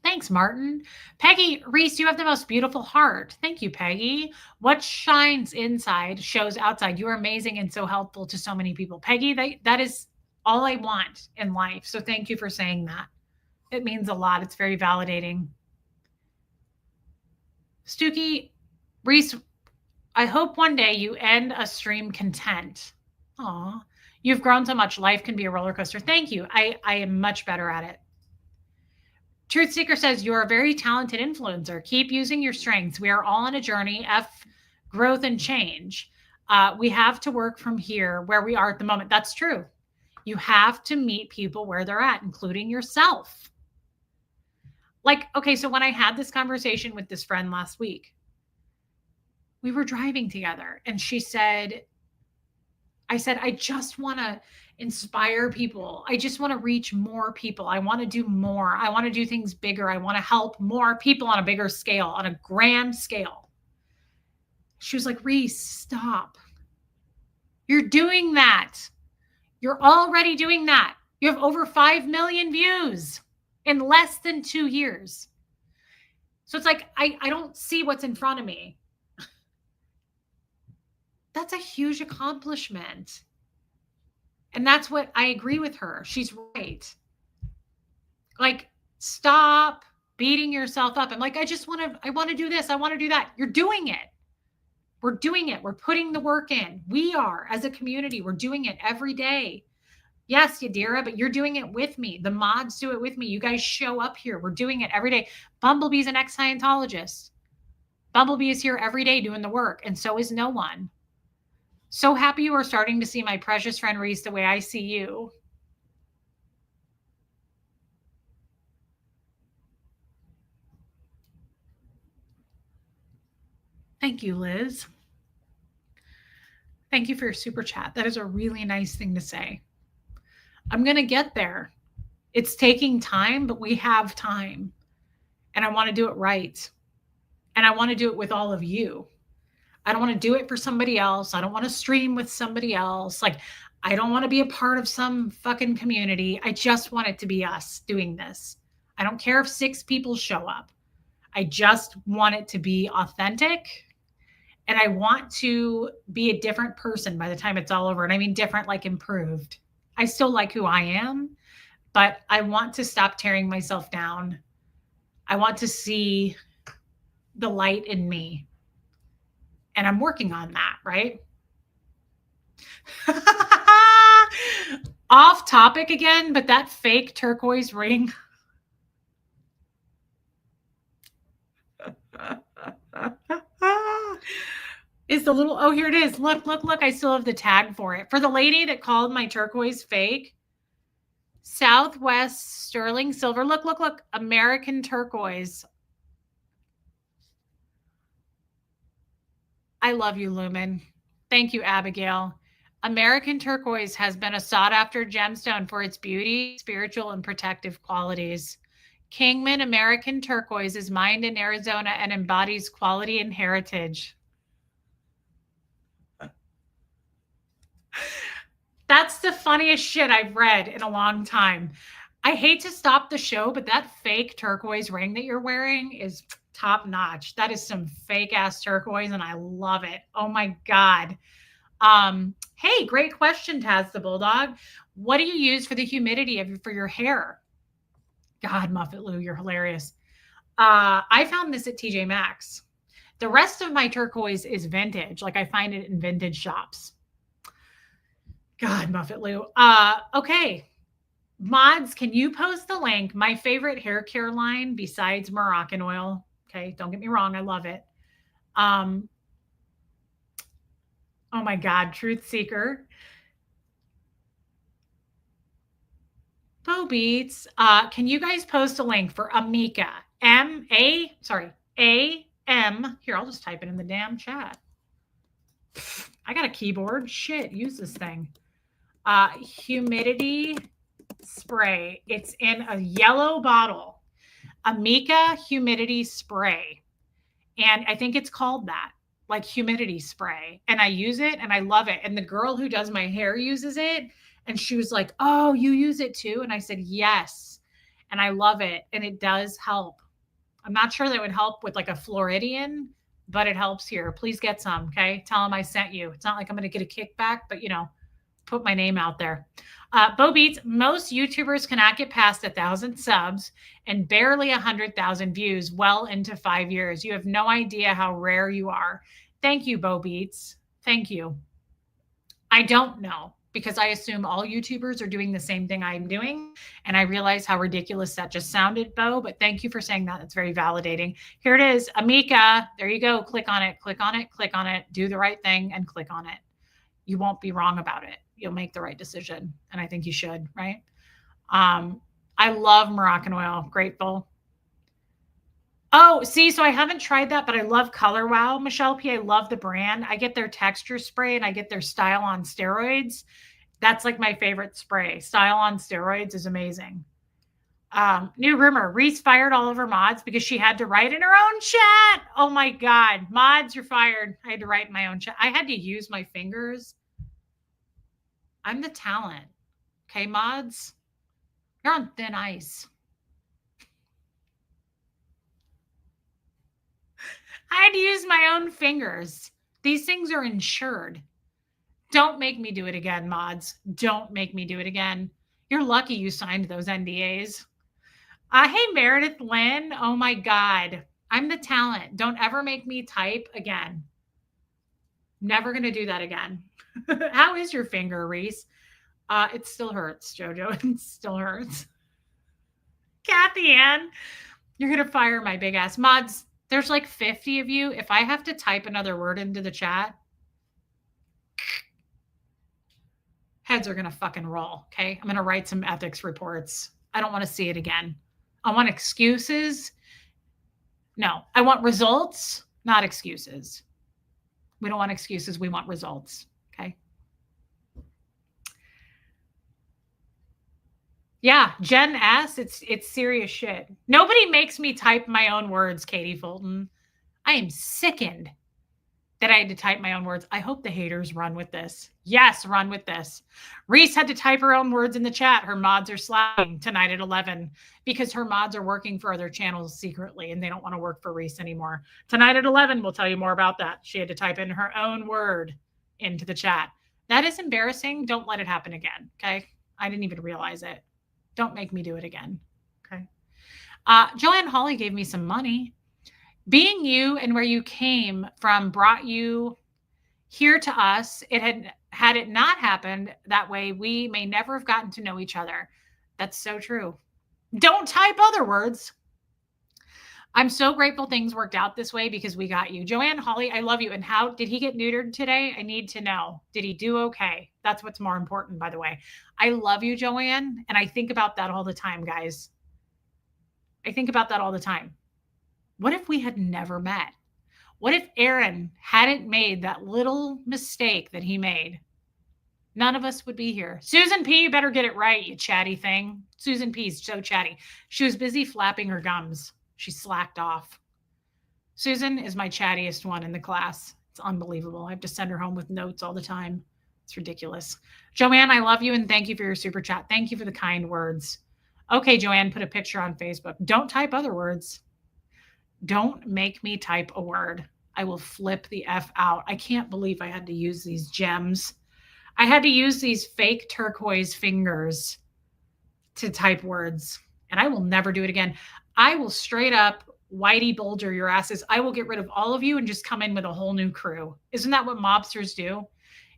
Thanks, Martin. Peggy, Reese, you have the most beautiful heart. Thank you, Peggy. What shines inside shows outside. You are amazing and so helpful to so many people. Peggy, that is all I want in life. So thank you for saying that. It means a lot. It's very validating. Stookie, Reese, I hope one day you end a stream content. Aw, you've grown so much. Life can be a roller coaster. Thank you. I am much better at it. Truth Seeker says, you're a very talented influencer. Keep using your strengths. We are all on a journey, growth and change. We have to work from here where we are at the moment. That's true. You have to meet people where they're at, including yourself. Like, okay, so when I had this conversation with this friend last week, we were driving together and I said, I just want to inspire people. I just want to reach more people. I want to do more. I want to do things bigger. I want to help more people on a bigger scale, on a grand scale. She was like, Reese, stop. You're doing that. You're already doing that. You have over 5 million views in less than 2 years. So it's like, I don't see what's in front of me. That's a huge accomplishment. And that's what I agree with her. She's right. Like, stop beating yourself up. I'm like, I want to do this. I want to do that. You're doing it. We're doing it. We're putting the work in. We are, as a community, we're doing it every day. Yes, Yadira, but you're doing it with me. The mods do it with me. You guys show up here. We're doing it every day. Bumblebee's an ex-Scientologist. Bumblebee is here every day doing the work, and so is no one. So happy you are starting to see my precious friend Reese the way I see you. Thank you, Liz. Thank you for your super chat. That is a really nice thing to say. I'm going to get there. It's taking time, but we have time. And I want to do it right. And I want to do it with all of you. I don't want to do it for somebody else. I don't want to stream with somebody else. Like, I don't want to be a part of some fucking community. I just want it to be us doing this. I don't care if 6 people show up. I just want it to be authentic. And I want to be a different person by the time it's all over. And I mean different, like improved. I still like who I am, but I want to stop tearing myself down. I want to see the light in me. And I'm working on that, right? Off topic again, but that fake turquoise ring. Is the little, oh, here it is. Look, I still have the tag for it. For the lady that called my turquoise fake, Southwest sterling silver. Look, American turquoise. I love you, Lumen. Thank you, Abigail. American turquoise has been a sought-after gemstone for its beauty, spiritual, and protective qualities. Kingman American turquoise is mined in Arizona and embodies quality and heritage. That's the funniest shit I've read in a long time. I hate to stop the show, but that fake turquoise ring that you're wearing is top notch. That is some fake ass turquoise and I love it. Oh my God. Hey, great question, Taz the Bulldog. What do you use for the humidity for your hair? God, Muffet Lou, you're hilarious. I found this at TJ Maxx. The rest of my turquoise is vintage. Like I find it in vintage shops. God, Muffet Lou. Okay. Mods, can you post the link? My favorite hair care line besides Moroccan oil. Okay, don't get me wrong. I love it. Oh my God, Truth Seeker. Bo Beats. Can you guys post a link for Amika? A-M. Here, I'll just type it in the damn chat. I got a keyboard. Shit, use this thing. Humidity spray. It's in a yellow bottle. Amika humidity spray. And I think it's called that. like humidity spray, and I use it and I love it. And the girl who does my hair uses it, and she was like, "Oh, you use it too?" And I said, "Yes." And I love it, and it does help. I'm not sure that would help with like a Floridian, but it helps here. Please get some, okay? Tell them I sent you. It's not like I'm going to get a kickback, but put my name out there. Bo Beats, most YouTubers cannot get past 1,000 subs and barely 100,000 views well into 5 years. You have no idea how rare you are. Thank you, Bo Beats. Thank you. I don't know, because I assume all YouTubers are doing the same thing I'm doing. And I realize how ridiculous that just sounded, Bo, but thank you for saying that. It's very validating. Here it is. Amika, there you go. Click on it, click on it, click on it, do the right thing and click on it. You won't be wrong about it. You'll make the right decision. And I think you should, right? I love Moroccan oil. Grateful. Oh, see, so I haven't tried that, but I love Color Wow, Michelle P. I love the brand. I get their texture spray and I get their Style on Steroids. That's like my favorite spray. Style on Steroids is amazing. New rumor, Reese fired all of her mods because she had to write in her own chat. Oh my God. Mods, you're fired. I had to write in my own chat. I had to use my fingers. I'm the talent. Okay, mods? You're on thin ice. I had to use my own fingers. These things are insured. Don't make me do it again, mods. Don't make me do it again. You're lucky you signed those NDAs. Hey, Meredith Lynn. Oh my God. I'm the talent. Don't ever make me type again. Never going to do that again. How is your finger, Reese? It still hurts, Jojo. It still hurts. Kathy Ann, you're going to fire my big ass. Mods, there's like 50 of you. If I have to type another word into the chat, heads are going to fucking roll, okay? I'm going to write some ethics reports. I don't want to see it again. I want excuses. No, I want results, not excuses. We don't want excuses. We want results, okay? Yeah, Gen S, it's serious shit. Nobody makes me type my own words, Katie Fulton. I am sickened that I had to type my own words. I hope the haters run with this. Yes, run with this. Reese had to type her own words in the chat. Her mods are slacking tonight at 11 because her mods are working for other channels secretly and they don't want to work for Reese anymore. Tonight at 11, we'll tell you more about that. She had to type in her own word into the chat. That is embarrassing. Don't let it happen again, okay? I didn't even realize it. Don't make me do it again, okay? Joanne Hawley gave me some money. Being you and where you came from brought you here to us. Had it not happened that way, we may never have gotten to know each other. That's so true. Don't type other words. I'm so grateful things worked out this way because we got you. Joanne Hawley, I love you. And how did he get neutered today? I need to know. Did he do okay? That's what's more important, by the way. I love you, Joanne. And I think about that all the time, guys. I think about that all the time. What if we had never met? What if Aaron hadn't made that little mistake that he made? None of us would be here. Susan P, you better get it right, you chatty thing. Susan P's so chatty. She was busy flapping her gums. She slacked off. Susan is my chattiest one in the class. It's unbelievable. I have to send her home with notes all the time. It's ridiculous. Joanne, I love you and thank you for your super chat. Thank you for the kind words. Okay, Joanne, put a picture on Facebook. Don't type other words. Don't make me type a word. I will flip the F out. I can't believe I had to use these gems. I had to use these fake turquoise fingers to type words, and I will never do it again. I will straight up Whitey Bulger your asses. I will get rid of all of you and just come in with a whole new crew. Isn't that what mobsters do?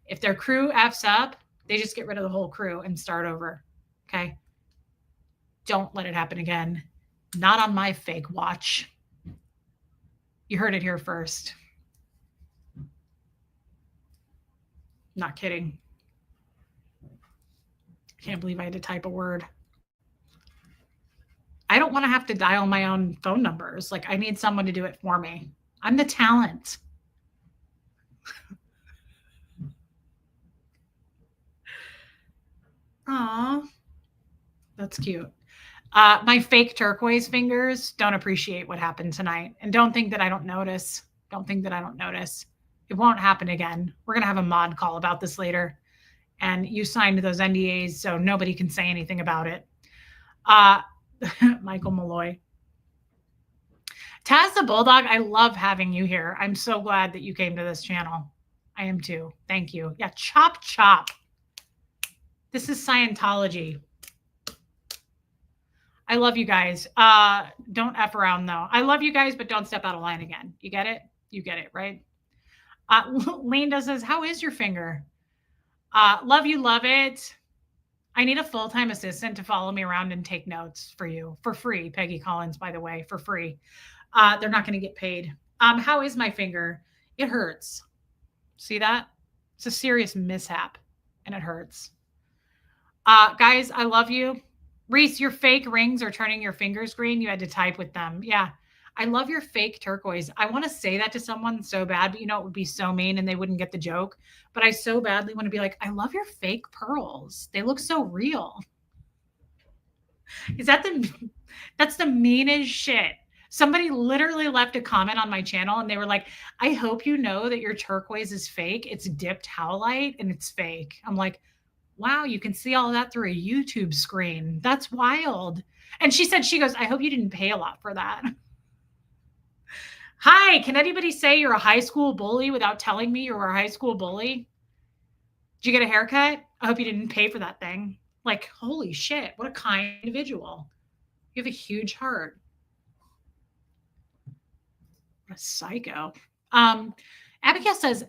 If their crew F's up, they just get rid of the whole crew and start over. Okay? Don't let it happen again. Not on my fake watch. You heard it here first. Not kidding. I can't believe I had to type a word. I don't want to have to dial my own phone numbers. Like, I need someone to do it for me. I'm the talent. Aw, that's cute. My fake turquoise fingers don't appreciate what happened tonight. And don't think that I don't notice. Don't think that I don't notice. It won't happen again. We're going to have a mod call about this later. And you signed those NDAs, so nobody can say anything about it. Michael Malloy. Taz the Bulldog, I love having you here. I'm so glad that you came to this channel. I am too. Thank you. Yeah, chop, chop. This is Scientology. I love you guys. Don't F around, though. I love you guys, but don't step out of line again. You get it? You get it, right? Linda says, how is your finger? Love you, love it. I need a full-time assistant to follow me around and take notes for you for free. Peggy Collins, by the way, for free. They're not going to get paid. How is my finger? It hurts. See that? It's a serious mishap and it hurts. Guys, I love you. Reese, your fake rings are turning your fingers green. You had to type with them. Yeah. I love your fake turquoise. I want to say that to someone so bad, but you know, it would be so mean and they wouldn't get the joke. But I so badly want to be like, I love your fake pearls. They look so real. That's the meanest shit. Somebody literally left a comment on my channel and they were like, I hope you know that your turquoise is fake. It's dipped howlite and it's fake. I'm like, wow, you can see all that through a YouTube screen. That's wild. And she goes, I hope you didn't pay a lot for that. Hi, can anybody say you're a high school bully without telling me you were a high school bully? Did you get a haircut? I hope you didn't pay for that thing. Like, holy shit, what a kind individual. You have a huge heart. What a psycho. Abigail says,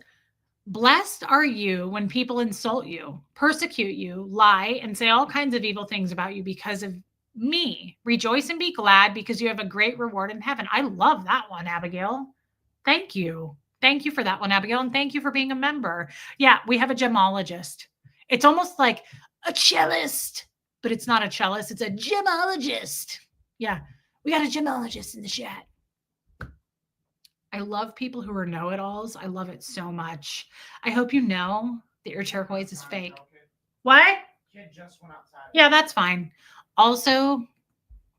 blessed are you when people insult you, persecute you, lie, and say all kinds of evil things about you because of me. Rejoice and be glad because you have a great reward in heaven. I love that one, Abigail. Thank you. Thank you for that one, Abigail. And thank you for being a member. Yeah, we have a gemologist. It's almost like a cellist, but it's not a cellist. It's a gemologist. Yeah, we got a gemologist in the chat. I love people who are know-it-alls. I love it so much. I hope you know that your turquoise is fake. What? Kid just went outside. Yeah, that's fine. Also,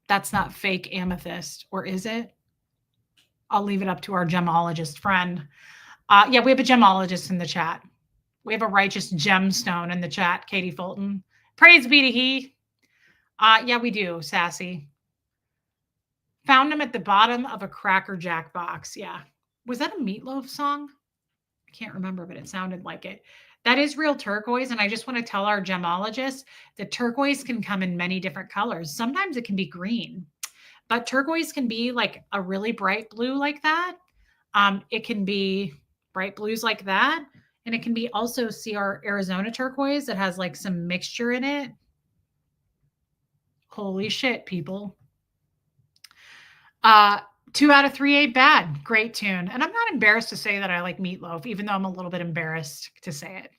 that's not fake amethyst, or is it? I'll leave it up to our gemologist friend. Yeah, we have a gemologist in the chat. We have a righteous gemstone in the chat, Katie Fulton. Praise be to he. Yeah, we do, Sassy. Found him at the bottom of a Cracker Jack box. Yeah. Was that a Meatloaf song? I can't remember, but it sounded like it. That is real turquoise. And I just want to tell our gemologist that turquoise can come in many different colors. Sometimes it can be green, but turquoise can be like a really bright blue like that. It can be bright blues like that. And it can be also, see our Arizona turquoise that has like some mixture in it. Holy shit, people. 2 out of 3 ain't bad. Great tune. And I'm not embarrassed to say that I like Meatloaf, even though I'm a little bit embarrassed to say it.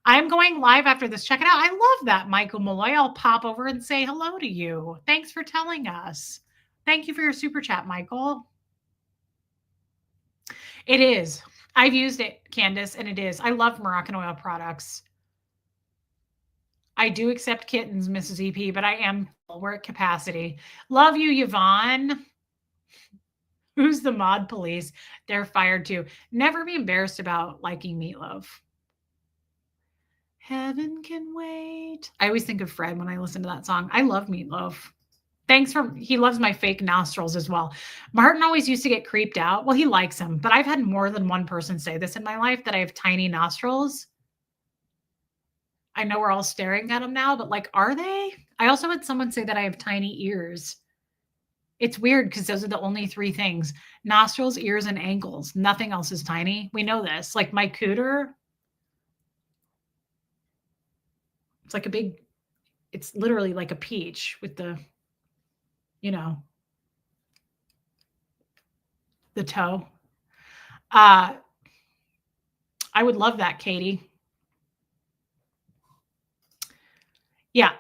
I'm going live after this. Check it out. I love that, Michael Malloy. I'll pop over and say hello to you. Thanks for telling us. Thank you for your super chat, Michael. It is. I've used it, Candace, and it is. I love Moroccan oil products. I do accept kittens, Mrs. EP, but I am we're at capacity. Love you, Yvonne. Who's the mod police? They're fired too. Never be embarrassed about liking Meatloaf. Heaven can wait. I always think of Fred when I listen to that song. I love Meatloaf. He loves my fake nostrils as well. Martin always used to get creeped out. Well, he likes them, but I've had more than one person say this in my life, that I have tiny nostrils. I know we're all staring at them now, but like, are they? I also had someone say that I have tiny ears. It's weird because those are the only 3 things: nostrils, ears, and ankles. Nothing else is tiny. We know this. Like my cooter, it's like it's literally like a peach with the, the toe. I would love that, Katie. Yeah,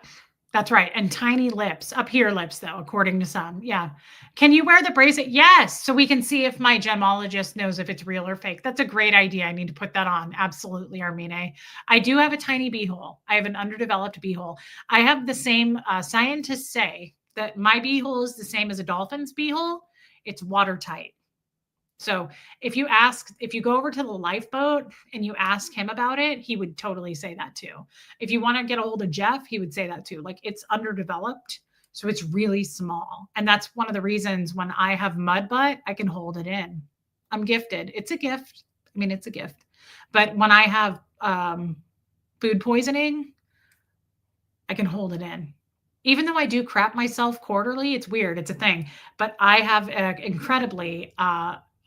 that's right. And tiny lips, up here lips though, according to some. Yeah. Can you wear the bracelet? Yes. So we can see if my gemologist knows if it's real or fake. That's a great idea. I need to put that on. Absolutely, Armine. I do have a tiny beehole. I have an underdeveloped beehole. I have the same, scientists say that my beehole is the same as a dolphin's beehole. It's watertight. So if you go over to the lifeboat and you ask him about it, he would totally say that too. If you want to get a hold of Jeff, he would say that too. Like, it's underdeveloped. So it's really small. And that's one of the reasons when I have mud butt, I can hold it in. I'm gifted. It's a gift. I mean, it's a gift. But when I have food poisoning, I can hold it in. Even though I do crap myself quarterly, it's weird. It's a thing. But I have an incredibly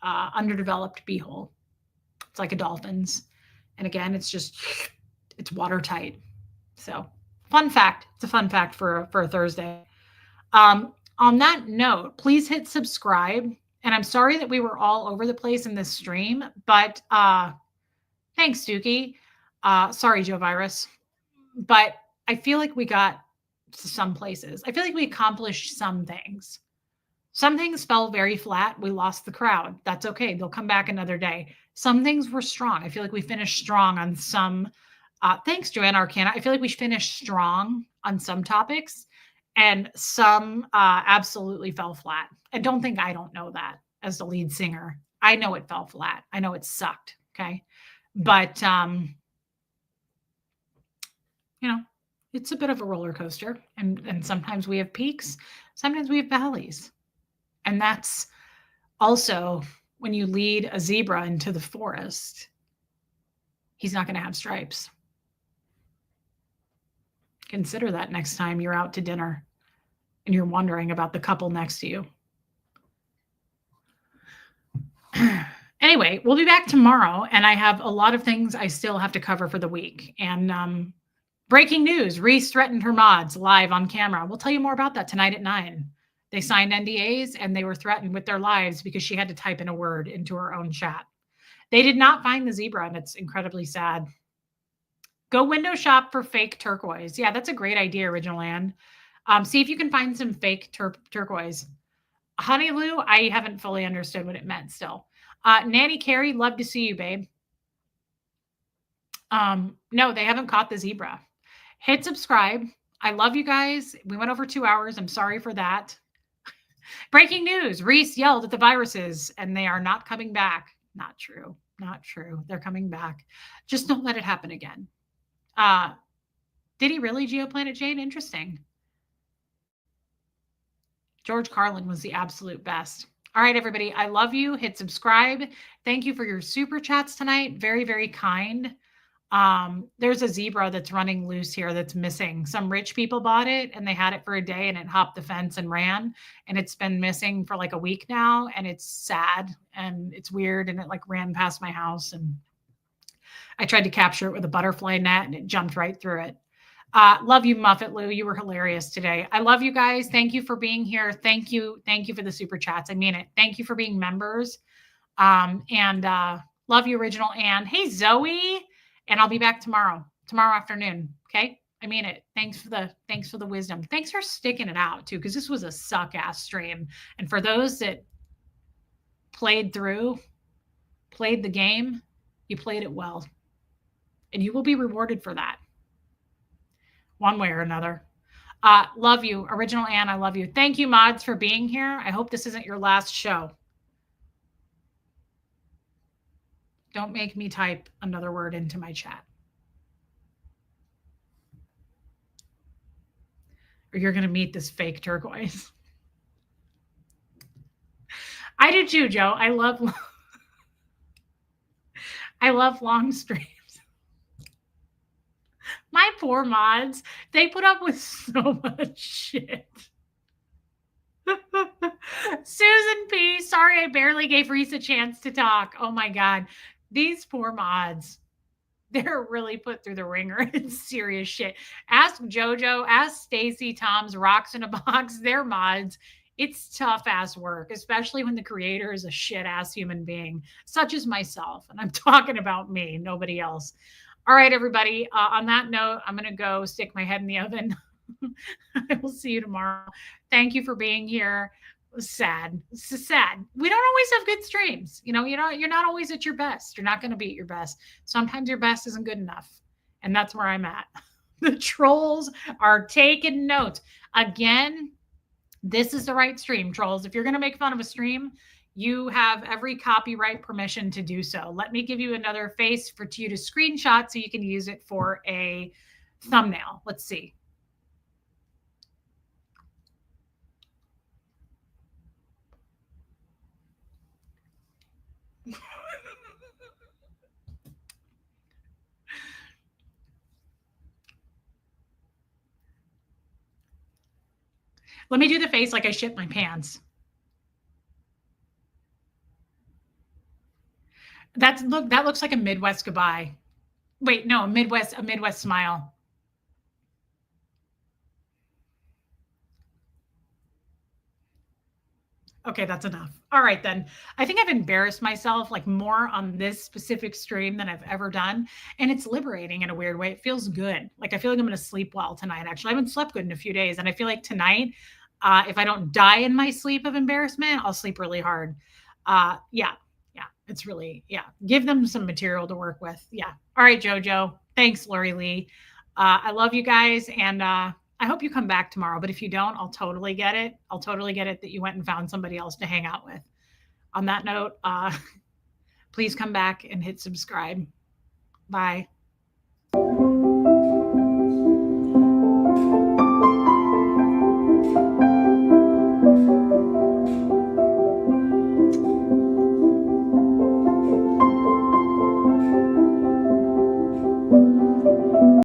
underdeveloped beehole. It's like a dolphin's. And again, it's watertight. So fun fact. It's a fun fact for a Thursday. On that note, please hit subscribe. And I'm sorry that we were all over the place in this stream, but thanks, Dookie. Sorry, Joe Virus. But I feel like we got to some places. I feel like we accomplished some things. Some things fell very flat. We lost the crowd. That's okay. They'll come back another day. Some things were strong. I feel like we finished strong on some. Thanks, Joanne Arcana. I feel like we finished strong on some topics, and some absolutely fell flat. I don't know that as the lead singer. I know it fell flat. I know it sucked. Okay. But, it's a bit of a roller coaster, and sometimes we have peaks, sometimes we have valleys. And that's also when you lead a zebra into the forest, he's not going to have stripes. Consider that next time you're out to dinner and you're wondering about the couple next to you. Anyway, we'll be back tomorrow, and I have a lot of things I still have to cover for the week. And breaking news, Reese threatened her mods live on camera. We'll tell you more about that tonight at 9. They signed NDAs, and they were threatened with their lives because she had to type in a word into her own chat. They did not find the zebra, and it's incredibly sad. Go window shop for fake turquoise. Yeah, that's a great idea, Original Ann. See if you can find some fake turquoise. Honey Lou, I haven't fully understood what it meant still. Nanny Carrie, love to see you, babe. No, they haven't caught the zebra. Hit subscribe. I love you guys. We went over 2 hours. I'm sorry for that. Breaking news. Reese yelled at the viruses, and they are not coming back. Not true. Not true. They're coming back. Just don't let it happen again. Did he really, Geoplanet Jane? Interesting. George Carlin was the absolute best. All right, everybody. I love you. Hit subscribe. Thank you for your super chats tonight. Very, very kind. There's a zebra that's running loose here that's missing. Some rich people bought it, and they had it for a day, and it hopped the fence and ran, and it's been missing for like a week now, and it's sad and it's weird, and it like ran past my house, and I tried to capture it with a butterfly net, and it jumped right through it. Love you, Muffet Lou. You were hilarious today. I love you guys. Thank you for being here. Thank you. Thank you for the super chats. I mean it. Thank you for being members. And love you, Original Ann. Hey, Zoe. And I'll be back tomorrow afternoon. Okay. I mean it. Thanks for the wisdom. Thanks for sticking it out too, because this was a suck ass stream. And for those that played the game, you played it well, and you will be rewarded for that one way or another. Love you, Original Ann. I love you. Thank you, mods, for being here. I hope this isn't your last show. Don't make me type another word into my chat, or you're going to meet this fake turquoise. I do too, Joe. I love long streams. My poor mods, they put up with so much shit. Susan P. Sorry, I barely gave Reese a chance to talk. Oh my God. These poor mods, they're really put through the ringer. It's serious shit. Ask JoJo, ask Stacy, Tom's Rocks in a Box. They're mods. It's tough ass work, especially when the creator is a shit ass human being, such as myself. And I'm talking about me, nobody else. All right, everybody. On that note, I'm going to go stick my head in the oven. I will see you tomorrow. Thank you for being here. Sad. It's sad. We don't always have good streams. You're not always at your best. You're not going to be at your best. Sometimes your best isn't good enough. And that's where I'm at. The trolls are taking notes. Again, this is the right stream, trolls. If you're going to make fun of a stream, You have every copyright permission to do so. Let me give you another face for you to screenshot so you can use it for a thumbnail. Let's see. Let me do the face like I shit my pants. That looks like a Midwest goodbye. Wait, no, a Midwest smile. Okay, that's enough. All right, then. I think I've embarrassed myself like more on this specific stream than I've ever done. And it's liberating in a weird way. It feels good. Like I feel like I'm going to sleep well tonight. Actually, I haven't slept good in a few days. And I feel like tonight, if I don't die in my sleep of embarrassment, I'll sleep really hard. Yeah, yeah. It's really, yeah. Give them some material to work with. Yeah. All right, JoJo. Thanks, Lori Lee. I love you guys. And I hope you come back tomorrow, but if you don't, I'll totally get it. I'll totally get it that you went and found somebody else to hang out with. On that note, please come back and hit subscribe. Bye.